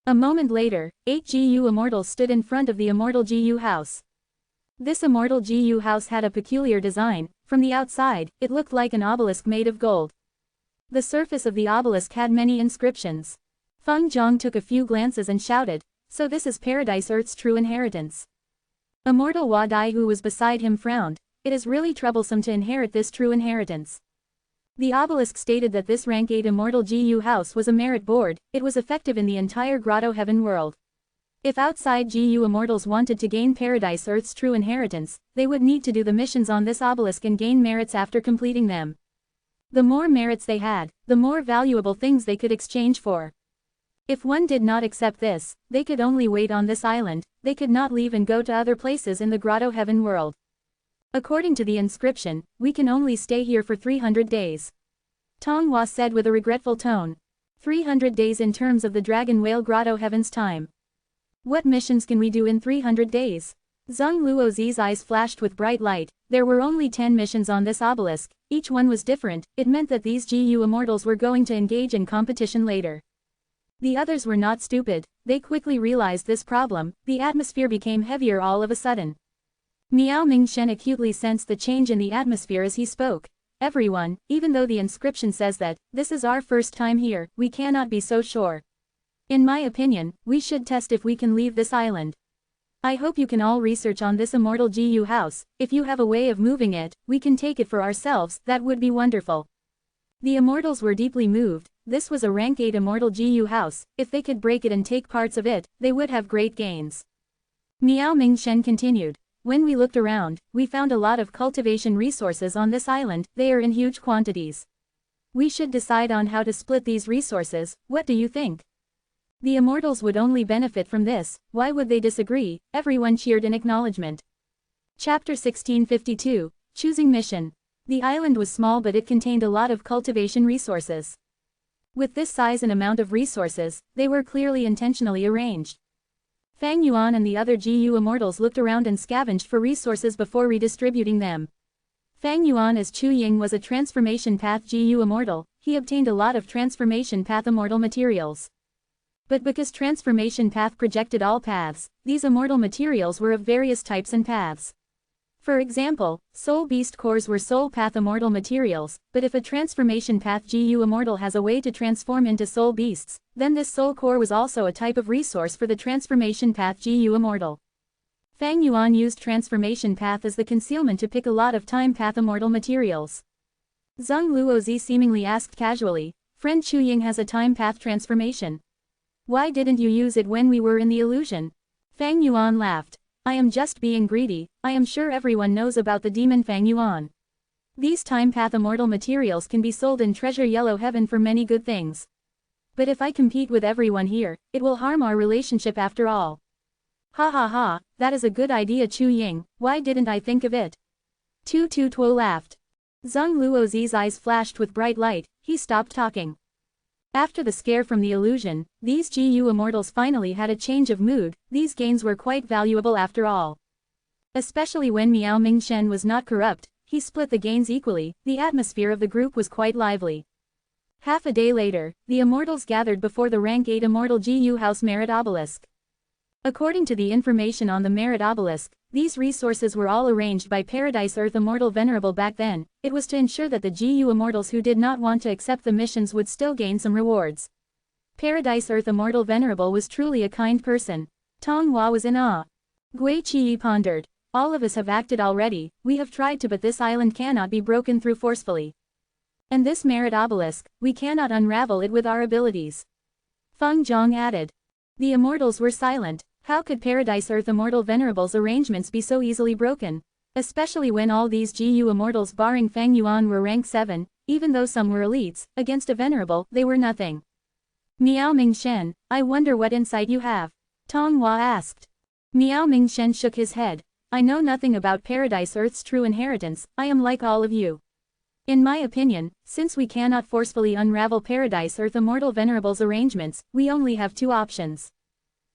A moment later, 8 GU Immortals stood in front of the Immortal GU house. This Immortal GU house had a peculiar design, from the outside, it looked like an obelisk made of gold. The surface of the obelisk had many inscriptions. Feng Zhang took a few glances and shouted, so this is Paradise Earth's true inheritance. Immortal Hua Dai who was beside him frowned, it is really troublesome to inherit this true inheritance. The obelisk stated that this rank 8 Immortal GU house was a merit board, it was effective in the entire Grotto Heaven world. If outside GU Immortals wanted to gain Paradise Earth's true inheritance, they would need to do the missions on this obelisk and gain merits after completing them. The more merits they had, the more valuable things they could exchange for. If one did not accept this, they could only wait on this island, they could not leave and go to other places in the Grotto Heaven world. According to the inscription, we can only stay here for 300 days. Tong Hua said with a regretful tone. 300 days in terms of the Dragon Whale Grotto Heaven's time. What missions can we do in 300 days? Zheng Luozi's eyes flashed with bright light. There were only 10 missions on this obelisk, each one was different, it meant that these GU Immortals were going to engage in competition later. The others were not stupid, they quickly realized this problem, the atmosphere became heavier all of a sudden. Miao Mingshen acutely sensed the change in the atmosphere as he spoke. Everyone, even though the inscription says that, this is our first time here, we cannot be so sure. In my opinion, we should test if we can leave this island. I hope you can all research on this Immortal GU house, if you have a way of moving it, we can take it for ourselves, that would be wonderful. The Immortals were deeply moved, this was a rank 8 Immortal GU house, if they could break it and take parts of it, they would have great gains. Miao Mingshen continued. When we looked around, we found a lot of cultivation resources on this island, they are in huge quantities. We should decide on how to split these resources, what do you think? The Immortals would only benefit from this, why would they disagree? Everyone cheered in acknowledgement. Chapter 1652, Choosing Mission. The island was small but it contained a lot of cultivation resources. With this size and amount of resources, they were clearly intentionally arranged. Fang Yuan and the other GU Immortals looked around and scavenged for resources before redistributing them. Fang Yuan as Chu Ying was a Transformation Path GU Immortal, he obtained a lot of Transformation Path Immortal materials. But because Transformation Path projected all paths, these immortal materials were of various types and paths. For example, Soul Beast cores were Soul Path Immortal materials, but if a Transformation Path GU Immortal has a way to transform into Soul Beasts, then this Soul Core was also a type of resource for the Transformation Path GU Immortal. Fang Yuan used Transformation Path as the concealment to pick a lot of Time Path Immortal materials. Zheng Luozi seemingly asked casually, "Friend Chu Ying has a Time Path transformation. Why didn't you use it when we were in the illusion?" Fang Yuan laughed. "I am just being greedy, I am sure everyone knows about the demon Fang Yuan. These Time Path Immortal materials can be sold in Treasure Yellow Heaven for many good things. But if I compete with everyone here, it will harm our relationship after all." "Ha ha ha, that is a good idea Chu Ying, why didn't I think of it?" Tu Tu Tuo laughed. Zheng Luozi's eyes flashed with bright light, he stopped talking. After the scare from the illusion, these GU Immortals finally had a change of mood, these gains were quite valuable after all. Especially when Miao Mingshen was not corrupt, he split the gains equally, the atmosphere of the group was quite lively. Half a day later, the Immortals gathered before the rank 8 Immortal GU House Merit Obelisk. According to the information on the merit obelisk, these resources were all arranged by Paradise Earth Immortal Venerable back then. It was to ensure that the GU Immortals who did not want to accept the missions would still gain some rewards. Paradise Earth Immortal Venerable was truly a kind person. Tong Hua was in awe. Gui Qi pondered. All of us have acted already, we have tried to, but this island cannot be broken through forcefully. And this merit obelisk, we cannot unravel it with our abilities. Feng Zhang added. The immortals were silent. How could Paradise Earth Immortal Venerable's arrangements be so easily broken? Especially when all these GU immortals barring Fang Yuan were rank 7, even though some were elites, against a venerable, they were nothing. Miao Mingshen, I wonder what insight you have? Tong Hua asked. Miao Mingshen shook his head. I know nothing about Paradise Earth's true inheritance, I am like all of you. In my opinion, since we cannot forcefully unravel Paradise Earth Immortal Venerable's arrangements, we only have two options.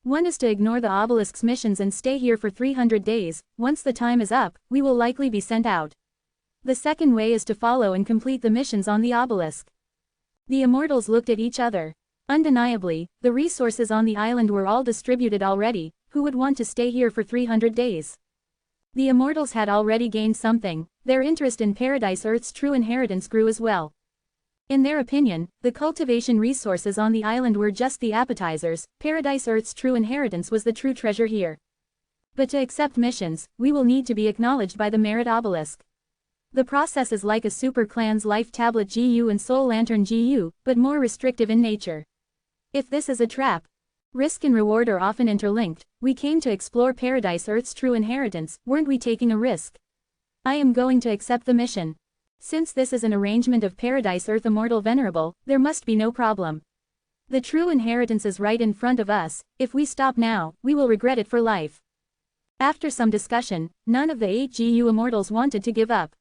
One is to ignore the obelisk's missions and stay here for 300 days, once the time is up, we will likely be sent out. The second way is to follow and complete the missions on the obelisk. The immortals looked at each other. Undeniably, the resources on the island were all distributed already, who would want to stay here for 300 days? The immortals had already gained something, their interest in Paradise Earth's true inheritance grew as well. In their opinion, the cultivation resources on the island were just the appetizers, Paradise Earth's true inheritance was the true treasure here. But to accept missions, we will need to be acknowledged by the merit obelisk. The process is like a super clan's life tablet GU and soul lantern GU, but more restrictive in nature. If this is a trap, risk and reward are often interlinked. We came to explore Paradise Earth's true inheritance, weren't we taking a risk? I am going to accept the mission. Since this is an arrangement of Paradise Earth Immortal Venerable, there must be no problem. The true inheritance is right in front of us, if we stop now, we will regret it for life. After some discussion, none of the 8 GU immortals wanted to give up.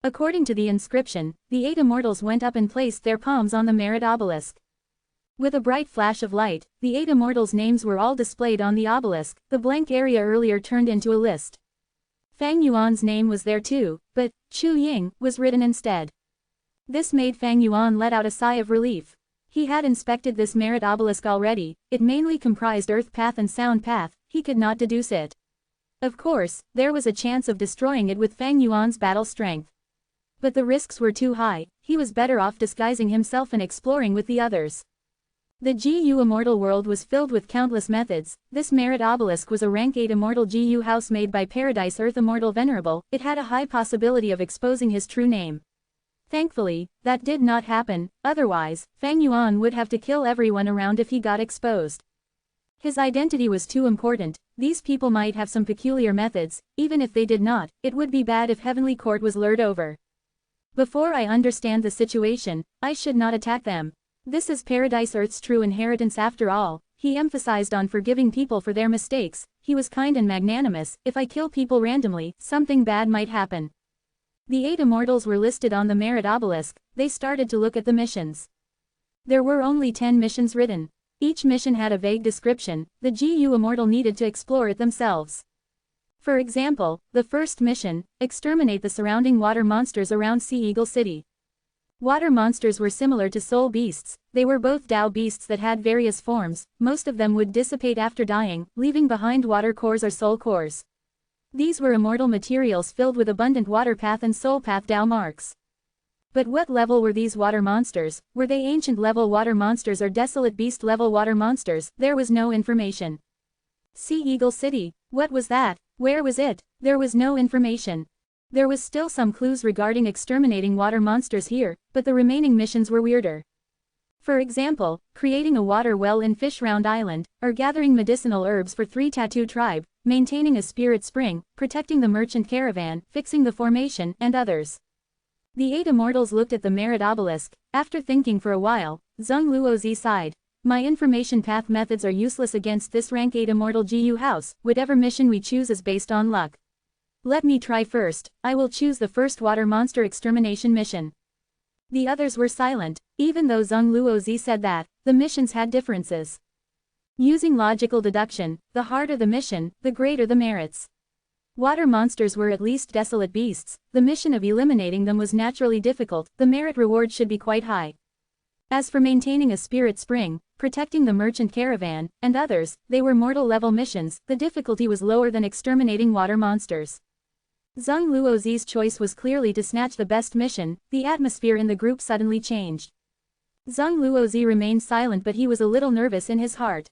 According to the inscription, the 8 immortals went up and placed their palms on the merit obelisk. With a bright flash of light, the 8 immortals' names were all displayed on the obelisk, the blank area earlier turned into a list. Fang Yuan's name was there too, but Chu Ying was written instead. This made Fang Yuan let out a sigh of relief. He had inspected this merit obelisk already, it mainly comprised earth path and sound path, he could not deduce it. Of course, there was a chance of destroying it with Fang Yuan's battle strength. But the risks were too high, he was better off disguising himself and exploring with the others. The GU Immortal world was filled with countless methods. This merit obelisk was a rank 8 immortal GU house made by Paradise Earth Immortal Venerable, it had a high possibility of exposing his true name. Thankfully, that did not happen, otherwise, Fang Yuan would have to kill everyone around if he got exposed. His identity was too important, these people might have some peculiar methods, even if they did not, it would be bad if Heavenly Court was lured over. Before I understand the situation, I should not attack them. This is Paradise Earth's true inheritance after all, he emphasized on forgiving people for their mistakes, he was kind and magnanimous, if I kill people randomly, something bad might happen. The 8 immortals were listed on the merit obelisk, they started to look at the missions. There were only 10 missions written. Each mission had a vague description, the GU immortal needed to explore it themselves. For example, the first mission, exterminate the surrounding water monsters around Sea Eagle City. Water monsters were similar to soul beasts, they were both Tao beasts that had various forms, most of them would dissipate after dying, leaving behind water cores or soul cores. These were immortal materials filled with abundant water path and soul path Tao marks. But what level were these water monsters? Were they ancient level water monsters or desolate beast level water monsters? There was no information. Sea Eagle City, what was that? Where was it? There was no information. There was still some clues regarding exterminating water monsters here, but the remaining missions were weirder. For example, creating a water well in Fish Round Island, or gathering medicinal herbs for 3 Tattoo Tribe, maintaining a spirit spring, protecting the merchant caravan, fixing the formation, and others. The 8 immortals looked at the merit obelisk. After thinking for a while, Zheng Luozi sighed. My information path methods are useless against this rank 8 immortal GU house, whatever mission we choose is based on luck. Let me try first, I will choose the first water monster extermination mission. The others were silent, even though Zheng Luozi said that, the missions had differences. Using logical deduction, the harder the mission, the greater the merits. Water monsters were at least desolate beasts, the mission of eliminating them was naturally difficult, the merit reward should be quite high. As for maintaining a spirit spring, protecting the merchant caravan, and others. They were mortal-level missions. The difficulty was lower than exterminating water monsters. Zheng Luozi's choice was clearly to snatch the best mission. The atmosphere in the group suddenly changed. Zheng Luozi remained silent, but he was a little nervous in his heart.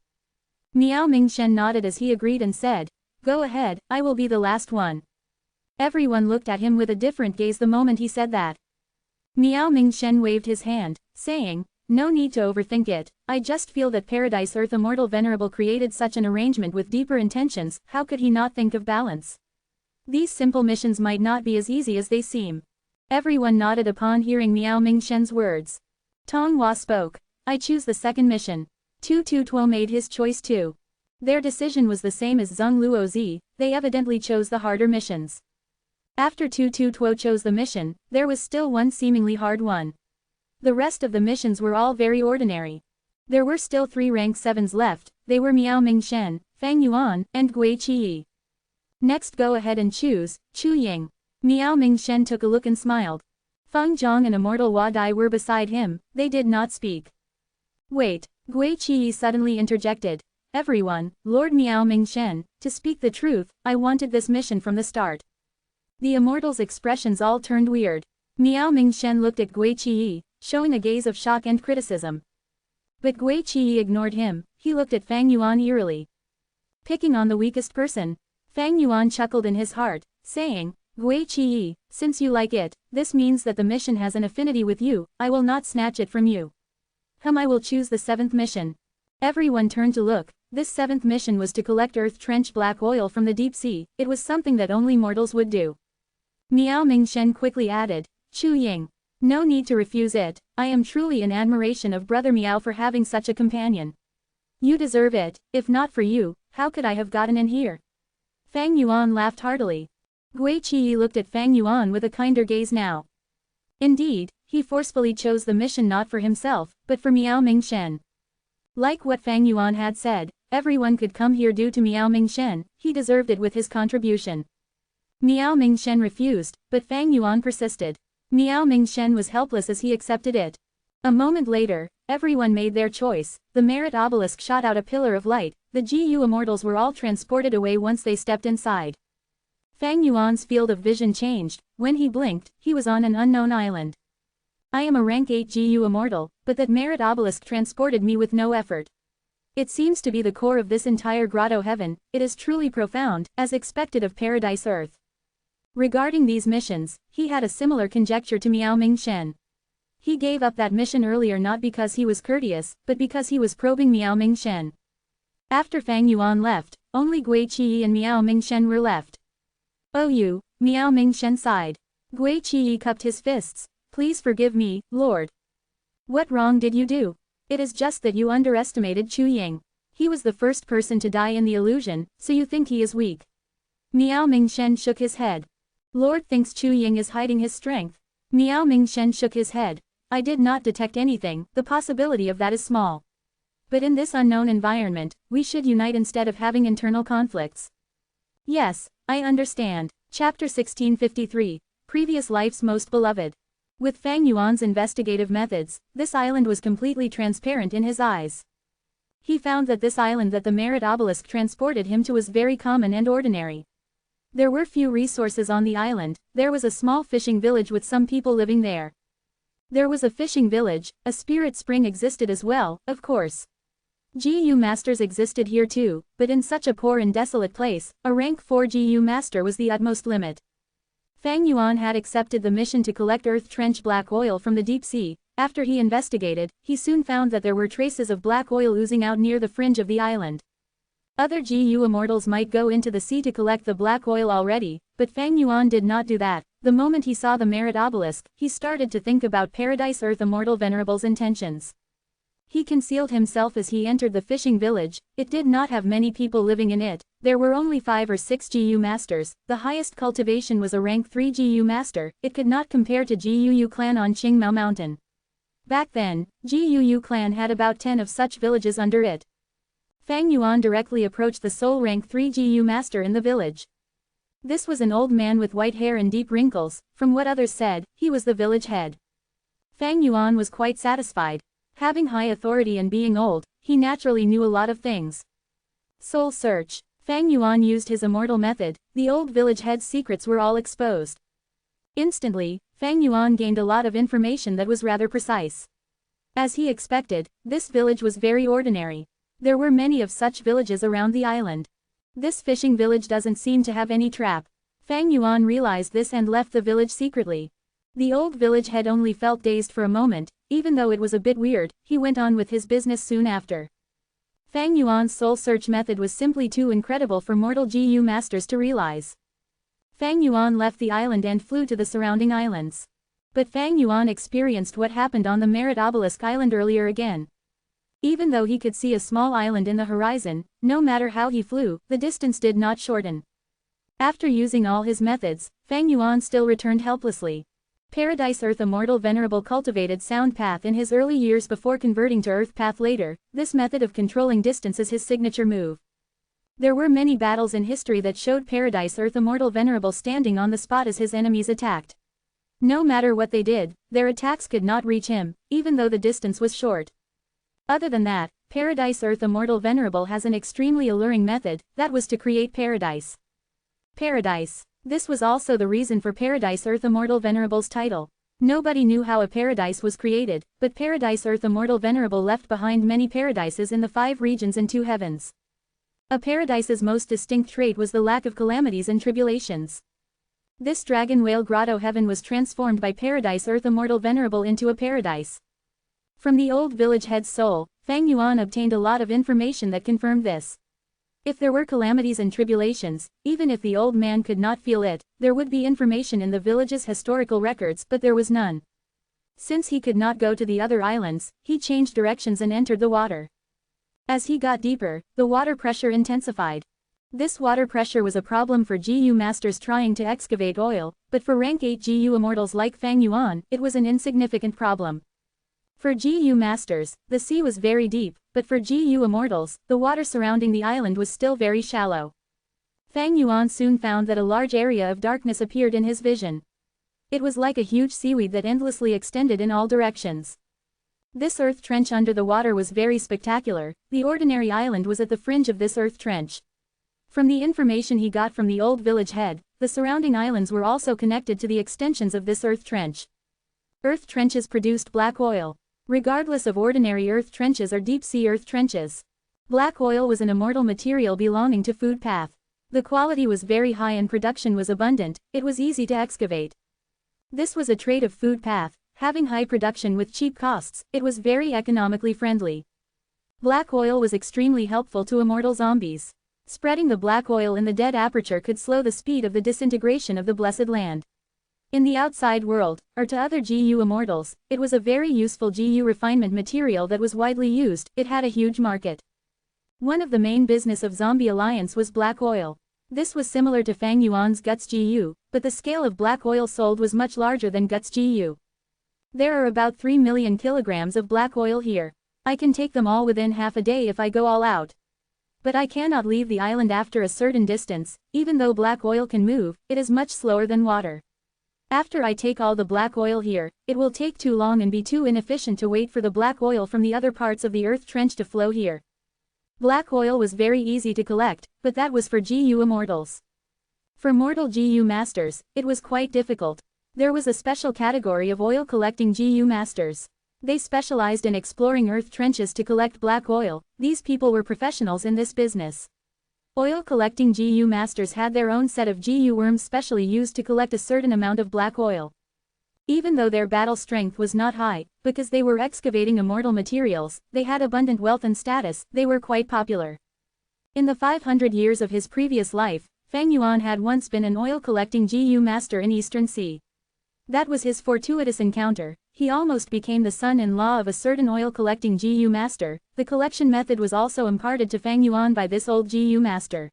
Miao Mingshen nodded as he agreed and said, "Go ahead, I will be the last one." Everyone looked at him with a different gaze the moment he said that. Miao Mingshen waved his hand, saying, "No need to overthink it. I just feel that Paradise Earth Immortal Venerable created such an arrangement with deeper intentions. How could he not think of balance? These simple missions might not be as easy as they seem." Everyone nodded upon hearing Miao Mingshen's words. Tong Hua spoke. "I choose the second mission." Tu Tuo made his choice too. Their decision was the same as Zheng Luozi. They evidently chose the harder missions. After Tu Tuo chose the mission, there was still one seemingly hard one. The rest of the missions were all very ordinary. There were still 3 rank 7s left. They were Miao Mingshen, Fang Yuan, and Gui Qi. "Next, go ahead and choose, Chu Ying." Miao Mingshen took a look and smiled. Feng Zhang and Immortal Hua Dai were beside him. They did not speak. "Wait," Gui Qi suddenly interjected. "Everyone, Lord Miao Mingshen, to speak the truth, I wanted this mission from the start." The immortals' expressions all turned weird. Miao Mingshen looked at Gui Qi, showing a gaze of shock and criticism. But Gui Qi ignored him. He looked at Fang Yuan eerily. "Picking on the weakest person?" Fang Yuan chuckled in his heart, saying, "Gui Qi, since you like it, this means that the mission has an affinity with you. I will not snatch it from you. I will choose the 7th mission." Everyone turned to look. This 7th mission was to collect earth trench black oil from the deep sea. It was something that only mortals would do. Miao Mingshen quickly added, "Chu Ying. No need to refuse it. I am truly in admiration of Brother Miao for having such a companion. You deserve it. If not for you, how could I have gotten in here?" Fang Yuan laughed heartily. Gui Qi looked at Fang Yuan with a kinder gaze now. Indeed, he forcefully chose the mission not for himself, but for Miao Mingshen. Like what Fang Yuan had said, everyone could come here due to Miao Mingshen. He deserved it with his contribution. Miao Mingshen refused, but Fang Yuan persisted. Miao Mingshen was helpless as he accepted it. A moment later, everyone made their choice. The merit obelisk shot out a pillar of light. The GU immortals were all transported away once they stepped inside. Fang Yuan's field of vision changed. When he blinked, he was on an unknown island. "I am a rank 8 GU immortal, but that merit obelisk transported me with no effort. It seems to be the core of this entire grotto heaven. It is truly profound, as expected of Paradise Earth." Regarding these missions, he had a similar conjecture to Miao Mingshen. He gave up that mission earlier not because he was courteous, but because he was probing Miao Mingshen. After Fang Yuan left, only Gui Qi and Miao Mingshen were left. "Oh you," Miao Mingshen sighed. Gui Qi cupped his fists. "Please forgive me, Lord. What wrong did you do? It is just that you underestimated Chu Ying. He was the first person to die in the illusion, so you think he is weak." Miao Mingshen shook his head. "Lord thinks Chu Ying is hiding his strength." Miao Mingshen shook his head. "I did not detect anything. The possibility of that is small. But in this unknown environment, we should unite instead of having internal conflicts." "Yes, I understand." Chapter 1653. Previous Life's Most Beloved. With Fang Yuan's investigative methods, this island was completely transparent in his eyes. He found that this island that the merit obelisk transported him to was very common and ordinary. There were few resources on the island. There was a small fishing village with some people living there. There was a fishing village. A spirit spring existed as well, of course. GU masters existed here too, but in such a poor and desolate place, a rank 4 GU master was the utmost limit. Fang Yuan had accepted the mission to collect earth trench black oil from the deep sea. After he investigated, he soon found that there were traces of black oil oozing out near the fringe of the island. Other GU immortals might go into the sea to collect the black oil already, but Fang Yuan did not do that. The moment he saw the merit obelisk, he started to think about Paradise Earth Immortal Venerable's intentions. He concealed himself as he entered the fishing village. It did not have many people living in it. There were only 5 or 6 GU masters. The highest cultivation was a rank 3 GU master. It could not compare to GUU clan on Qingmao Mountain. Back then, GUU clan had about 10 of such villages under it. Fang Yuan directly approached the sole rank 3 GU master in the village. This was an old man with white hair and deep wrinkles. From what others said, he was the village head. Fang Yuan was quite satisfied. Having high authority and being old, he naturally knew a lot of things. Soul search. Fang Yuan used his immortal method, the old village head's secrets were all exposed. Instantly, Fang Yuan gained a lot of information that was rather precise. As he expected, this village was very ordinary. There were many of such villages around the island. This fishing village doesn't seem to have any trap. Fang Yuan realized this and left the village secretly. The old village head only felt dazed for a moment, even though it was a bit weird, he went on with his business soon after. Fang Yuan's soul search method was simply too incredible for mortal GU masters to realize. Fang Yuan left the island and flew to the surrounding islands. But Fang Yuan experienced what happened on the Merit Obelisk Island earlier again. Even though he could see a small island in the horizon, no matter how he flew, the distance did not shorten. After using all his methods, Fang Yuan still returned helplessly. Paradise Earth Immortal Venerable cultivated Sound Path in his early years before converting to Earth Path later. This method of controlling distance is his signature move. There were many battles in history that showed Paradise Earth Immortal Venerable standing on the spot as his enemies attacked. No matter what they did, their attacks could not reach him, even though the distance was short. Other than that, Paradise Earth Immortal Venerable has an extremely alluring method, that was to create paradise. Paradise. This was also the reason for Paradise Earth Immortal Venerable's title. Nobody knew how a paradise was created, but Paradise Earth Immortal Venerable left behind many paradises in the 5 regions and 2 heavens. A paradise's most distinct trait was the lack of calamities and tribulations. This Dragon Whale Grotto heaven was transformed by Paradise Earth Immortal Venerable into a paradise. From the old village head's soul, Fang Yuan obtained a lot of information that confirmed this. If there were calamities and tribulations, even if the old man could not feel it, there would be information in the village's historical records, but there was none. Since he could not go to the other islands, he changed directions and entered the water. As he got deeper, the water pressure intensified. This water pressure was a problem for GU masters trying to excavate oil, but for rank 8 GU immortals like Fang Yuan, it was an insignificant problem. For GU masters, the sea was very deep, but for GU immortals, the water surrounding the island was still very shallow. Fang Yuan soon found that a large area of darkness appeared in his vision. It was like a huge seaweed that endlessly extended in all directions. This earth trench under the water was very spectacular. The ordinary island was at the fringe of this earth trench. From the information he got from the old village head, the surrounding islands were also connected to the extensions of this earth trench. Earth trenches produced black oil. Regardless of ordinary earth trenches or deep-sea earth trenches. Black oil was an immortal material belonging to food path. The quality was very high and production was abundant, it was easy to excavate. This was a trait of food path, having high production with cheap costs, it was very economically friendly. Black oil was extremely helpful to immortal zombies. Spreading the black oil in the dead aperture could slow the speed of the disintegration of the blessed land. In the outside world, or to other GU immortals, it was a very useful GU refinement material that was widely used, it had a huge market. One of the main business of Zombie Alliance was black oil. This was similar to Fang Yuan's Guts GU, but the scale of black oil sold was much larger than Guts GU. There are about 3 million kilograms of black oil here. I can take them all within half a day if I go all out. But I cannot leave the island after a certain distance, even though black oil can move, it is much slower than water. After I take all the black oil here, it will take too long and be too inefficient to wait for the black oil from the other parts of the earth trench to flow here. Black oil was very easy to collect, but that was for GU immortals. For mortal GU masters, it was quite difficult. There was a special category of oil collecting GU masters. They specialized in exploring earth trenches to collect black oil. These people were professionals in this business. Oil collecting GU masters had their own set of GU worms specially used to collect a certain amount of black oil. Even though their battle strength was not high, because they were excavating immortal materials, they had abundant wealth and status, they were quite popular. In the 500 years of his previous life, Fang Yuan had once been an oil collecting GU master in Eastern Sea. That was his fortuitous encounter. He almost became the son-in-law of a certain oil-collecting GU master. The collection method was also imparted to Fang Yuan by this old GU master.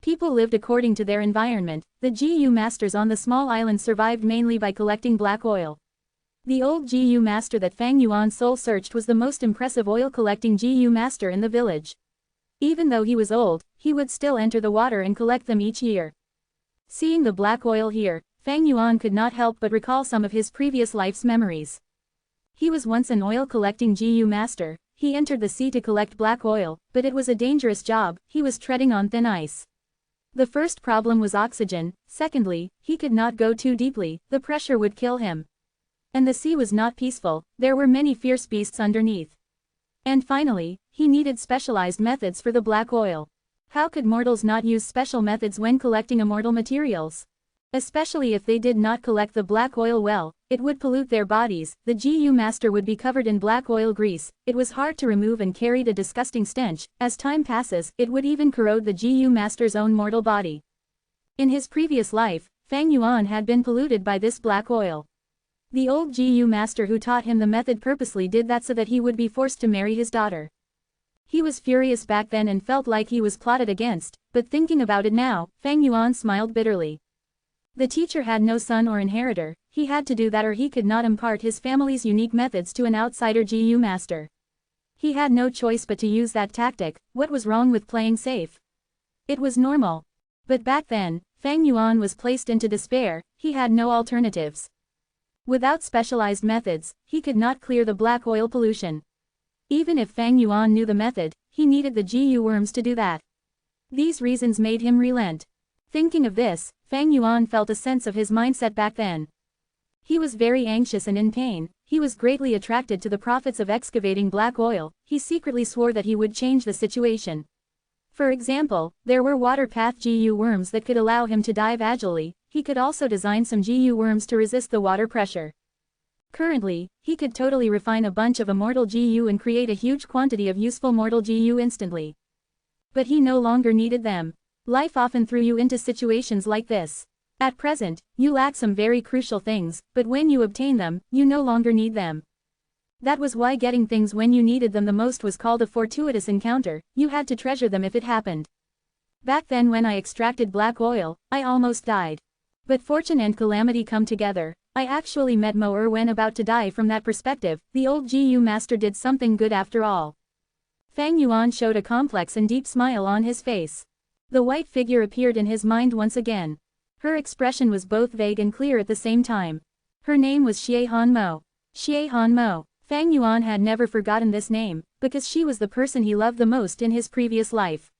People lived according to their environment. The GU masters on the small island survived mainly by collecting black oil. The old GU master that Fang Yuan soul-searched was the most impressive oil-collecting GU master in the village. Even though he was old, he would still enter the water and collect them each year. Seeing the black oil here, Fang Yuan could not help but recall some of his previous life's memories. He was once an oil-collecting GU master. He entered the sea to collect black oil, but it was a dangerous job, he was treading on thin ice. The first problem was oxygen, secondly, he could not go too deeply, the pressure would kill him. And the sea was not peaceful, there were many fierce beasts underneath. And finally, he needed specialized methods for the black oil. How could mortals not use special methods when collecting immortal materials? Especially if they did not collect the black oil well, it would pollute their bodies, the GU master would be covered in black oil grease, it was hard to remove and carried a disgusting stench, as time passes, it would even corrode the GU master's own mortal body. In his previous life, Fang Yuan had been polluted by this black oil. The old GU master who taught him the method purposely did that so that he would be forced to marry his daughter. He was furious back then and felt like he was plotted against, but thinking about it now, Fang Yuan smiled bitterly. The teacher had no son or inheritor, he had to do that or he could not impart his family's unique methods to an outsider GU master. He had no choice but to use that tactic. What was wrong with playing safe? It was normal. But back then, Fang Yuan was placed into despair, he had no alternatives. Without specialized methods, he could not clear the black oil pollution. Even if Fang Yuan knew the method, he needed the GU worms to do that. These reasons made him relent. Thinking of this, Fang Yuan felt a sense of his mindset back then. He was very anxious and in pain, he was greatly attracted to the profits of excavating black oil, he secretly swore that he would change the situation. For example, there were water path GU worms that could allow him to dive agilely, he could also design some GU worms to resist the water pressure. Currently, he could totally refine a bunch of immortal GU and create a huge quantity of useful mortal GU instantly. But he no longer needed them. Life often threw you into situations like this. At present, you lack some very crucial things, but when you obtain them, you no longer need them. That was why getting things when you needed them the most was called a fortuitous encounter, you had to treasure them if it happened. Back then when I extracted black oil, I almost died. But fortune and calamity come together, I actually met Mo when about to die. From that perspective, the old GU master did something good after all. Fang Yuan showed a complex and deep smile on his face. The white figure appeared in his mind once again. Her expression was both vague and clear at the same time. Her name was Xie Han Mo. Xie Han Mo. Fang Yuan had never forgotten this name, because she was the person he loved the most in his previous life.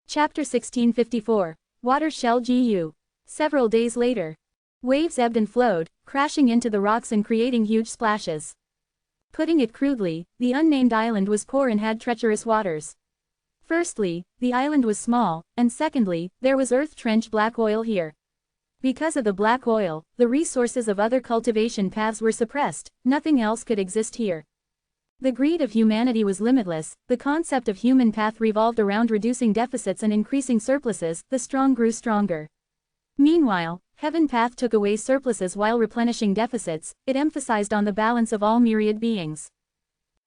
Chapter 1654. Water Shell GU. Several days later. Waves ebbed and flowed, crashing into the rocks and creating huge splashes. Putting it crudely, the unnamed island was poor and had treacherous waters. Firstly, the island was small, and secondly, there was earth-trench black oil here. Because of the black oil, the resources of other cultivation paths were suppressed, nothing else could exist here. The greed of humanity was limitless, the concept of human path revolved around reducing deficits and increasing surpluses, the strong grew stronger. Meanwhile, Heaven Path took away surpluses while replenishing deficits, it emphasized on the balance of all myriad beings.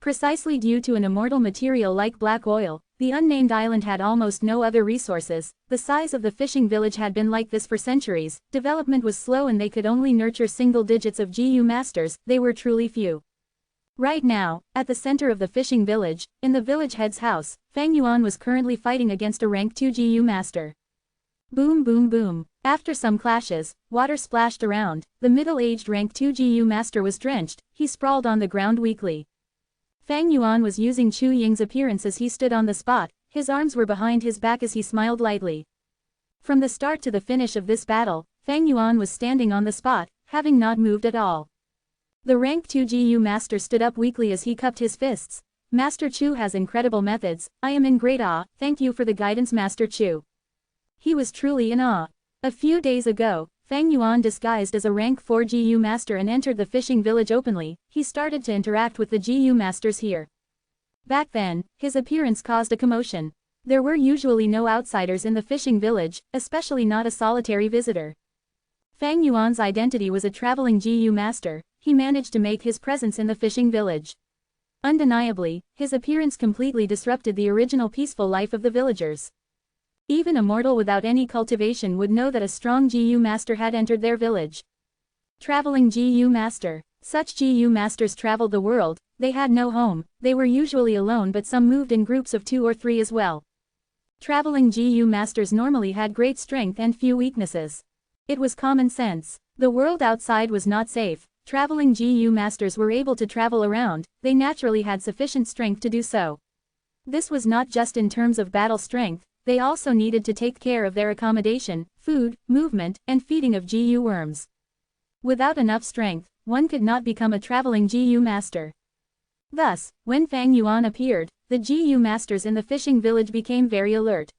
Precisely due to an immortal material like black oil, the unnamed island had almost no other resources, the size of the fishing village had been like this for centuries, development was slow and they could only nurture single digits of GU masters, they were truly few. Right now, at the center of the fishing village, in the village head's house, Fang Yuan was currently fighting against a rank 2 GU master. Boom boom boom. After some clashes, water splashed around, the middle-aged rank 2 GU master was drenched, he sprawled on the ground weakly. Fang Yuan was using Chu Ying's appearance as he stood on the spot, his arms were behind his back as he smiled lightly. From the start to the finish of this battle, Fang Yuan was standing on the spot, having not moved at all. The rank 2 GU master stood up weakly as he cupped his fists. Master Chu has incredible methods, I am in great awe, thank you for the guidance Master Chu. He was truly in awe. A few days ago, Fang Yuan disguised as a rank 4 GU master and entered the fishing village openly, he started to interact with the GU masters here. Back then, his appearance caused a commotion. There were usually no outsiders in the fishing village, especially not a solitary visitor. Fang Yuan's identity was a traveling GU master, he managed to make his presence in the fishing village. Undeniably, his appearance completely disrupted the original peaceful life of the villagers. Even a mortal without any cultivation would know that a strong GU master had entered their village. Traveling GU master. Such GU masters traveled the world, they had no home, they were usually alone but some moved in groups of 2 or 3 as well. Traveling GU masters normally had great strength and few weaknesses. It was common sense. The world outside was not safe. Traveling GU masters were able to travel around, they naturally had sufficient strength to do so. This was not just in terms of battle strength, they also needed to take care of their accommodation, food, movement, and feeding of GU worms. Without enough strength, one could not become a traveling GU master. Thus, when Fang Yuan appeared, the GU masters in the fishing village became very alert.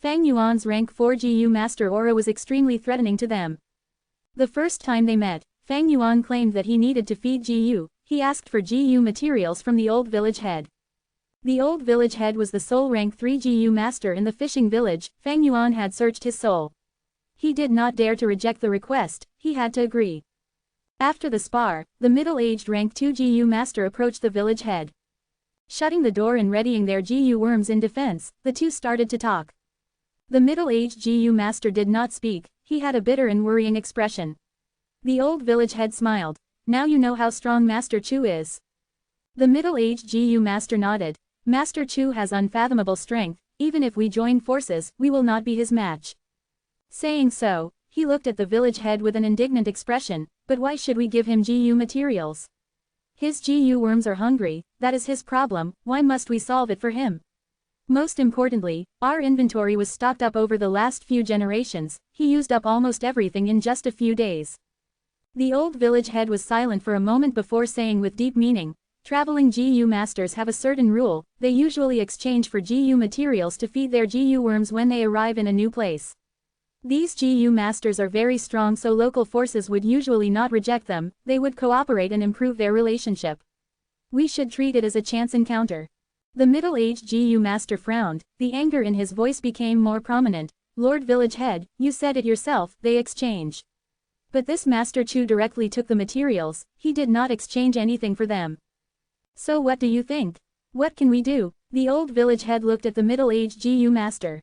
Fang Yuan's rank 4 GU master aura was extremely threatening to them. The first time they met, Fang Yuan claimed that he needed to feed GU, he asked for GU materials from the old village head. The old village head was the sole rank 3 GU master in the fishing village. Fang Yuan had searched his soul. He did not dare to reject the request, he had to agree. After the spar, the middle-aged rank 2 GU master approached the village head. Shutting the door and readying their GU worms in defense, the two started to talk. The middle-aged GU master did not speak, he had a bitter and worrying expression. The old village head smiled. Now you know how strong Master Chu is. The middle-aged GU master nodded. Master Chu has unfathomable strength, even if we join forces, we will not be his match. Saying so, he looked at the village head with an indignant expression, but why should we give him GU materials? His GU worms are hungry, that is his problem, why must we solve it for him? Most importantly, our inventory was stocked up over the last few generations, he used up almost everything in just a few days. The old village head was silent for a moment before saying with deep meaning, traveling GU masters have a certain rule, they usually exchange for GU materials to feed their GU worms when they arrive in a new place. These GU masters are very strong, so local forces would usually not reject them, they would cooperate and improve their relationship. We should treat it as a chance encounter. The middle-aged GU master frowned, the anger in his voice became more prominent. Lord Village Head, you said it yourself, they exchange. But this Master Chu directly took the materials, he did not exchange anything for them. So what do you think? What can we do? The old village head looked at the middle-aged GU master.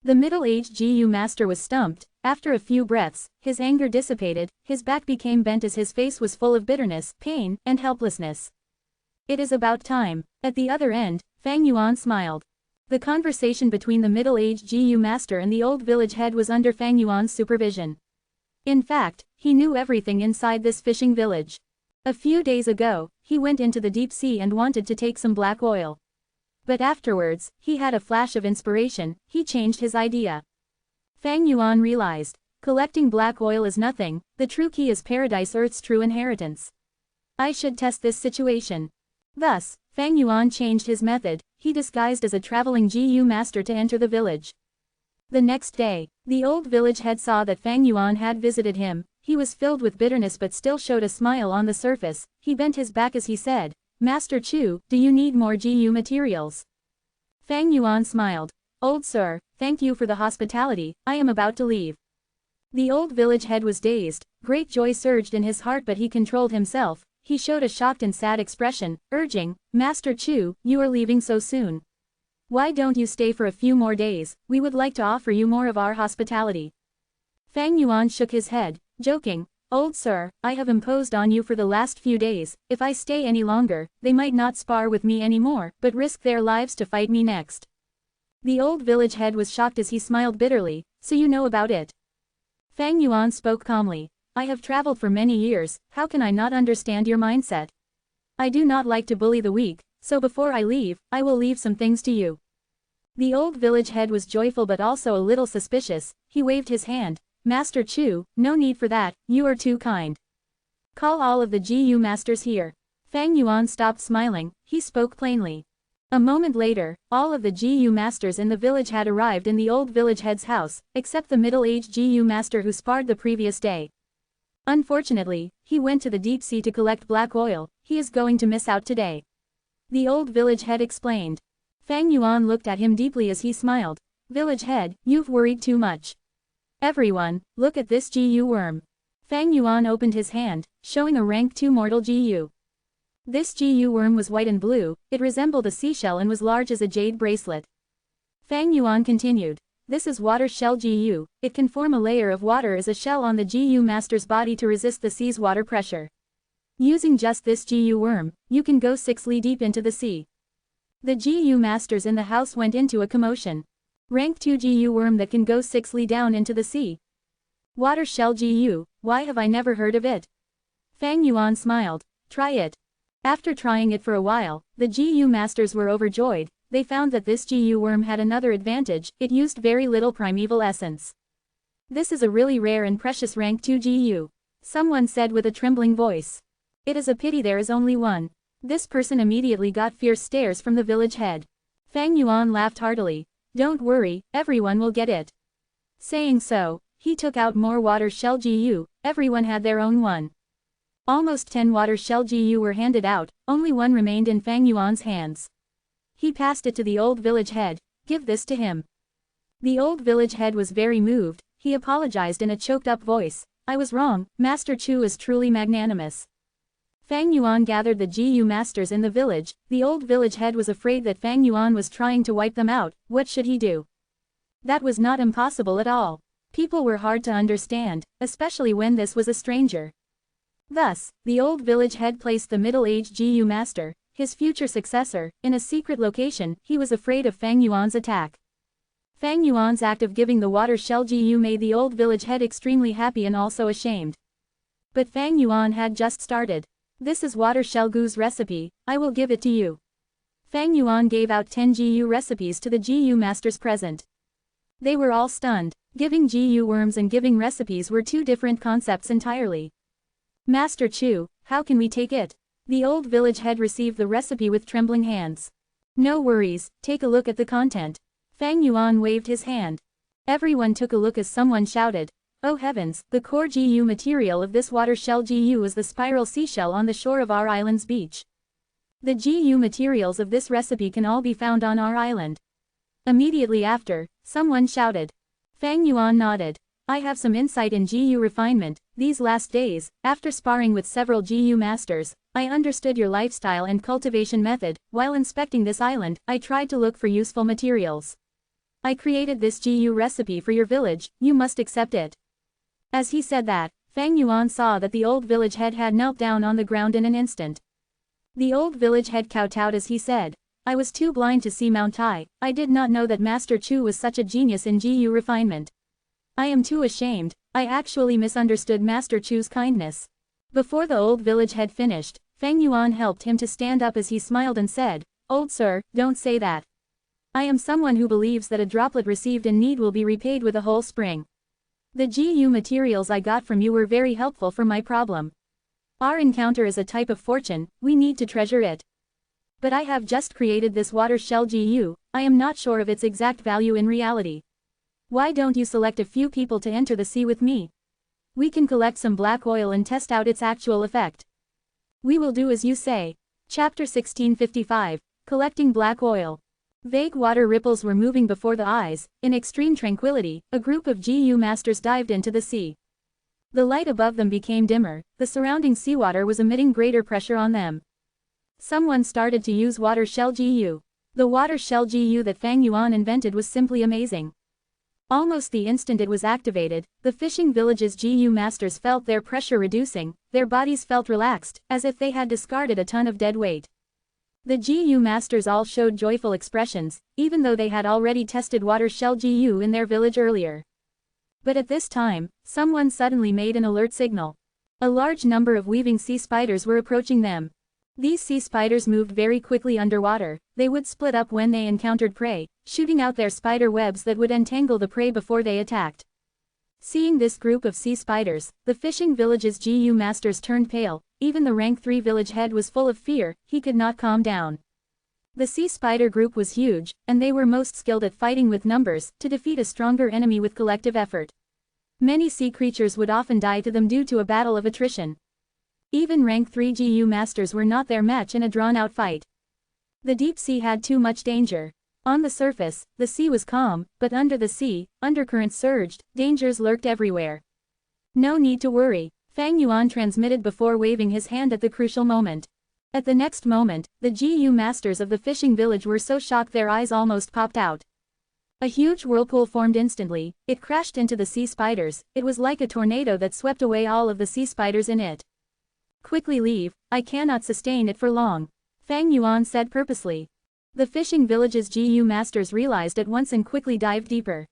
The middle-aged GU master was stumped. After a few breaths, his anger dissipated, his back became bent as his face was full of bitterness, pain, and helplessness. It is about time. At the other end, Fang Yuan smiled. The conversation between the middle-aged GU master and the old village head was under Fang Yuan's supervision. In fact, he knew everything inside this fishing village. A few days ago, he went into the deep sea and wanted to take some black oil. But afterwards, he had a flash of inspiration, he changed his idea. Fang Yuan realized, collecting black oil is nothing, the true key is Paradise Earth's true inheritance. I should test this situation. Thus, Fang Yuan changed his method, he disguised as a traveling GU master to enter the village. The next day, the old village head saw that Fang Yuan had visited him. He was filled with bitterness but still showed a smile on the surface. He bent his back as he said, Master Chu, do you need more GU materials? Fang Yuan smiled. Old sir, thank you for the hospitality, I am about to leave. The old village head was dazed, great joy surged in his heart but he controlled himself. He showed a shocked and sad expression, urging, Master Chu, you are leaving so soon. Why don't you stay for a few more days, we would like to offer you more of our hospitality. Fang Yuan shook his head, joking, Old sir, I have imposed on you for the last few days, if I stay any longer, they might not spar with me anymore, but risk their lives to fight me next. The old village head was shocked as he smiled bitterly, so you know about it. Fang Yuan spoke calmly, I have traveled for many years, how can I not understand your mindset? I do not like to bully the weak, so before I leave, I will leave some things to you. The old village head was joyful but also a little suspicious, he waved his hand, Master Chu, no need for that, you are too kind. Call all of the GU masters here. Fang Yuan stopped smiling, he spoke plainly. A moment later, all of the GU masters in the village had arrived in the old village head's house, except the middle-aged GU master who sparred the previous day. Unfortunately, he went to the deep sea to collect black oil, he is going to miss out today. The old village head explained. Fang Yuan looked at him deeply as he smiled. Village head, you've worried too much. Everyone, look at this GU worm. Fang Yuan opened his hand, showing a rank 2 mortal GU. This GU worm was white and blue, it resembled a seashell and was large as a jade bracelet. Fang Yuan continued. This is water shell GU, it can form a layer of water as a shell on the GU master's body to resist the sea's water pressure. Using just this GU worm, you can go 6 li deep into the sea. The GU masters in the house went into a commotion. Rank 2 GU worm that can go 6 li down into the sea. Water shell GU, why have I never heard of it? Fang Yuan smiled. Try it. After trying it for a while, the GU masters were overjoyed. They found that this GU worm had another advantage, it used very little primeval essence. This is a really rare and precious rank 2 GU. Someone said with a trembling voice. It is a pity there is only one. This person immediately got fierce stares from the village head. Fang Yuan laughed heartily. Don't worry, everyone will get it. Saying so, he took out more water shell GU, everyone had their own one. Almost 10 water shell GU were handed out, only one remained in Fang Yuan's hands. He passed it to the old village head. Give this to him. The old village head was very moved, he apologized in a choked-up voice. I was wrong, Master Chu is truly magnanimous. Fang Yuan gathered the GU masters in the village. The old village head was afraid that Fang Yuan was trying to wipe them out. What should he do? That was not impossible at all. People were hard to understand, especially when this was a stranger. Thus, the old village head placed the middle-aged GU master, his future successor, in a secret location. He was afraid of Fang Yuan's attack. Fang Yuan's act of giving the water shell GU made the old village head extremely happy and also ashamed. But Fang Yuan had just started. This is water shell GU's recipe, I will give it to you. Fang Yuan gave out 10 GU recipes to the GU masters present. They were all stunned. Giving GU worms and giving recipes were two different concepts entirely. Master Chu, how can we take it? The old village head received the recipe with trembling hands. No worries, take a look at the content. Fang Yuan waved his hand. Everyone took a look as someone shouted. Oh heavens, the core GU material of this water shell GU is the spiral seashell on the shore of our island's beach. The GU materials of this recipe can all be found on our island. Immediately after, someone shouted. Fang Yuan nodded. I have some insight in GU refinement. These last days, after sparring with several GU masters, I understood your lifestyle and cultivation method. While inspecting this island, I tried to look for useful materials. I created this GU recipe for your village, you must accept it. As he said that, Fang Yuan saw that the old village head had knelt down on the ground in an instant. The old village head kowtowed as he said, I was too blind to see Mount Tai, I did not know that Master Chu was such a genius in GU refinement. I am too ashamed, I actually misunderstood Master Chu's kindness. Before the old village head finished, Fang Yuan helped him to stand up as he smiled and said, Old sir, don't say that. I am someone who believes that a droplet received in need will be repaid with a whole spring. The GU materials I got from you were very helpful for my problem. Our encounter is a type of fortune, we need to treasure it. But I have just created this water shell GU, I am not sure of its exact value in reality. Why don't you select a few people to enter the sea with me? We can collect some black oil and test out its actual effect. We will do as you say. Chapter 1655, Collecting Black Oil. Vague water ripples were moving before the eyes. In extreme tranquility, a group of GU masters dived into the sea. The light above them became dimmer, the surrounding seawater was emitting greater pressure on them. Someone started to use water shell GU. The water shell GU that Fang Yuan invented was simply amazing. Almost the instant it was activated, the fishing village's GU masters felt their pressure reducing, their bodies felt relaxed, as if they had discarded a ton of dead weight. The GU masters all showed joyful expressions, even though they had already tested water shell GU in their village earlier. But at this time, someone suddenly made an alert signal. A large number of weaving sea spiders were approaching them. These sea spiders moved very quickly underwater, they would split up when they encountered prey, shooting out their spider webs that would entangle the prey before they attacked. Seeing this group of sea spiders, the fishing village's GU masters turned pale, even the rank 3 village head was full of fear, he could not calm down. The sea spider group was huge, and they were most skilled at fighting with numbers, to defeat a stronger enemy with collective effort. Many sea creatures would often die to them due to a battle of attrition. Even rank 3 GU masters were not their match in a drawn-out fight. The deep sea had too much danger. On the surface, the sea was calm, but under the sea, undercurrents surged, dangers lurked everywhere. No need to worry, Fang Yuan transmitted before waving his hand at the crucial moment. At the next moment, the GU masters of the fishing village were so shocked their eyes almost popped out. A huge whirlpool formed instantly, it crashed into the sea spiders, it was like a tornado that swept away all of the sea spiders in it. Quickly leave, I cannot sustain it for long, Fang Yuan said purposely. The fishing village's GU masters realized at once and quickly dived deeper.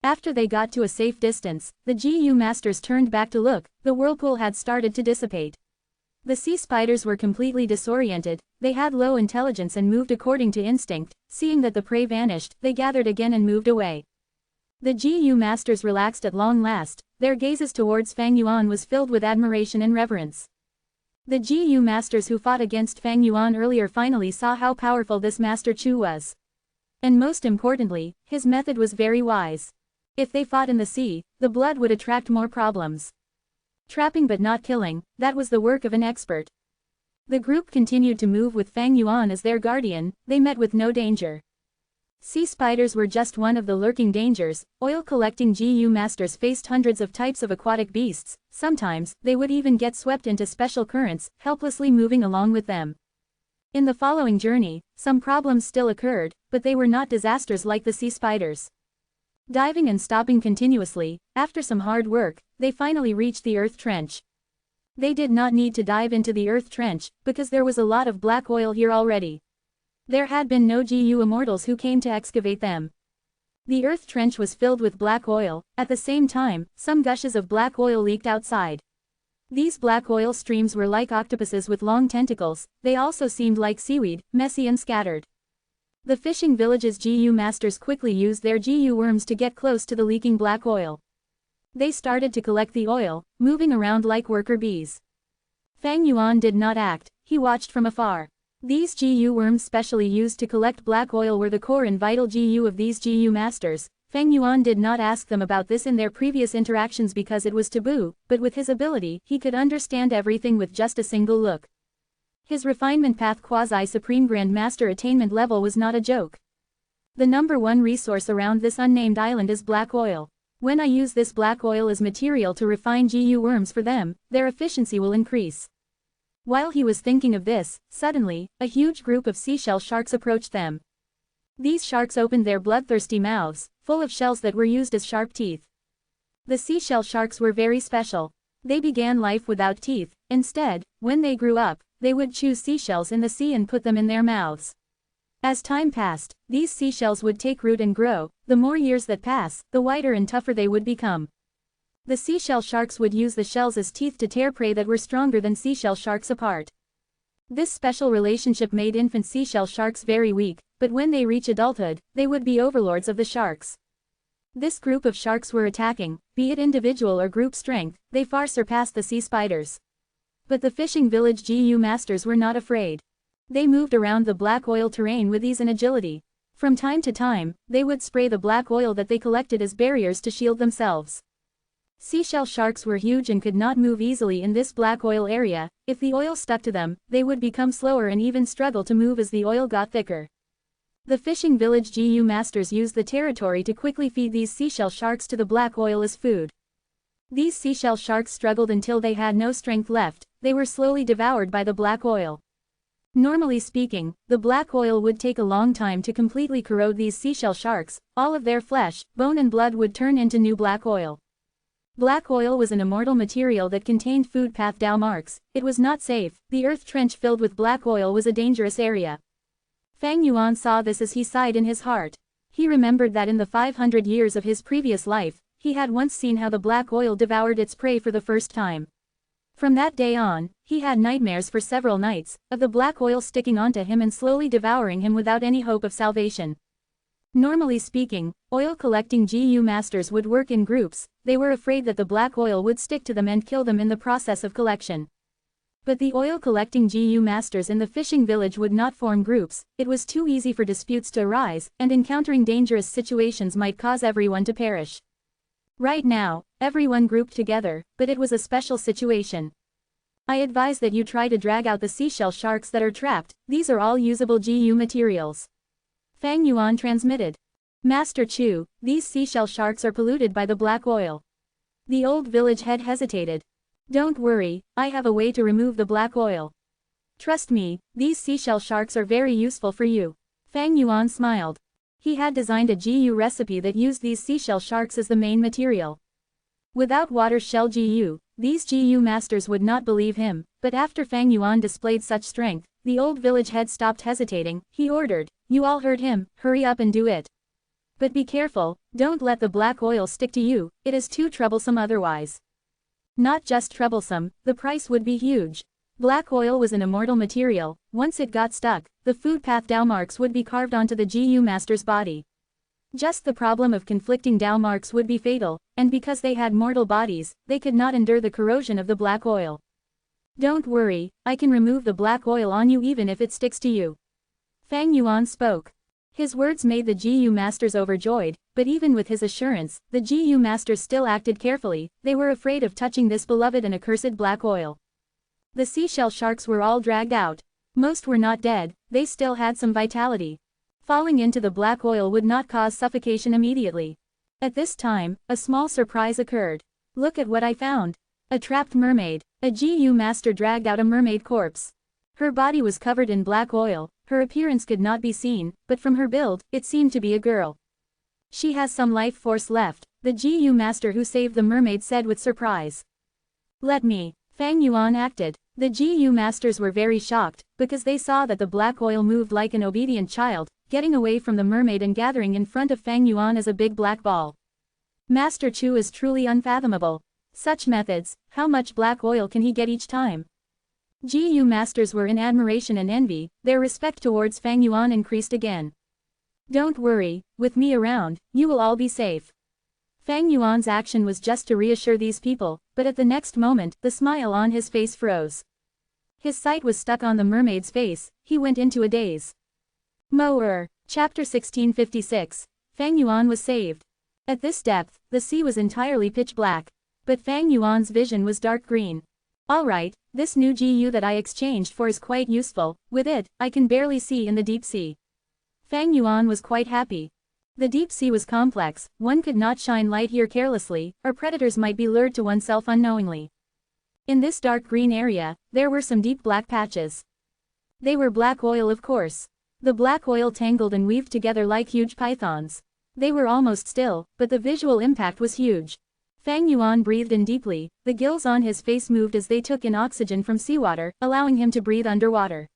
After they got to a safe distance, the GU masters turned back to look, the whirlpool had started to dissipate. The sea spiders were completely disoriented, they had low intelligence and moved according to instinct. Seeing that the prey vanished, they gathered again and moved away. The GU masters relaxed at long last, their gazes towards Fang Yuan was filled with admiration and reverence. The GU masters who fought against Fang Yuan earlier finally saw how powerful this Master Chu was. And most importantly, his method was very wise. If they fought in the sea, the blood would attract more problems. Trapping but not killing, that was the work of an expert. The group continued to move with Fang Yuan as their guardian, they met with no danger. Sea spiders were just one of the lurking dangers. Oil-collecting GU masters faced hundreds of types of aquatic beasts, sometimes, they would even get swept into special currents, helplessly moving along with them. In the following journey, some problems still occurred, but they were not disasters like the sea spiders. Diving and stopping continuously, after some hard work, they finally reached the earth trench. They did not need to dive into the earth trench, because there was a lot of black oil here already. There had been no GU immortals who came to excavate them. The earth trench was filled with black oil. At the same time, some gushes of black oil leaked outside. These black oil streams were like octopuses with long tentacles, they also seemed like seaweed, messy and scattered. The fishing village's GU masters quickly used their GU worms to get close to the leaking black oil. They started to collect the oil, moving around like worker bees. Fang Yuan did not act, he watched from afar. These GU worms specially used to collect black oil were the core and vital GU of these GU masters. Fang Yuan did not ask them about this in their previous interactions because it was taboo, but with his ability, he could understand everything with just a single look. His refinement path quasi-supreme Grand Master attainment level was not a joke. The number one resource around this unnamed island is black oil. When I use this black oil as material to refine GU worms for them, their efficiency will increase. While he was thinking of this, suddenly, a huge group of seashell sharks approached them. These sharks opened their bloodthirsty mouths, full of shells that were used as sharp teeth. The seashell sharks were very special. They began life without teeth. Instead, when they grew up, they would choose seashells in the sea and put them in their mouths. As time passed, these seashells would take root and grow. The more years that pass, the whiter and tougher they would become. The seashell sharks would use the shells as teeth to tear prey that were stronger than seashell sharks apart. This special relationship made infant seashell sharks very weak, but when they reach adulthood, they would be overlords of the sharks. This group of sharks were attacking, be it individual or group strength, they far surpassed the sea spiders. But the fishing village GU masters were not afraid. They moved around the black oil terrain with ease and agility. From time to time, they would spray the black oil that they collected as barriers to shield themselves. Seashell sharks were huge and could not move easily in this black oil area. If the oil stuck to them, they would become slower and even struggle to move as the oil got thicker. The fishing village GU masters used the territory to quickly feed these seashell sharks to the black oil as food. These seashell sharks struggled until they had no strength left. They were slowly devoured by the black oil. Normally speaking, the black oil would take a long time to completely corrode these seashell sharks. All of their flesh, bone and blood would turn into new black oil. Black oil was an immortal material that contained food path Dao marks. It was not safe. The earth trench filled with black oil was a dangerous area. Fang Yuan saw this as he sighed in his heart. He remembered that in the 500 years of his previous life, he had once seen how the black oil devoured its prey for the first time. From that day on, he had nightmares for several nights, of the black oil sticking onto him and slowly devouring him without any hope of salvation. Normally speaking, oil-collecting GU masters would work in groups. They were afraid that the black oil would stick to them and kill them in the process of collection. But the oil-collecting GU masters in the fishing village would not form groups. It was too easy for disputes to arise, and encountering dangerous situations might cause everyone to perish. Right now, everyone grouped together, but it was a special situation. I advise that you try to drag out the seashell sharks that are trapped. These are all usable GU materials. Fang Yuan transmitted. Master Chu, these seashell sharks are polluted by the black oil. The old village head hesitated. Don't worry, I have a way to remove the black oil. Trust me, these seashell sharks are very useful for you. Fang Yuan smiled. He had designed a GU recipe that used these seashell sharks as the main material. Without water shell GU, these GU masters would not believe him, but after Fang Yuan displayed such strength, the old village head stopped hesitating. He ordered, "You all heard him, hurry up and do it. But be careful, don't let the black oil stick to you, it is too troublesome otherwise." Not just troublesome, the price would be huge. Black oil was an immortal material. Once it got stuck, the food path Dao marks would be carved onto the GU master's body. Just the problem of conflicting Dao marks would be fatal, and because they had mortal bodies, they could not endure the corrosion of the black oil. Don't worry, I can remove the black oil on you even if it sticks to you. Fang Yuan spoke. His words made the GU masters overjoyed, but even with his assurance, the GU masters still acted carefully. They were afraid of touching this beloved and accursed black oil. The seashell sharks were all dragged out. Most were not dead, they still had some vitality. Falling into the black oil would not cause suffocation immediately. At this time, a small surprise occurred. Look at what I found. A trapped mermaid. A GU master dragged out a mermaid corpse. Her body was covered in black oil, her appearance could not be seen, but from her build, it seemed to be a girl. She has some life force left, the GU master who saved the mermaid said with surprise. Let me. Fang Yuan acted. The GU masters were very shocked, because they saw that the black oil moved like an obedient child, getting away from the mermaid and gathering in front of Fang Yuan as a big black ball. Master Chu is truly unfathomable. Such methods, how much black oil can he get each time? GU masters were in admiration and envy, their respect towards Fang Yuan increased again. Don't worry, with me around, you will all be safe. Fang Yuan's action was just to reassure these people, but at the next moment, the smile on his face froze. His sight was stuck on the mermaid's face, he went into a daze. Chapter 1656. Fang Yuan was saved. At this depth, the sea was entirely pitch black. But Fang Yuan's vision was dark green. Alright, this new GU that I exchanged for is quite useful, with it, I can barely see in the deep sea. Fang Yuan was quite happy. The deep sea was complex, one could not shine light here carelessly, or predators might be lured to oneself unknowingly. In this dark green area, there were some deep black patches. They were black oil of course. The black oil tangled and weaved together like huge pythons. They were almost still, but the visual impact was huge. Fang Yuan breathed in deeply, the gills on his face moved as they took in oxygen from seawater, allowing him to breathe underwater.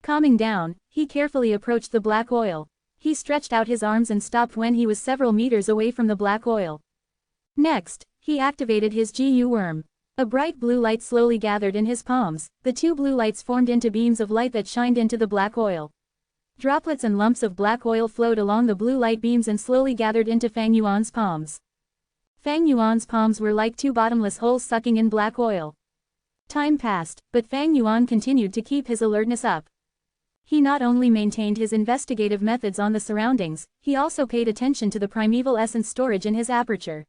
Calming down, he carefully approached the black oil. He stretched out his arms and stopped when he was several meters away from the black oil. Next, he activated his GU worm. A bright blue light slowly gathered in his palms, the two blue lights formed into beams of light that shined into the black oil. Droplets and lumps of black oil flowed along the blue light beams and slowly gathered into Fang Yuan's palms. Fang Yuan's palms were like two bottomless holes sucking in black oil. Time passed, but Fang Yuan continued to keep his alertness up. He not only maintained his investigative methods on the surroundings, he also paid attention to the primeval essence storage in his aperture.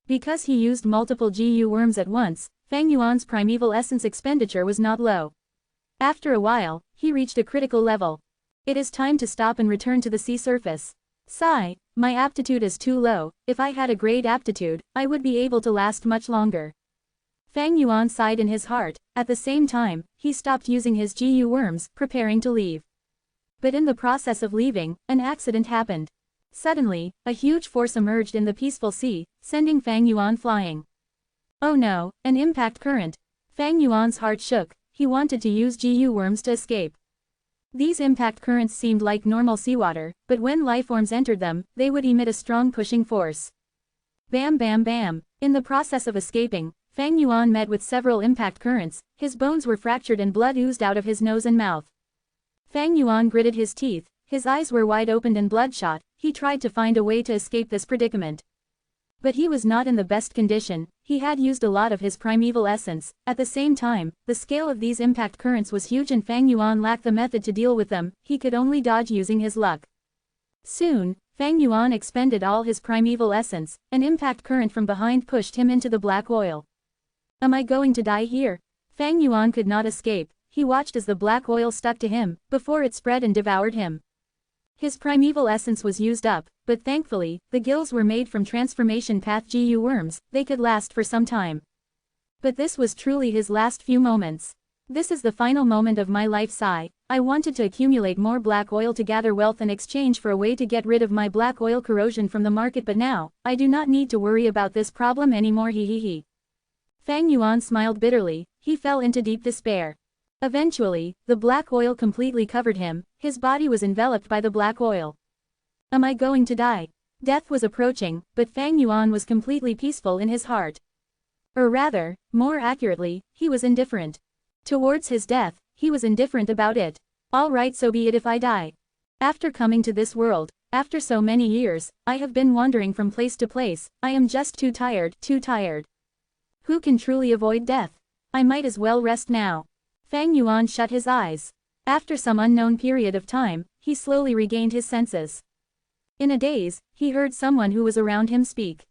Because he used multiple GU worms at once, Fang Yuan's primeval essence expenditure was not low. After a while, he reached a critical level. It is time to stop and return to the sea surface. Sigh, my aptitude is too low, if I had a great aptitude, I would be able to last much longer. Fang Yuan sighed in his heart, at the same time, he stopped using his GU worms, preparing to leave. But in the process of leaving, an accident happened. Suddenly, a huge force emerged in the peaceful sea, sending Fang Yuan flying. Oh no, an impact current. Fang Yuan's heart shook, he wanted to use GU worms to escape. These impact currents seemed like normal seawater, but when lifeforms entered them, they would emit a strong pushing force. Bam bam bam. In the process of escaping, Fang Yuan met with several impact currents, his bones were fractured and blood oozed out of his nose and mouth. Fang Yuan gritted his teeth, his eyes were wide opened and bloodshot, he tried to find a way to escape this predicament. But he was not in the best condition, he had used a lot of his primeval essence. At the same time, the scale of these impact currents was huge and Fang Yuan lacked the method to deal with them, he could only dodge using his luck. Soon, Fang Yuan expended all his primeval essence, an impact current from behind pushed him into the black oil. Am I going to die here? Fang Yuan could not escape, he watched as the black oil stuck to him, before it spread and devoured him. His primeval essence was used up, but thankfully, the gills were made from transformation path GU worms, they could last for some time. But this was truly his last few moments. This is the final moment of my life. Sigh, I wanted to accumulate more black oil to gather wealth in exchange for a way to get rid of my black oil corrosion from the market, but now, I do not need to worry about this problem anymore. He. Fang Yuan smiled bitterly, he fell into deep despair. Eventually, the black oil completely covered him, his body was enveloped by the black oil. Am I going to die? Death was approaching, but Fang Yuan was completely peaceful in his heart. Or rather, more accurately, he was indifferent. Towards his death, he was indifferent about it. All right, so be it if I die. After coming to this world, after so many years, I have been wandering from place to place, I am just too tired, too tired. Who can truly avoid death? I might as well rest now. Fang Yuan shut his eyes. After some unknown period of time, he slowly regained his senses. In a daze, he heard someone who was around him speak.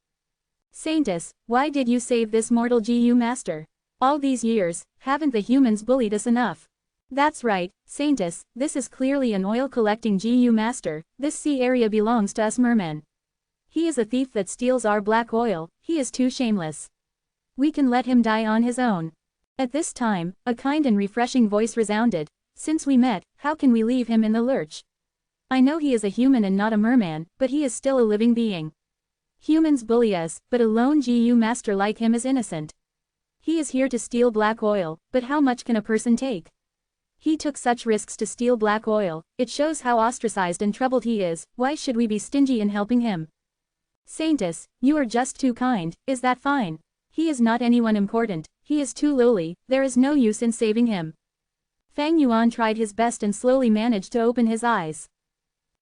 Saintess, why did you save this mortal Gu master? All these years, haven't the humans bullied us enough? That's right, Saintess, this is clearly an oil-collecting Gu master, this sea area belongs to us mermen. He is a thief that steals our black oil, he is too shameless. We can let him die on his own. At this time, a kind and refreshing voice resounded. Since we met, how can we leave him in the lurch? I know he is a human and not a merman, but he is still a living being. Humans bully us, but a lone Gu master like him is innocent. He is here to steal black oil, but how much can a person take? He took such risks to steal black oil, it shows how ostracized and troubled he is, why should we be stingy in helping him? Saintess, you are just too kind, is that fine? He is not anyone important, he is too lowly, there is no use in saving him. Fang Yuan tried his best and slowly managed to open his eyes.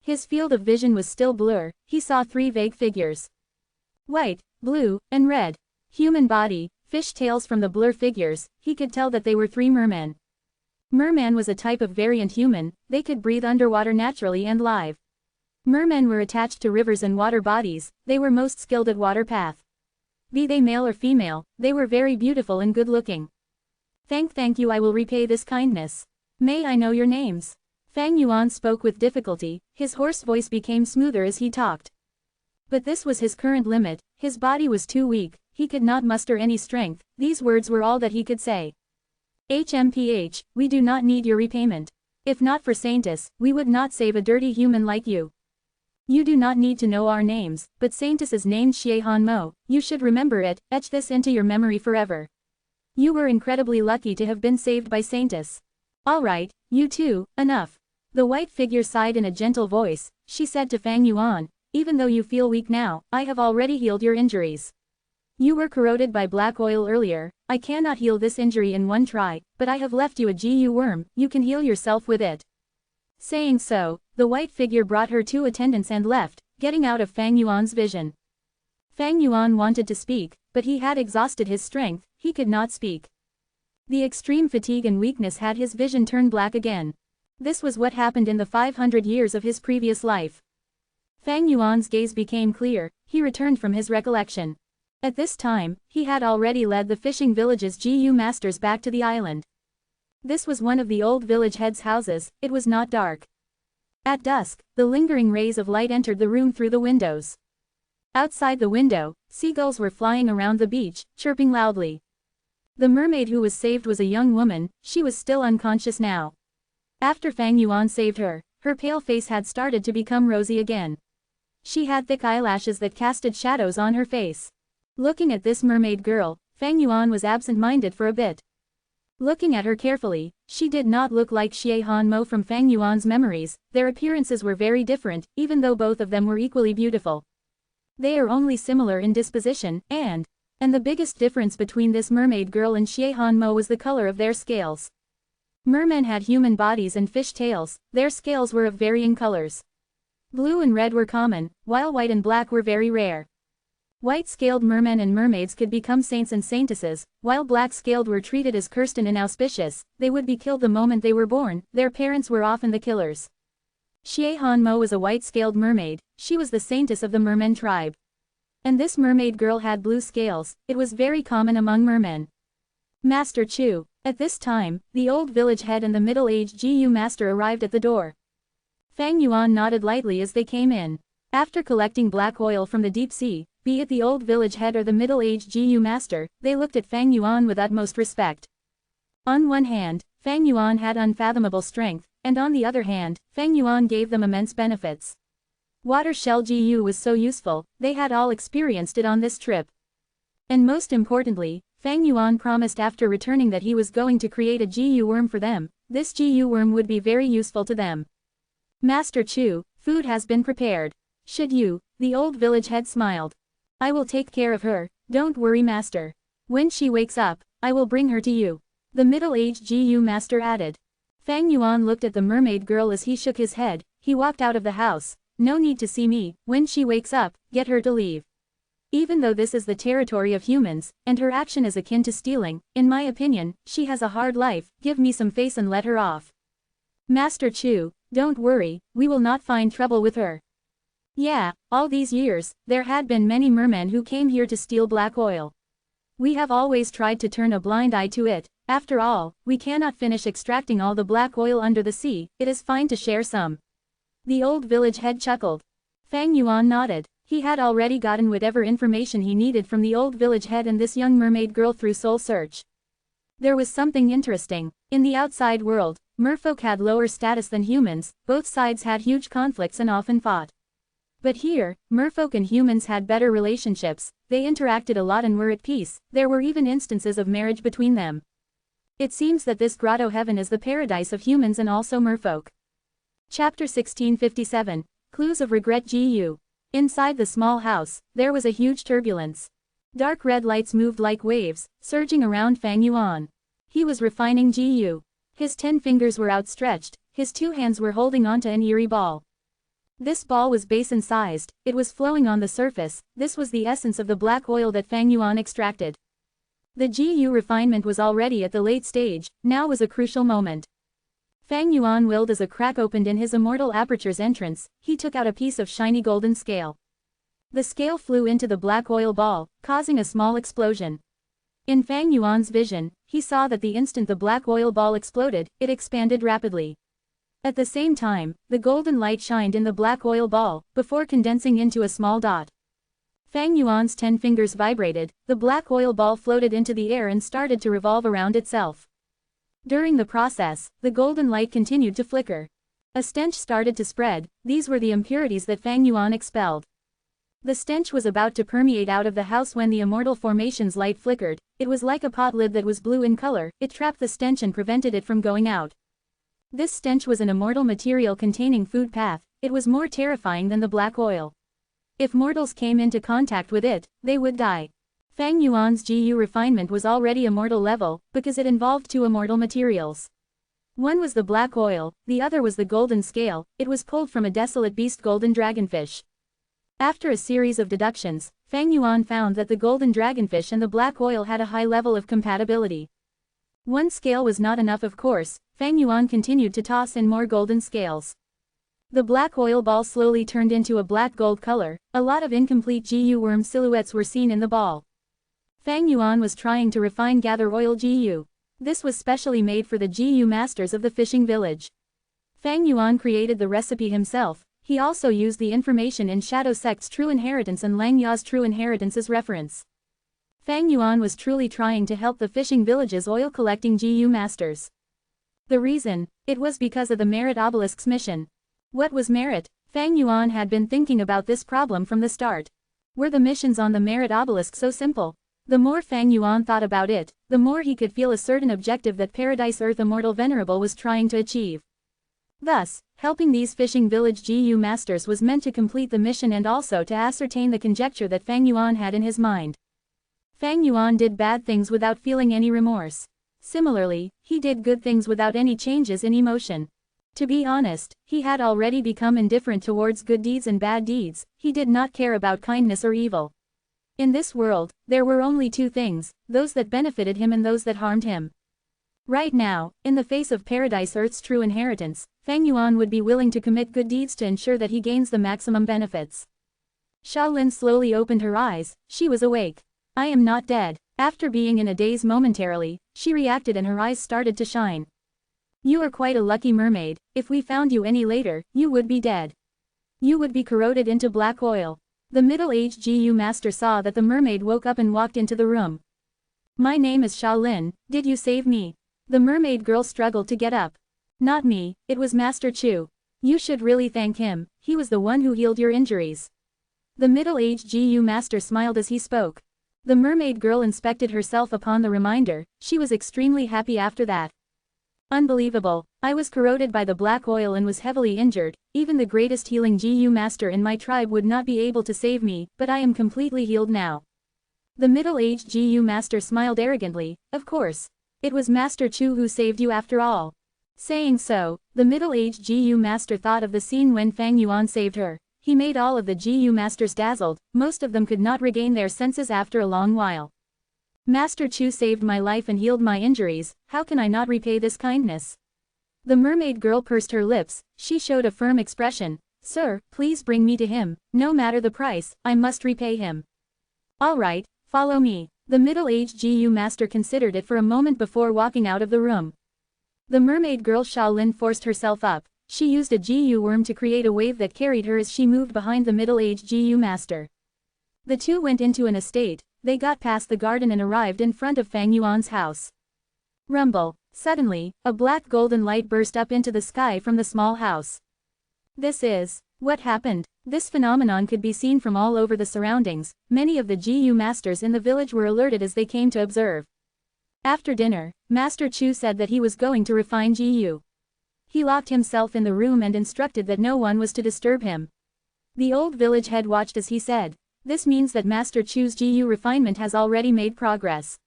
His field of vision was still blur, he saw three vague figures. White, blue, and red. Human body, fish tails from the blur figures, he could tell that they were three mermen. Merman was a type of variant human, they could breathe underwater naturally and live. Mermen were attached to rivers and water bodies, they were most skilled at water path. Be they male or female, they were very beautiful and good-looking. Thank you, I will repay this kindness. May I know your names? Fang Yuan spoke with difficulty, his hoarse voice became smoother as he talked. But this was his current limit, his body was too weak, he could not muster any strength, these words were all that he could say. HMPH, we do not need your repayment. If not for Saintess, we would not save a dirty human like you. You do not need to know our names, but Saintess is named Xie Han Mo, you should remember it, etch this into your memory forever. You were incredibly lucky to have been saved by Saintess. Alright, you too, enough. The white figure sighed in a gentle voice, she said to Fang Yuan, even though you feel weak now, I have already healed your injuries. You were corroded by black oil earlier, I cannot heal this injury in one try, but I have left you a Gu worm, you can heal yourself with it. Saying so, the white figure brought her two attendants and left, getting out of Fang Yuan's vision. Fang Yuan wanted to speak, but he had exhausted his strength, he could not speak. The extreme fatigue and weakness had his vision turn black again. This was what happened in the 500 years of his previous life. Fang Yuan's gaze became clear, he returned from his recollection. At this time, he had already led the fishing village's Gu masters back to the island. This was one of the old village head's houses, it was not dark. At dusk, the lingering rays of light entered the room through the windows. Outside the window, seagulls were flying around the beach, chirping loudly. The mermaid who was saved was a young woman, she was still unconscious now. After Fang Yuan saved her, her pale face had started to become rosy again. She had thick eyelashes that casted shadows on her face. Looking at this mermaid girl, Fang Yuan was absent-minded for a bit. Looking at her carefully, she did not look like Xie Han Mo from Fang Yuan's memories, their appearances were very different, even though both of them were equally beautiful. They are only similar in disposition, and the biggest difference between this mermaid girl and Xie Han Mo was the color of their scales. Mermen had human bodies and fish tails, their scales were of varying colors. Blue and red were common, while white and black were very rare. White-scaled mermen and mermaids could become saints and saintesses, while black-scaled were treated as cursed and inauspicious, they would be killed the moment they were born, their parents were often the killers. Xie Han Mo was a white-scaled mermaid, she was the saintess of the mermen tribe. And this mermaid girl had blue scales, it was very common among mermen. Master Chu. At this time, the old village head and the middle-aged Gu master arrived at the door. Fang Yuan nodded lightly as they came in. After collecting black oil from the deep sea, be it the old village head or the middle-aged Gu master, they looked at Fang Yuan with utmost respect. On one hand, Fang Yuan had unfathomable strength, and on the other hand, Fang Yuan gave them immense benefits. Water shell Gu was so useful, they had all experienced it on this trip. And most importantly, Fang Yuan promised after returning that he was going to create a Gu worm for them, this Gu worm would be very useful to them. Master Chu, food has been prepared. Should you? The old village head smiled. I will take care of her, don't worry master. When she wakes up, I will bring her to you. The middle-aged GU master added. Fang Yuan looked at the mermaid girl as he shook his head. He walked out of the house. No need to see me. When she wakes up, get her to leave. Even though this is the territory of humans, and her action is akin to stealing, in my opinion, she has a hard life. Give me some face and let her off. Master Chu, don't worry, we will not find trouble with her. Yeah, all these years, there had been many mermen who came here to steal black oil. We have always tried to turn a blind eye to it. After all, we cannot finish extracting all the black oil under the sea. It is fine to share some. The old village head chuckled. Fang Yuan nodded. He had already gotten whatever information he needed from the old village head and this young mermaid girl through soul search. There was something interesting. In the outside world, merfolk had lower status than humans, both sides had huge conflicts and often fought. But here, merfolk and humans had better relationships, they interacted a lot and were at peace. There were even instances of marriage between them. It seems that this grotto heaven is the paradise of humans and also merfolk. Chapter 1657, Clues of Regret GU. Inside the small house, there was a huge turbulence. Dark red lights moved like waves, surging around Fang Yuan. He was refining GU. His 10 fingers were outstretched, his 2 hands were holding onto an eerie ball. This ball was basin-sized, it was flowing on the surface. This was the essence of the black oil that Fang Yuan extracted. The GU refinement was already at the late stage, now was a crucial moment. Fang Yuan willed as a crack opened in his immortal aperture's entrance. He took out a piece of shiny golden scale. The scale flew into the black oil ball, causing a small explosion. In Fang Yuan's vision, he saw that the instant the black oil ball exploded, it expanded rapidly. At the same time, the golden light shined in the black oil ball, before condensing into a small dot. Fang Yuan's 10 fingers vibrated, the black oil ball floated into the air and started to revolve around itself. During the process, the golden light continued to flicker. A stench started to spread. These were the impurities that Fang Yuan expelled. The stench was about to permeate out of the house when the immortal formation's light flickered. It was like a pot lid that was blue in color. It trapped the stench and prevented it from going out. This stench was an immortal material containing food path. It was more terrifying than the black oil. If mortals came into contact with it, they would die. Fang Yuan's GU refinement was already immortal level, because it involved 2 immortal materials. One was the black oil, the other was the golden scale. It was pulled from a desolate beast golden dragonfish. After a series of deductions, Fang Yuan found that the golden dragonfish and the black oil had a high level of compatibility. One scale was not enough, of course. Fang Yuan continued to toss in more golden scales. The black oil ball slowly turned into a black gold color. A lot of incomplete GU worm silhouettes were seen in the ball. Fang Yuan was trying to refine gather oil GU. This was specially made for the GU masters of the fishing village. Fang Yuan created the recipe himself. He also used the information in Shadow Sect's True Inheritance and Lang Ya's True Inheritance as reference. Fang Yuan was truly trying to help the fishing village's oil-collecting GU masters. The reason? It was because of the Merit Obelisk's mission. What was merit? Fang Yuan had been thinking about this problem from the start. Were the missions on the Merit Obelisk so simple? The more Fang Yuan thought about it, the more he could feel a certain objective that Paradise Earth Immortal Venerable was trying to achieve. Thus, helping these fishing village GU masters was meant to complete the mission and also to ascertain the conjecture that Fang Yuan had in his mind. Fang Yuan did bad things without feeling any remorse. Similarly, he did good things without any changes in emotion. To be honest, he had already become indifferent towards good deeds and bad deeds. He did not care about kindness or evil. In this world, there were only 2 things, those that benefited him and those that harmed him. Right now, in the face of Paradise Earth's true inheritance, Fang Yuan would be willing to commit good deeds to ensure that he gains the maximum benefits. Shaolin slowly opened her eyes. She was awake. I am not dead. After being in a daze momentarily, she reacted and her eyes started to shine. You are quite a lucky mermaid. If we found you any later, you would be dead. You would be corroded into black oil. The middle-aged GU master saw that the mermaid woke up and walked into the room. My name is Shaolin. Did you save me? The mermaid girl struggled to get up. Not me, it was Master Chu. You should really thank him. He was the one who healed your injuries. The middle-aged GU master smiled as he spoke. The mermaid girl inspected herself upon the reminder. She was extremely happy after that. Unbelievable. I was corroded by the black oil and was heavily injured. Even the greatest healing GU master in my tribe would not be able to save me, but I am completely healed now. The middle-aged GU master smiled arrogantly. Of course. It was Master Chu who saved you after all. Saying so, the middle-aged GU master thought of the scene when Fang Yuan saved her. He made all of the GU masters dazzled, most of them could not regain their senses after a long while. Master Chu saved my life and healed my injuries, how can I not repay this kindness? The mermaid girl pursed her lips, she showed a firm expression. Sir, please bring me to him, no matter the price, I must repay him. All right, follow me. The middle-aged GU master considered it for a moment before walking out of the room. The mermaid girl Shaolin forced herself up. She used a GU worm to create a wave that carried her as she moved behind the middle-aged GU master. The two went into an estate, they got past the garden and arrived in front of Fang Yuan's house. Rumble. Suddenly, a black golden light burst up into the sky from the small house. This is what happened. This phenomenon could be seen from all over the surroundings. Many of the GU masters in the village were alerted as they came to observe. After dinner, Master Chu said that he was going to refine GU. He locked himself in the room and instructed that no one was to disturb him. The old village head watched as he said, "This means that Master Chu's GU refinement has already made progress."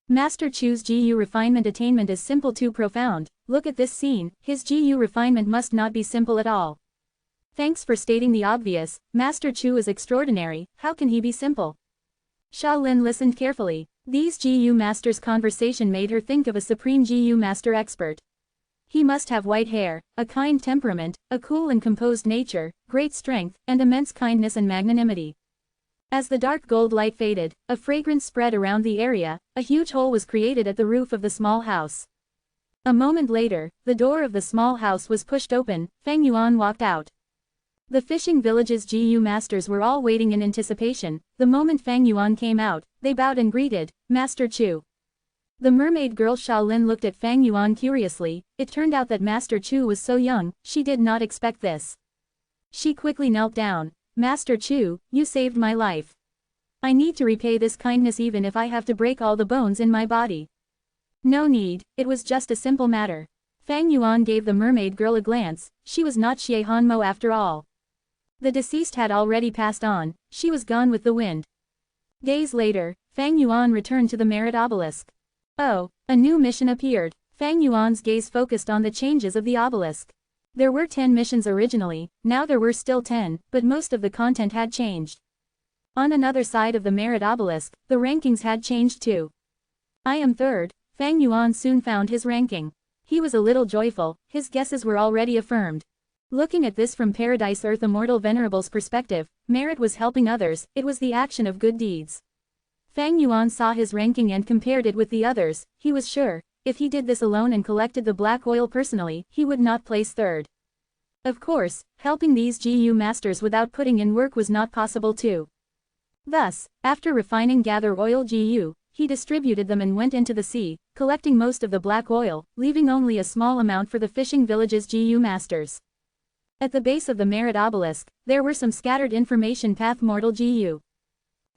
Master Chu's GU refinement attainment is simple too profound. Look at this scene, his GU refinement must not be simple at all. Thanks for stating the obvious, Master Chu is extraordinary, how can he be simple? Shaolin listened carefully. These GU masters' conversation made her think of a supreme GU master expert. He must have white hair, a kind temperament, a cool and composed nature, great strength, and immense kindness and magnanimity. As the dark gold light faded, a fragrance spread around the area, a huge hole was created at the roof of the small house. A moment later, the door of the small house was pushed open, Fang Yuan walked out. The fishing village's GU masters were all waiting in anticipation. The moment Fang Yuan came out, they bowed and greeted, Master Chu. The mermaid girl Shaolin looked at Fang Yuan curiously. It turned out that Master Chu was so young, she did not expect this. She quickly knelt down. Master Chu, you saved my life. I need to repay this kindness even if I have to break all the bones in my body. No need, it was just a simple matter. Fang Yuan gave the mermaid girl a glance, she was not Xie Hanmo after all. The deceased had already passed on, she was gone with the wind. Days later, Fang Yuan returned to the Merit Obelisk. Oh, a new mission appeared. Fang Yuan's gaze focused on the changes of the obelisk. There were 10 missions originally, now there were still 10, but most of the content had changed. On another side of the Merit Obelisk, the rankings had changed too. I am third. Fang Yuan soon found his ranking. He was a little joyful, his guesses were already affirmed. Looking at this from Paradise Earth Immortal Venerable's perspective, merit was helping others, it was the action of good deeds. Fang Yuan saw his ranking and compared it with the others, he was sure, if he did this alone and collected the black oil personally, he would not place third. Of course, helping these GU masters without putting in work was not possible too. Thus, after refining gather oil GU, he distributed them and went into the sea, collecting most of the black oil, leaving only a small amount for the fishing village's GU masters. At the base of the Merit Obelisk, there were some scattered information path mortal GU.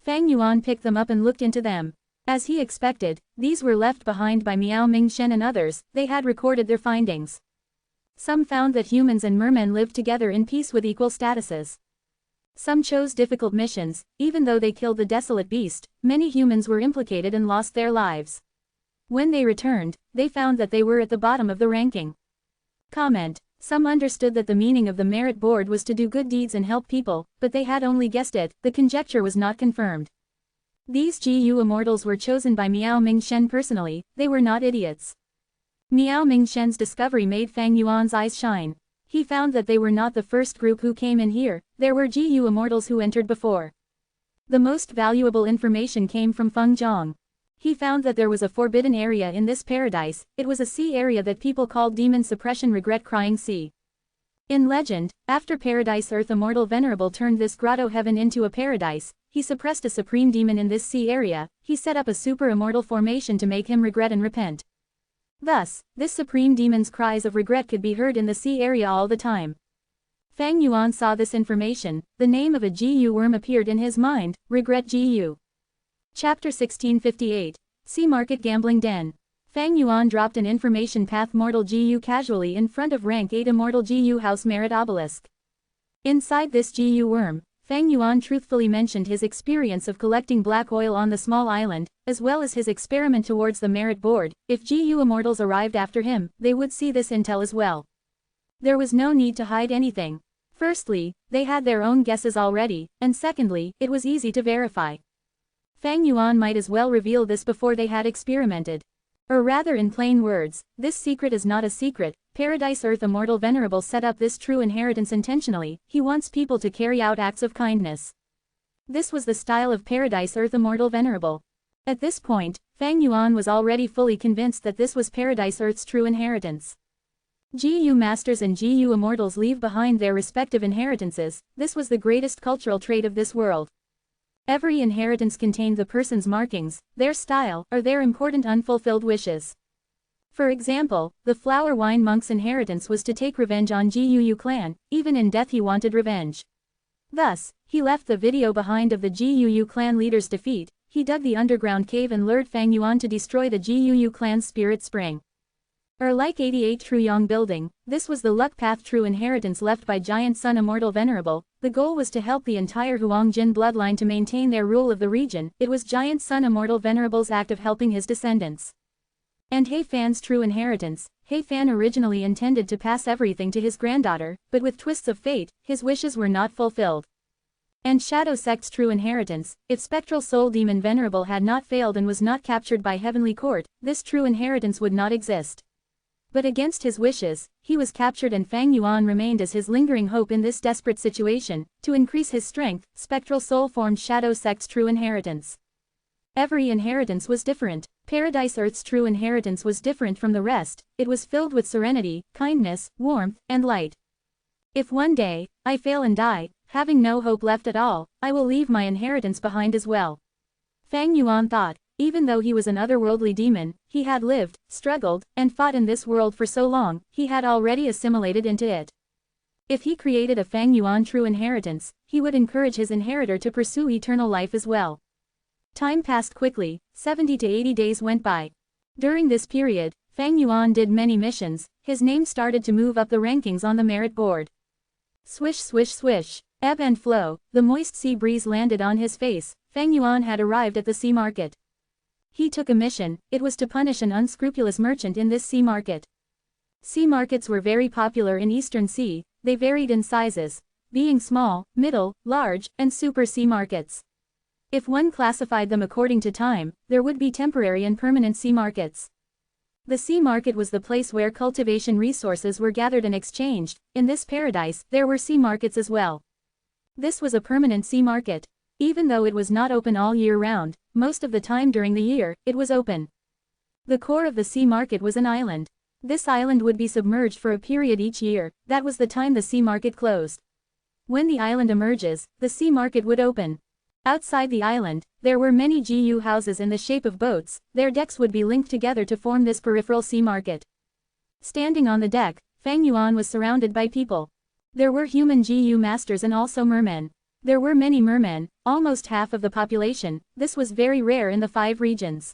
Fang Yuan picked them up and looked into them. As he expected, these were left behind by Miao Mingshen and others, they had recorded their findings. Some found that humans and mermen lived together in peace with equal statuses. Some chose difficult missions, even though they killed the desolate beast, many humans were implicated and lost their lives. When they returned, they found that they were at the bottom of the ranking. Comment. Some understood that the meaning of the merit board was to do good deeds and help people, but they had only guessed it, the conjecture was not confirmed. These GU immortals were chosen by Miao Mingshen personally, they were not idiots. Miao Mingshen's discovery made Fang Yuan's eyes shine. He found that they were not the first group who came in here, there were GU immortals who entered before. The most valuable information came from Feng Zhang. He found that there was a forbidden area in this paradise, it was a sea area that people called Demon Suppression Regret Crying Sea. In legend, after Paradise Earth Immortal Venerable turned this grotto heaven into a paradise, he suppressed a supreme demon in this sea area, he set up a super immortal formation to make him regret and repent. Thus, this supreme demon's cries of regret could be heard in the sea area all the time. Fang Yuan saw this information, the name of a GU worm appeared in his mind, Regret GU. Chapter 1658. Sea Market Gambling Den. Fang Yuan dropped an information path mortal GU casually in front of rank 8 immortal GU house Merit Obelisk. Inside this GU worm, Fang Yuan truthfully mentioned his experience of collecting black oil on the small island, as well as his experiment towards the merit board. If GU Immortals arrived after him, they would see this intel as well. There was no need to hide anything. Firstly, they had their own guesses already, and secondly, it was easy to verify. Fang Yuan might as well reveal this before they had experimented. Or rather, in plain words, this secret is not a secret. Paradise Earth Immortal Venerable set up this true inheritance intentionally. He wants people to carry out acts of kindness. This was the style of Paradise Earth Immortal Venerable. At this point, Fang Yuan was already fully convinced that this was Paradise Earth's true inheritance. GU Masters and GU Immortals leave behind their respective inheritances. This was the greatest cultural trait of this world. Every inheritance contained the person's markings, their style, or their important unfulfilled wishes. For example, the Flower Wine Monk's inheritance was to take revenge on GUU clan. Even in death he wanted revenge. Thus, he left the video behind of the GUU clan leader's defeat. He dug the underground cave and lured Fang Yuan to destroy the GUU clan's spirit spring. Or like 88 True Yong building, this was the luck path true inheritance left by Giant Sun Immortal Venerable. The goal was to help the entire Huang Jin bloodline to maintain their rule of the region. It was Giant Sun Immortal Venerable's act of helping his descendants. And He Fan's true inheritance. He Fan originally intended to pass everything to his granddaughter, but with twists of fate, his wishes were not fulfilled. And Shadow Sect's true inheritance, if Spectral Soul Demon Venerable had not failed and was not captured by Heavenly Court, this true inheritance would not exist. But against his wishes, he was captured and Fang Yuan remained as his lingering hope in this desperate situation. To increase his strength, Spectral Soul formed Shadow Sect's true inheritance. Every inheritance was different. Paradise Earth's true inheritance was different from the rest. It was filled with serenity, kindness, warmth, and light. If one day, I fail and die, having no hope left at all, I will leave my inheritance behind as well. Fang Yuan thought. Even though he was an otherworldly demon, he had lived, struggled, and fought in this world for so long, he had already assimilated into it. If he created a Fang Yuan true inheritance, he would encourage his inheritor to pursue eternal life as well. Time passed quickly, 70 to 80 days went by. During this period, Fang Yuan did many missions. His name started to move up the rankings on the merit board. Swish swish swish, ebb and flow, the moist sea breeze landed on his face. Fang Yuan had arrived at the sea market. He took a mission. It was to punish an unscrupulous merchant in this sea market. Sea markets were very popular in Eastern Sea. They varied in sizes, being small, middle, large, and super sea markets. If one classified them according to time, there would be temporary and permanent sea markets. The sea market was the place where cultivation resources were gathered and exchanged. In this paradise, there were sea markets as well. This was a permanent sea market. Even though it was not open all year round, most of the time during the year, it was open. The core of the sea market was an island. This island would be submerged for a period each year. That was the time the sea market closed. When the island emerges, the sea market would open. Outside the island, there were many GU houses in the shape of boats. Their decks would be linked together to form this peripheral sea market. Standing on the deck, Fang Yuan was surrounded by people. There were human GU masters and also mermen. There were many mermen, almost half of the population. This was very rare in the 5 regions.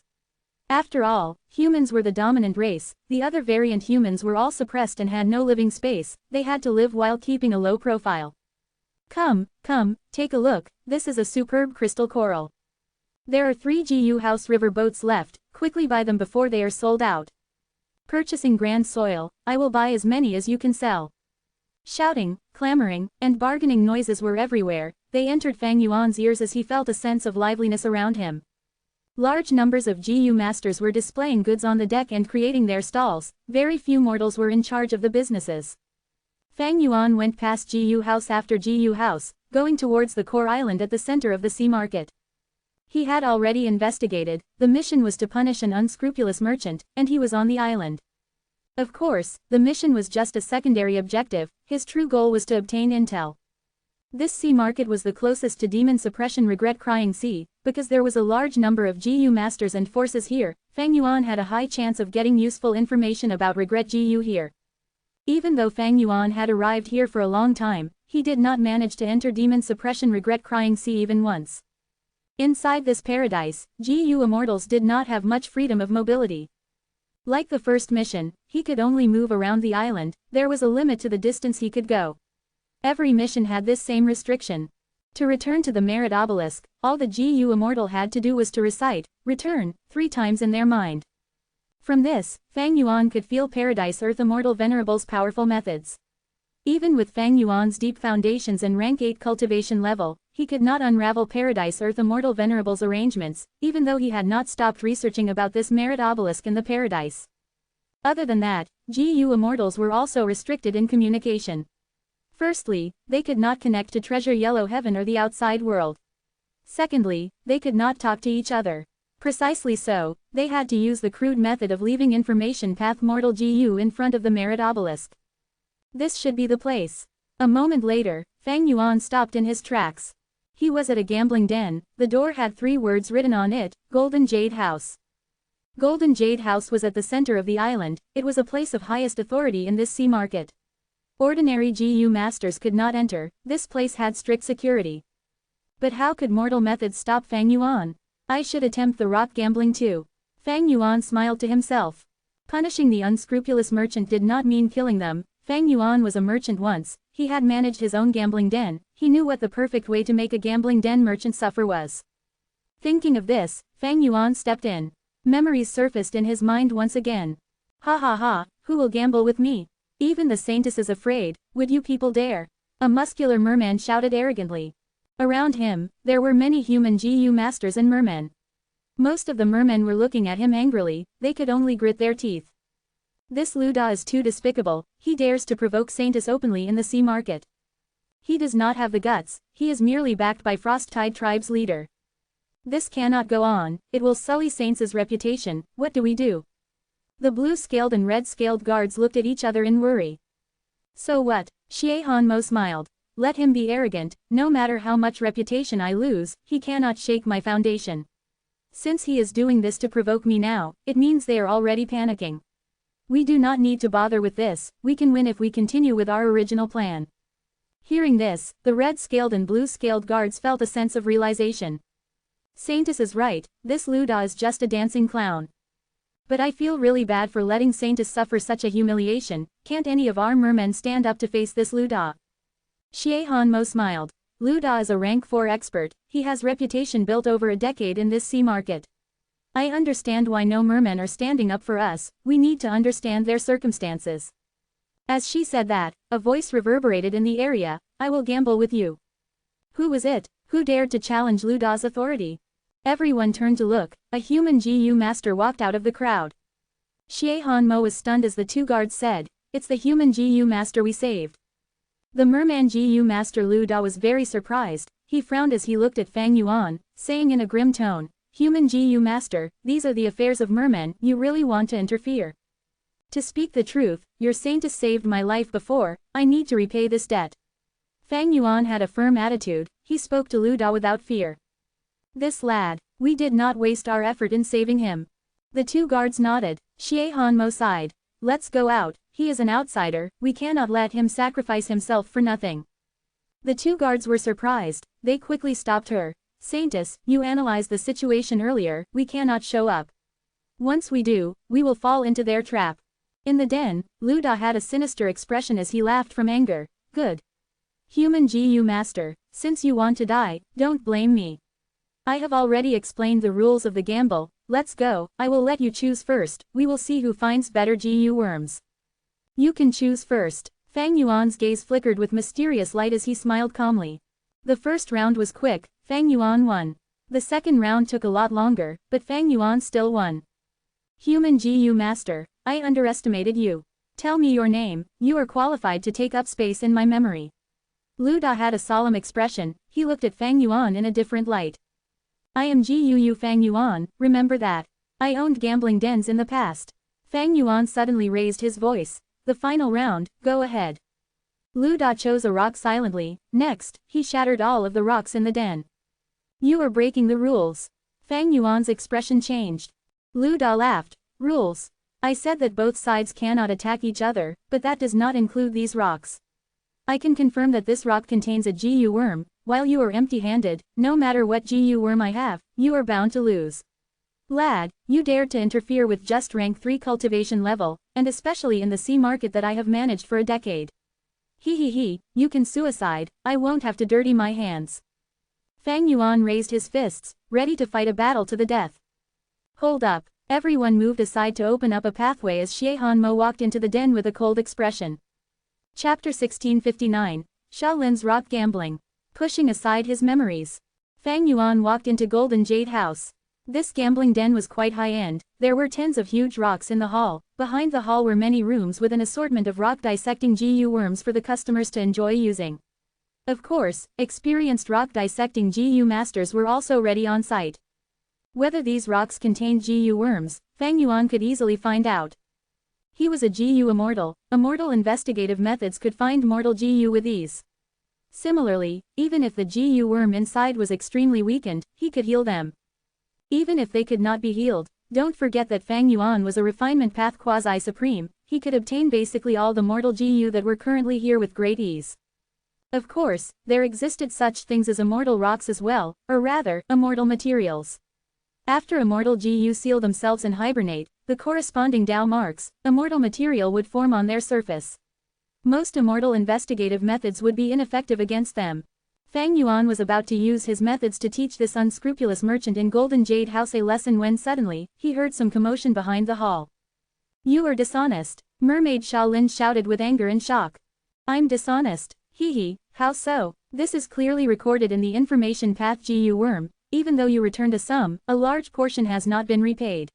After all, humans were the dominant race. The other variant humans were all suppressed and had no living space. They had to live while keeping a low profile. Come, take a look. This is a superb crystal coral. There are 3 GU House River boats left. Quickly buy them before they are sold out. Purchasing Grand Soil, I will buy as many as you can sell. Shouting, clamoring, and bargaining noises were everywhere. They entered Fang Yuan's ears as he felt a sense of liveliness around him. Large numbers of GU masters were displaying goods on the deck and creating their stalls. Very few mortals were in charge of the businesses. Fang Yuan went past GU house after GU house, going towards the core island at the center of the sea market. He had already investigated. The mission was to punish an unscrupulous merchant, and he was on the island. Of course, the mission was just a secondary objective. His true goal was to obtain intel. This sea market was the closest to Demon Suppression Regret Crying Sea. Because there was a large number of GU masters and forces here, Fang Yuan had a high chance of getting useful information about Regret GU here. Even though Fang Yuan had arrived here for a long time, he did not manage to enter Demon Suppression Regret Crying Sea even once. Inside this paradise, GU Immortals did not have much freedom of mobility. Like the first mission, he could only move around the island. There was a limit to the distance he could go. Every mission had this same restriction. To return to the merit obelisk, all the GU Immortal had to do was to recite, return, 3 times in their mind. From this, Fang Yuan could feel Paradise Earth Immortal Venerable's powerful methods. Even with Fang Yuan's deep foundations and rank 8 cultivation level, he could not unravel Paradise Earth Immortal Venerable's arrangements, even though he had not stopped researching about this merit obelisk in the paradise. Other than that, GU Immortals were also restricted in communication. Firstly, they could not connect to Treasure Yellow Heaven or the outside world. Secondly, they could not talk to each other. Precisely so, they had to use the crude method of leaving information path mortal GU in front of the merit obelisk. This should be the place. A moment later, Fang Yuan stopped in his tracks. He was at a gambling den. The door had 3 words written on it, Golden Jade House. Golden Jade House was at the center of the island. It was a place of highest authority in this sea market. Ordinary GU masters could not enter. This place had strict security. But how could mortal methods stop Fang Yuan? I should attempt the rock gambling too. Fang Yuan smiled to himself. Punishing the unscrupulous merchant did not mean killing them. Fang Yuan was a merchant once. He had managed his own gambling den. He knew what the perfect way to make a gambling den merchant suffer was. Thinking of this, Fang Yuan stepped in. Memories surfaced in his mind once again. Ha ha ha, who will gamble with me? Even the saintess is afraid. Would you people dare? A muscular merman shouted arrogantly. Around him, there were many human GU masters and mermen. Most of the mermen were looking at him angrily. They could only grit their teeth. This Luda is too despicable. He dares to provoke saintess openly in the sea market. He does not have the guts. He is merely backed by Frost-Tide Tribe's leader. This cannot go on. It will sully saint's reputation. What do we do? The blue-scaled and red-scaled guards looked at each other in worry. So what? Xie Hanmo smiled. Let him be arrogant. No matter how much reputation I lose, he cannot shake my foundation. Since he is doing this to provoke me now, it means they are already panicking. We do not need to bother with this. We can win if we continue with our original plan. Hearing this, the red-scaled and blue-scaled guards felt a sense of realization. Saintess is right. This Luda is just a dancing clown. But I feel really bad for letting Saintess suffer such a humiliation. Can't any of our mermen stand up to face this Luda? Xie Hanmo smiled. Luda is a rank 4 expert. He has reputation built over a decade in this sea market. I understand why no mermen are standing up for us. We need to understand their circumstances. As she said that, a voice reverberated in the area. I will gamble with you. Who was it? Who dared to challenge Luda's authority? Everyone turned to look. A human GU master walked out of the crowd. Xie Hanmo was stunned as the 2 guards said, "It's the human GU master we saved." The merman GU master Luda was very surprised. He frowned as he looked at Fang Yuan, saying in a grim tone, "Human GU master, these are the affairs of mermen. You really want to interfere? To speak the truth, your saintess saved my life before. I need to repay this debt." Fang Yuan had a firm attitude. He spoke to Luda without fear. "This lad, we did not waste our effort in saving him." The 2 guards nodded. Xie Hanmo sighed. "Let's go out. He is an outsider. We cannot let him sacrifice himself for nothing." The 2 guards were surprised. They quickly stopped her. "Saintess, you analyzed the situation earlier. We cannot show up. Once we do, we will fall into their trap." In the den, Luda had a sinister expression as he laughed from anger. "Good. Human GU master, since you want to die, don't blame me. I have already explained the rules of the gamble. Let's go. I will let you choose first. We will see who finds better GU worms." "You can choose first." Fang Yuan's gaze flickered with mysterious light as he smiled calmly. The first round was quick. Fang Yuan won. The second round took a lot longer, but Fang Yuan still won. "Human GU master, I underestimated you. Tell me your name. You are qualified to take up space in my memory." Luda had a solemn expression. He looked at Fang Yuan in a different light. "I am Gu Fang Yuan, remember that. I owned gambling dens in the past." Fang Yuan suddenly raised his voice. "The final round, go ahead." Luda chose a rock silently. Next, he shattered all of the rocks in the den. "You are breaking the rules." Fang Yuan's expression changed. Luda laughed. "Rules? I said that both sides cannot attack each other, but that does not include these rocks. I can confirm that this rock contains a GU worm. While you are empty-handed, no matter what GU worm I have, you are bound to lose. Lad, you dared to interfere with just rank 3 cultivation level, and especially in the sea market that I have managed for a decade. He, you can suicide. I won't have to dirty my hands." Fang Yuan raised his fists, ready to fight a battle to the death. Hold up. Everyone moved aside to open up a pathway as Xie Hanmo walked into the den with a cold expression. Chapter 1659, Shaolin's Rock Gambling. Pushing aside his memories, Fang Yuan walked into Golden Jade House. This gambling den was quite high-end. There were tens of huge rocks in the hall. Behind the hall were many rooms with an assortment of rock-dissecting GU worms for the customers to enjoy using. Of course, experienced rock-dissecting GU masters were also ready on site. Whether these rocks contained GU worms, Fang Yuan could easily find out. He was a GU immortal. Immortal investigative methods could find mortal GU with ease. Similarly, even if the GU worm inside was extremely weakened, he could heal them. Even if they could not be healed, don't forget that Fang Yuan was a refinement path quasi-supreme. He could obtain basically all the mortal GU that were currently here with great ease. Of course, there existed such things as immortal rocks as well, or rather, immortal materials. After immortal GU seal themselves and hibernate, the corresponding Dao marks, immortal material would form on their surface. Most immortal investigative methods would be ineffective against them. Fang Yuan was about to use his methods to teach this unscrupulous merchant in Golden Jade House a lesson when suddenly, he heard some commotion behind the hall. You are dishonest, Mermaid Shaolin shouted with anger and shock. I'm dishonest, hee, how so? This is clearly recorded in the information path GU worm. Even though you returned a sum, a large portion has not been repaid.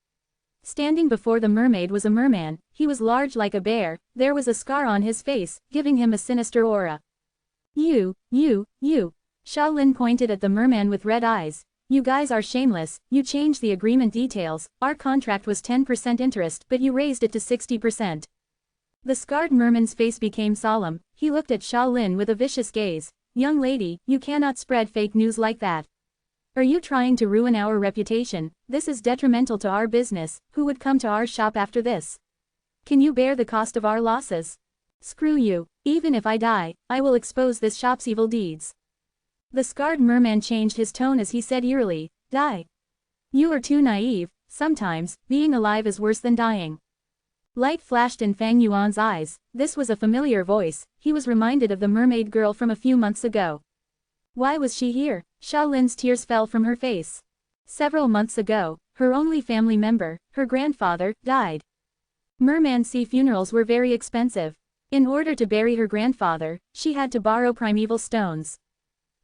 Standing before the mermaid was a merman. He was large like a bear. There was a scar on his face, giving him a sinister aura. You. Shaolin pointed at the merman with red eyes. You guys are shameless. You changed the agreement details. Our contract was 10% interest, but you raised it to 60%. The scarred merman's face became solemn. He looked at Shaolin with a vicious gaze. Young lady, you cannot spread fake news like that. Are you trying to ruin our reputation? This is detrimental to our business. Who would come to our shop after this? Can you bear the cost of our losses? Screw you. Even if I die, I will expose this shop's evil deeds. The scarred merman changed his tone as he said eerily, Die. You are too naive. Sometimes, being alive is worse than dying. Light flashed in Fang Yuan's eyes. This was a familiar voice. He was reminded of the mermaid girl from a few months ago. Why was she here? Shaolin's tears fell from her face. Several months ago, her only family member, her grandfather, died. Merman Sea funerals were very expensive. In order to bury her grandfather, she had to borrow primeval stones.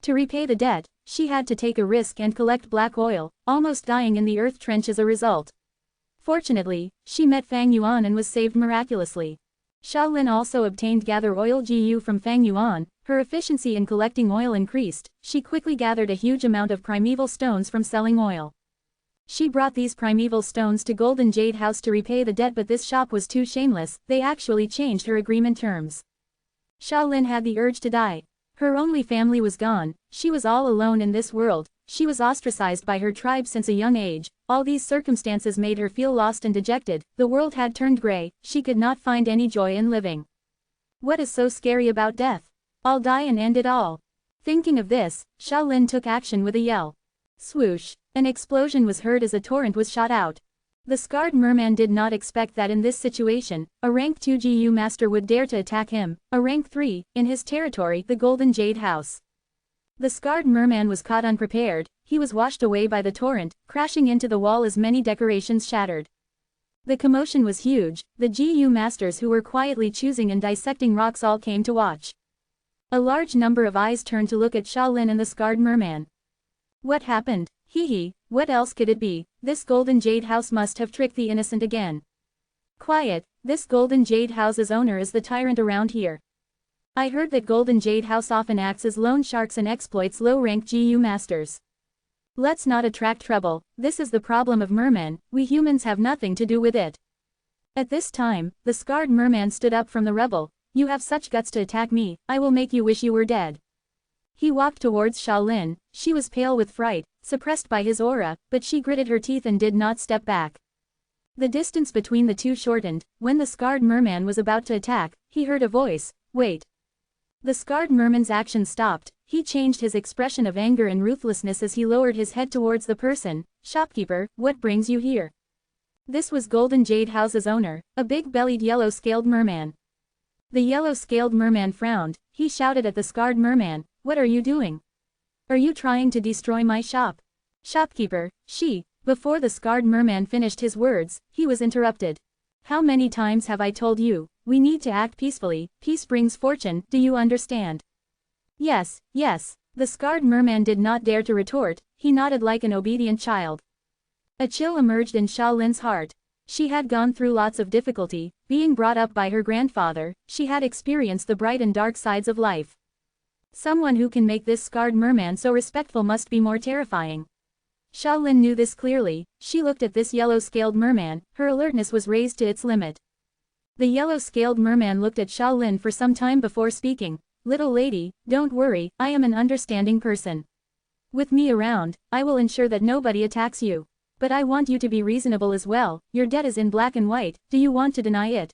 To repay the debt, she had to take a risk and collect black oil, almost dying in the earth trench as a result. Fortunately, she met Fang Yuan and was saved miraculously. Shaolin also obtained gather oil GU from Fang Yuan. Her efficiency in collecting oil increased. She quickly gathered a huge amount of primeval stones from selling oil. She brought these primeval stones to Golden Jade House to repay the debt, but this shop was too shameless. They actually changed her agreement terms. Shaolin had the urge to die. Her only family was gone. She was all alone in this world. She was ostracized by her tribe since a young age. All these circumstances made her feel lost and dejected. The world had turned gray. She could not find any joy in living. What is so scary about death? I'll die and end it all. Thinking of this, Shaolin took action with a yell. Swoosh! An explosion was heard as a torrent was shot out. The scarred merman did not expect that in this situation, a rank 2 GU master would dare to attack him, a rank 3, in his territory, the Golden Jade House. The scarred merman was caught unprepared. He was washed away by the torrent, crashing into the wall as many decorations shattered. The commotion was huge. The GU masters who were quietly choosing and dissecting rocks all came to watch. A large number of eyes turned to look at Shaolin and the scarred merman. What happened? Hee, what else could it be? This Golden Jade House must have tricked the innocent again. Quiet, this Golden Jade House's owner is the tyrant around here. I heard that Golden Jade House often acts as loan sharks and exploits low-rank GU masters. Let's not attract trouble. This is the problem of mermen. We humans have nothing to do with it. At this time, the scarred merman stood up from the rubble. You have such guts to attack me, I will make you wish you were dead. He walked towards Shaolin. She was pale with fright, suppressed by his aura, but she gritted her teeth and did not step back. The distance between the two shortened. When the scarred merman was about to attack, he heard a voice, wait. The scarred merman's action stopped. He changed his expression of anger and ruthlessness as he lowered his head towards the person. Shopkeeper, what brings you here? This was Golden Jade House's owner, a big-bellied yellow-scaled merman. The yellow-scaled merman frowned. He shouted at the scarred merman, what are you doing? Are you trying to destroy my shop? Shopkeeper, Before the scarred merman finished his words, he was interrupted. How many times have I told you, we need to act peacefully, peace brings fortune, do you understand? Yes, yes. The scarred merman did not dare to retort, he nodded like an obedient child. A chill emerged in Shaolin's heart. She had gone through lots of difficulty, being brought up by her grandfather, she had experienced the bright and dark sides of life. Someone who can make this scarred merman so respectful must be more terrifying. Shaolin knew this clearly, she looked at this yellow-scaled merman, her alertness was raised to its limit. The yellow-scaled merman looked at Shaolin for some time before speaking. Little lady, don't worry, I am an understanding person. With me around, I will ensure that nobody attacks you. But I want you to be reasonable as well, your debt is in black and white, do you want to deny it?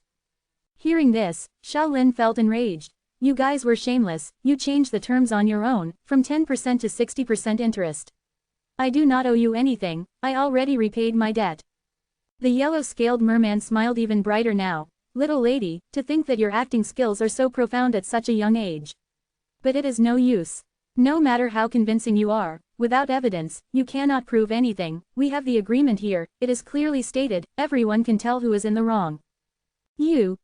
Hearing this, Shaolin felt enraged. You guys were shameless, you changed the terms on your own, from 10% to 60% interest. I do not owe you anything, I already repaid my debt. The yellow-scaled merman smiled even brighter now. Little lady, to think that your acting skills are so profound at such a young age. But it is no use. No matter how convincing you are, without evidence, you cannot prove anything, we have the agreement here, it is clearly stated, everyone can tell who is in the wrong. You.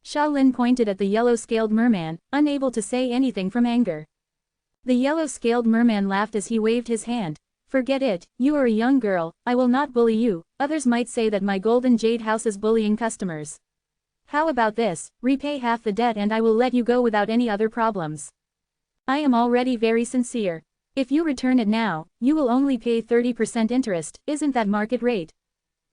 Shaolin pointed at the yellow-scaled merman, unable to say anything from anger. The yellow-scaled merman laughed as he waved his hand. Forget it, you are a young girl, I will not bully you, others might say that my golden jade house is bullying customers. How about this, repay half the debt and I will let you go without any other problems. I am already very sincere. If you return it now, you will only pay 30% interest, isn't that market rate?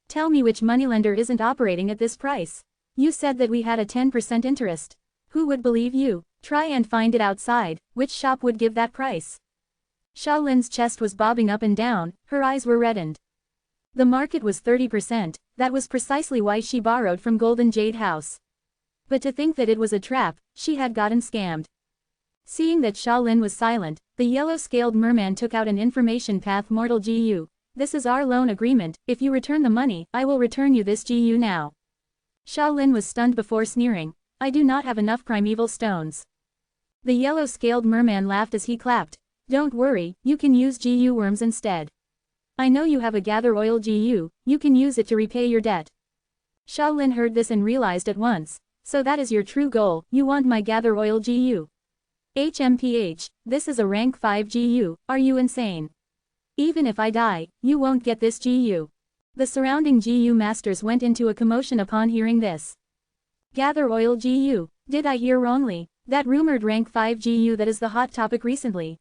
Tell me which moneylender isn't operating at this price. You said that we had a 10% interest. Who would believe you? Try and find it outside, which shop would give that price? Shaolin's chest was bobbing up and down, her eyes were reddened. The market was 30%, that was precisely why she borrowed from Golden Jade House. But to think that it was a trap, she had gotten scammed. Seeing that Shaolin was silent, the yellow-scaled merman took out an information path. Mortal GU. This is our loan agreement, if you return the money, I will return you this GU now. Shaolin was stunned before sneering. I do not have enough primeval stones. The yellow-scaled merman laughed as he clapped. Don't worry, you can use GU worms instead. I know you have a gather oil GU, you can use it to repay your debt. Shaolin heard this and realized at once. So that is your true goal, you want my gather oil GU. HMPH, this is a rank 5 GU, are you insane? Even if I die, you won't get this GU. The surrounding GU masters went into a commotion upon hearing this. Gather oil GU, did I hear wrongly? That rumored rank 5 GU that is the hot topic recently.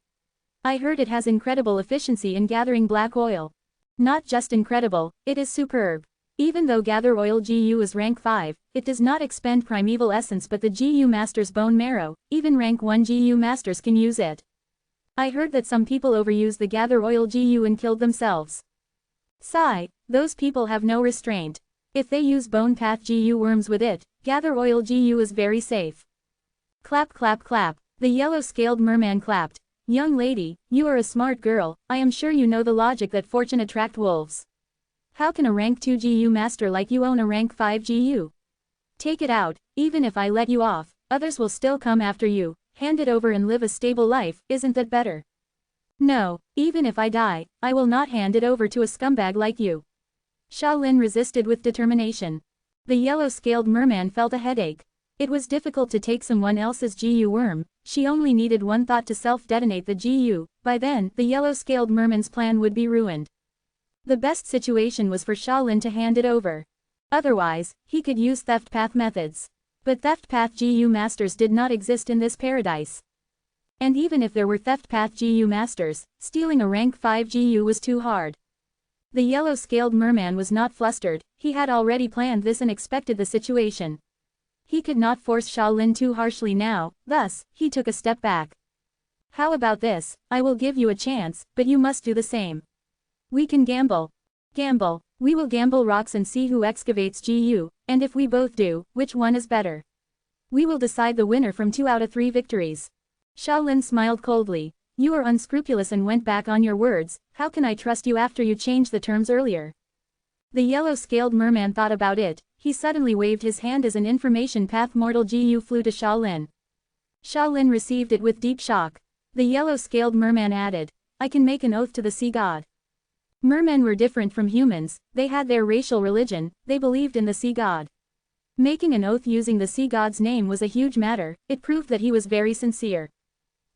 I heard it has incredible efficiency in gathering black oil. Not just incredible, it is superb. Even though gather oil GU is rank 5, it does not expend primeval essence but the GU master's bone marrow, even rank 1 GU masters can use it. I heard that some people overuse the gather oil GU and killed themselves. Sigh, those people have no restraint. If they use bone path GU worms with it, gather oil GU is very safe. Clap clap clap, the yellow-scaled merman clapped. Young lady, you are a smart girl, I am sure you know the logic that fortune attract wolves. How can a rank 2 GU master like you own a rank 5 GU? Take it out, even if I let you off, others will still come after you, hand it over and live a stable life, isn't that better? No, even if I die, I will not hand it over to a scumbag like you. Shaolin resisted with determination. The yellow-scaled merman felt a headache. It was difficult to take someone else's GU worm, she only needed one thought to self-detonate the GU, by then, the yellow-scaled merman's plan would be ruined. The best situation was for Shaolin to hand it over. Otherwise, he could use theft path methods. But theft path GU masters did not exist in this paradise. And even if there were theft path GU masters, stealing a rank 5 GU was too hard. The yellow-scaled merman was not flustered, he had already planned this and expected the situation. He could not force Shaolin too harshly now, thus, he took a step back. How about this, I will give you a chance, but you must do the same. We can gamble. Gamble, we will gamble rocks and see who excavates GU, and if we both do, which one is better? We will decide the winner from 2 out of 3 victories. Shaolin smiled coldly. You are unscrupulous and went back on your words, how can I trust you after you changed the terms earlier? The yellow-scaled merman thought about it, he suddenly waved his hand as an information path. Mortal GU flew to Shaolin. Shaolin received it with deep shock. The yellow-scaled merman added. I can make an oath to the sea god. Mermen were different from humans, they had their racial religion, they believed in the sea god. Making an oath using the sea god's name was a huge matter, it proved that he was very sincere.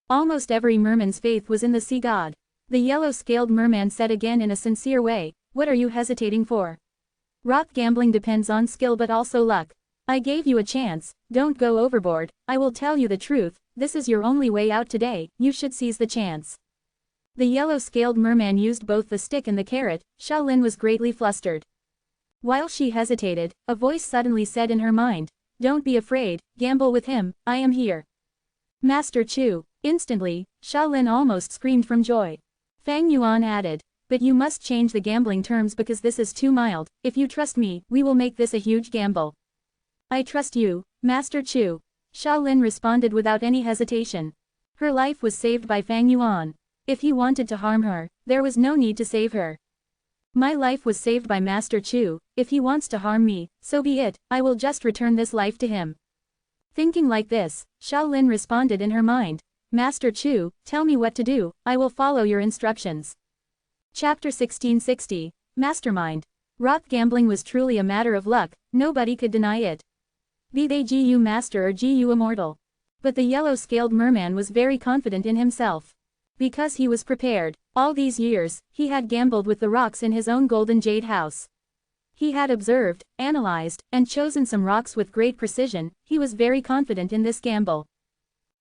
Almost every merman's faith was in the sea god. The yellow-scaled merman said again in a sincere way, what are you hesitating for? Rock gambling depends on skill but also luck. I gave you a chance, don't go overboard, I will tell you the truth, this is your only way out today, you should seize the chance. The yellow-scaled merman used both the stick and the carrot. Shaolin was greatly flustered. While she hesitated, a voice suddenly said in her mind, don't be afraid, gamble with him, I am here. Master Chu. Instantly, Shaolin almost screamed from joy. Fang Yuan added, but you must change the gambling terms because this is too mild, if you trust me, we will make this a huge gamble. I trust you, Master Chu. Shaolin responded without any hesitation. Her life was saved by Fang Yuan. If he wanted to harm her, there was no need to save her. My life was saved by Master Chu, if he wants to harm me, so be it, I will just return this life to him. Thinking like this, Shaolin responded in her mind, Master Chu, tell me what to do, I will follow your instructions. Chapter 1660, Mastermind. Rock gambling was truly a matter of luck, nobody could deny it. Be they GU Master or GU Immortal. But the yellow-scaled merman was very confident in himself. Because he was prepared, all these years, he had gambled with the rocks in his own golden jade house. He had observed, analyzed, and chosen some rocks with great precision, he was very confident in this gamble.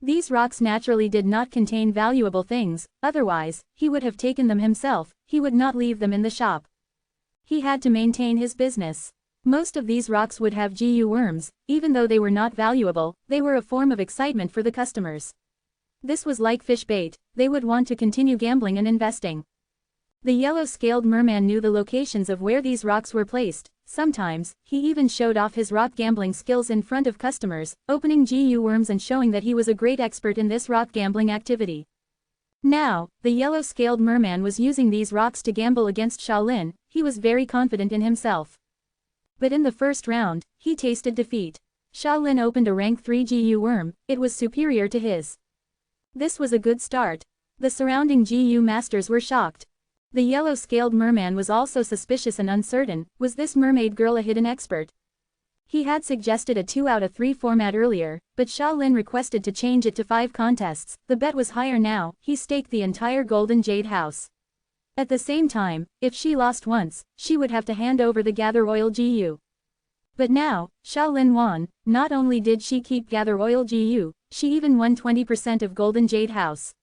These rocks naturally did not contain valuable things, otherwise, he would have taken them himself, he would not leave them in the shop. He had to maintain his business. Most of these rocks would have GU worms, even though they were not valuable, they were a form of excitement for the customers. This was like fish bait, they would want to continue gambling and investing. The yellow-scaled merman knew the locations of where these rocks were placed, sometimes, he even showed off his rock gambling skills in front of customers, opening GU worms and showing that he was a great expert in this rock gambling activity. Now, the yellow-scaled merman was using these rocks to gamble against Shaolin, he was very confident in himself. But in the first round, he tasted defeat. Shaolin opened a rank 3 GU worm, it was superior to his. This was a good start. The surrounding GU masters were shocked. The yellow-scaled merman was also suspicious and uncertain, was this mermaid girl a hidden expert? He had suggested a 2 out of 3 format earlier, but Shaolin requested to change it to 5 contests, the bet was higher now, he staked the entire golden jade house. At the same time, if she lost once, she would have to hand over the Gather Oil GU. But now, Shaolin won, not only did she keep Gather Oil GU, she even won 20% of Golden Jade House.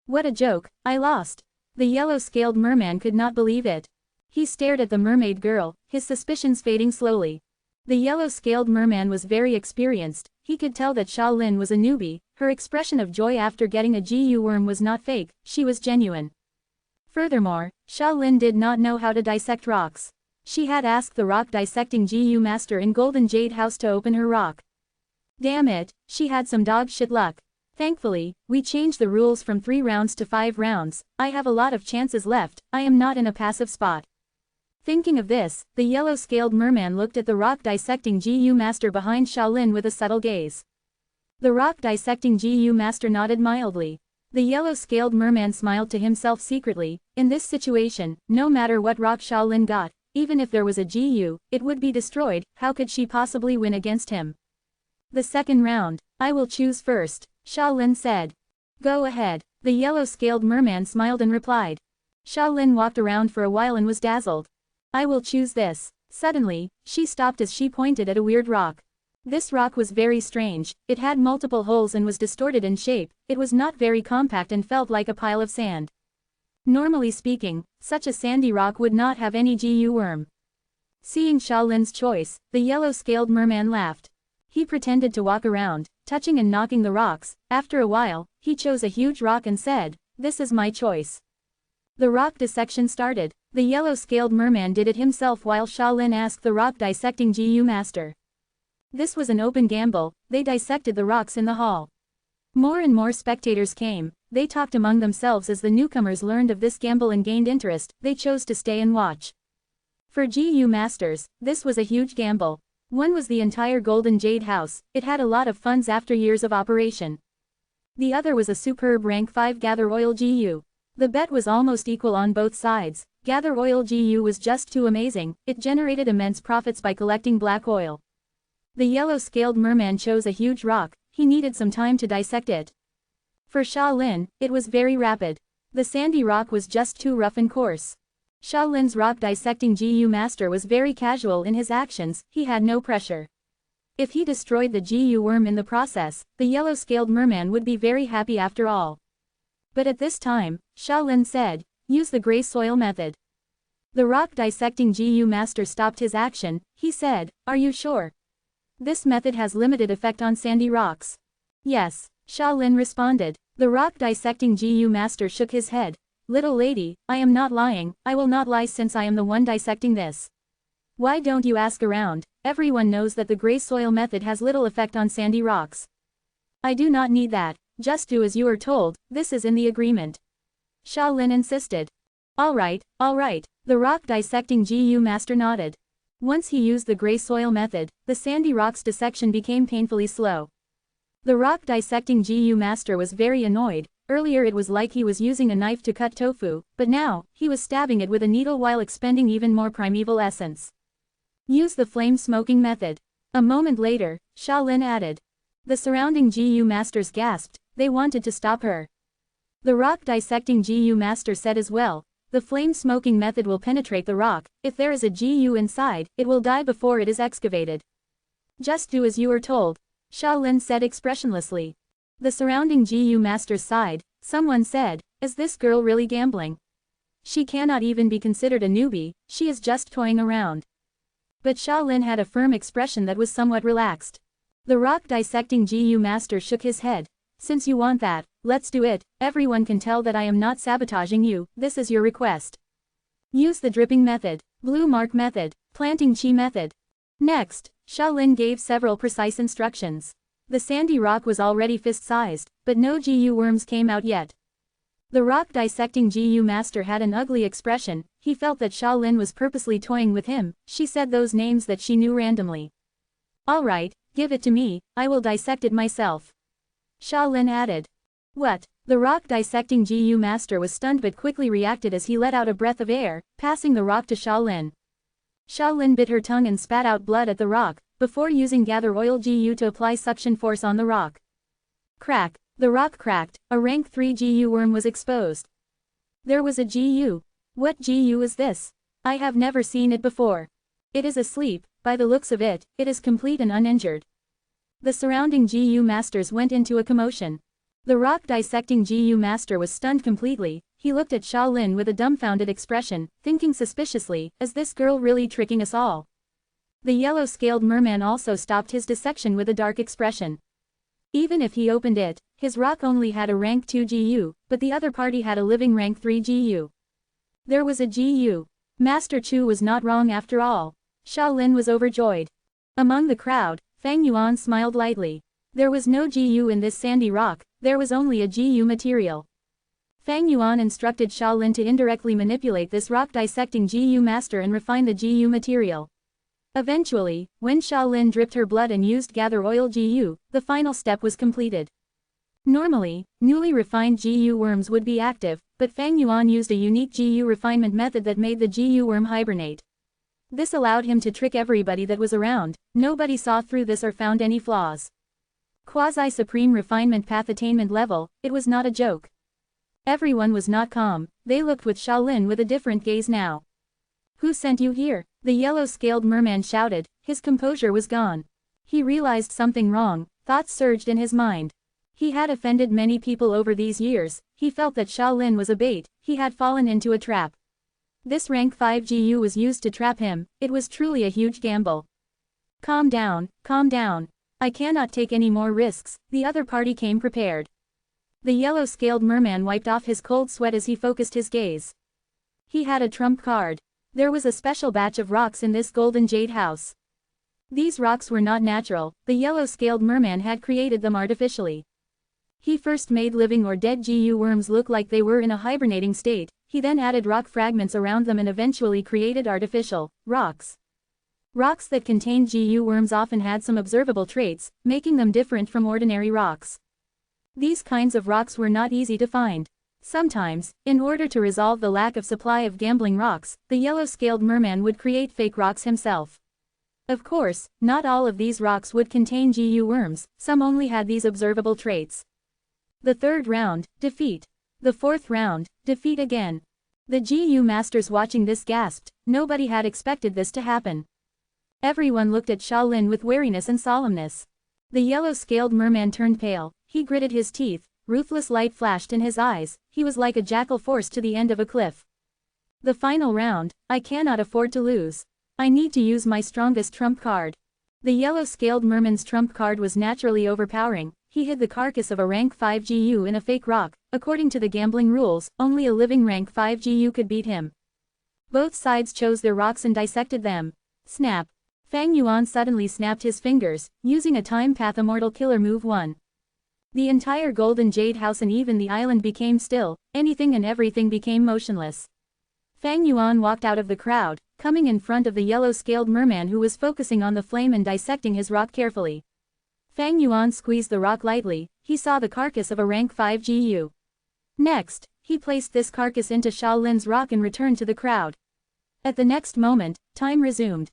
What a joke, I lost. The yellow-scaled merman could not believe it. He stared at the mermaid girl, his suspicions fading slowly. The yellow-scaled merman was very experienced, he could tell that Shaolin was a newbie, her expression of joy after getting a GU worm was not fake, she was genuine. Furthermore, Shaolin did not know how to dissect rocks. She had asked the rock dissecting GU master in Golden Jade House to open her rock. Damn it, she had some dog shit luck. Thankfully, we changed the rules from 3 rounds to 5 rounds, I have a lot of chances left, I am not in a passive spot. Thinking of this, the yellow-scaled merman looked at the rock dissecting GU master behind Shaolin with a subtle gaze. The rock dissecting GU master nodded mildly. The yellow-scaled merman smiled to himself secretly, in this situation, no matter what rock Shaolin got, even if there was a GU, it would be destroyed, how could she possibly win against him? The second round, I will choose first, Shaolin said. Go ahead, the yellow-scaled merman smiled and replied. Shaolin walked around for a while and was dazzled. I will choose this. Suddenly, she stopped as she pointed at a weird rock. This rock was very strange, it had multiple holes and was distorted in shape, it was not very compact and felt like a pile of sand. Normally speaking, such a sandy rock would not have any GU worm. Seeing Shaolin's choice, the yellow-scaled merman laughed. He pretended to walk around, touching and knocking the rocks. After a while, he chose a huge rock and said, "This is my choice." The rock dissection started. The yellow-scaled merman did it himself while Shaolin asked the rock dissecting GU master. This was an open gamble, they dissected the rocks in the hall. More and more spectators came, they talked among themselves as the newcomers learned of this gamble and gained interest, they chose to stay and watch. For GU masters, this was a huge gamble. One was the entire Golden Jade House, it had a lot of funds after years of operation. The other was a superb rank 5 gather oil GU. The bet was almost equal on both sides. Gather oil GU was just too amazing, it generated immense profits by collecting black oil. The yellow-scaled merman chose a huge rock, he needed some time to dissect it. For Shaolin, it was very rapid. The sandy rock was just too rough and coarse. Shaolin's rock dissecting GU master was very casual in his actions, he had no pressure. If he destroyed the GU worm in the process, the yellow-scaled merman would be very happy after all. But at this time, Shaolin said, use the gray soil method. The rock dissecting GU master stopped his action, he said, are you sure? This method has limited effect on sandy rocks. Yes, Shaolin responded. The rock dissecting GU master shook his head. Little lady, I am not lying, I will not lie since I am the one dissecting this. Why don't you ask around? Everyone knows that the gray soil method has little effect on sandy rocks. I do not need that, just do as you are told, this is in the agreement. Shaolin insisted. Alright, the rock dissecting GU master nodded. Once he used the gray soil method, the sandy rock's dissection became painfully slow. The rock dissecting GU master was very annoyed. Earlier it was like he was using a knife to cut tofu, but now, he was stabbing it with a needle while expending even more primeval essence. Use the flame smoking method. A moment later, Shaolin added. The surrounding GU masters gasped, they wanted to stop her. The rock dissecting GU master said as well, the flame smoking method will penetrate the rock, if there is a GU inside, it will die before it is excavated. Just do as you are told, Shaolin said expressionlessly. The surrounding GU masters sighed. Someone said, is this girl really gambling? She cannot even be considered a newbie, she is just toying around. But Shaolin had a firm expression that was somewhat relaxed. The rock dissecting GU master shook his head. Since you want that, let's do it, everyone can tell that I am not sabotaging you, this is your request. Use the dripping method, blue mark method, planting chi method. Next, Shaolin gave several precise instructions. The sandy rock was already fist-sized, but no GU worms came out yet. The rock dissecting GU master had an ugly expression, he felt that Shaolin was purposely toying with him, she said those names that she knew randomly. Alright, give it to me, I will dissect it myself. Shaolin added. What? The rock dissecting GU master was stunned but quickly reacted as he let out a breath of air, passing the rock to Shaolin. Shaolin bit her tongue and spat out blood at the rock, before using gather oil GU to apply suction force on the rock. Crack, the rock cracked, a rank 3 GU worm was exposed. There was a GU. What GU is this? I have never seen it before. It is asleep, by the looks of it, it is complete and uninjured. The surrounding GU masters went into a commotion. The rock dissecting GU master was stunned completely, he looked at Shaolin with a dumbfounded expression, thinking suspiciously, is this girl really tricking us all? The yellow-scaled merman also stopped his dissection with a dark expression. Even if he opened it, his rock only had a rank 2 GU, but the other party had a living rank 3 GU. There was a GU. Master Chu was not wrong after all. Shaolin was overjoyed. Among the crowd, Fang Yuan smiled lightly. There was no GU in this sandy rock, there was only a GU material. Fang Yuan instructed Shaolin to indirectly manipulate this rock dissecting GU master and refine the GU material. Eventually, when Shaolin dripped her blood and used gather oil GU, the final step was completed. Normally, newly refined GU worms would be active, but Fang Yuan used a unique GU refinement method that made the GU worm hibernate. This allowed him to trick everybody that was around, nobody saw through this or found any flaws. Quasi-supreme refinement path attainment level, it was not a joke. Everyone was not calm, they looked with Shaolin with a different gaze now. Who sent you here? The yellow-scaled merman shouted, his composure was gone. He realized something wrong, thoughts surged in his mind. He had offended many people over these years, he felt that Shaolin was a bait, he had fallen into a trap. This rank 5 GU was used to trap him, it was truly a huge gamble. Calm down, I cannot take any more risks, the other party came prepared. The yellow-scaled merman wiped off his cold sweat as he focused his gaze. He had a trump card. There was a special batch of rocks in this golden jade house. These rocks were not natural, the yellow-scaled merman had created them artificially. He first made living or dead GU worms look like they were in a hibernating state, he then added rock fragments around them and eventually created artificial rocks. Rocks that contained GU worms often had some observable traits, making them different from ordinary rocks. These kinds of rocks were not easy to find. Sometimes, in order to resolve the lack of supply of gambling rocks, the yellow-scaled merman would create fake rocks himself. Of course, not all of these rocks would contain GU worms, some only had these observable traits. The third round, defeat. The fourth round, defeat again. The GU masters watching this gasped, nobody had expected this to happen. Everyone looked at Shaolin with wariness and solemnness. The yellow-scaled merman turned pale, he gritted his teeth, ruthless light flashed in his eyes, he was like a jackal forced to the end of a cliff. The final round, I cannot afford to lose. I need to use my strongest trump card. The yellow-scaled merman's trump card was naturally overpowering, he hid the carcass of a rank 5 GU in a fake rock, according to the gambling rules, only a living rank 5 GU could beat him. Both sides chose their rocks and dissected them. Snap. Fang Yuan suddenly snapped his fingers, using a time path Immortal killer move 1. The entire golden jade house and even the island became still, anything and everything became motionless. Fang Yuan walked out of the crowd, coming in front of the yellow-scaled merman who was focusing on the flame and dissecting his rock carefully. Fang Yuan squeezed the rock lightly, he saw the carcass of a rank 5 GU. Next, he placed this carcass into Shaolin's rock and returned to the crowd. At the next moment, time resumed.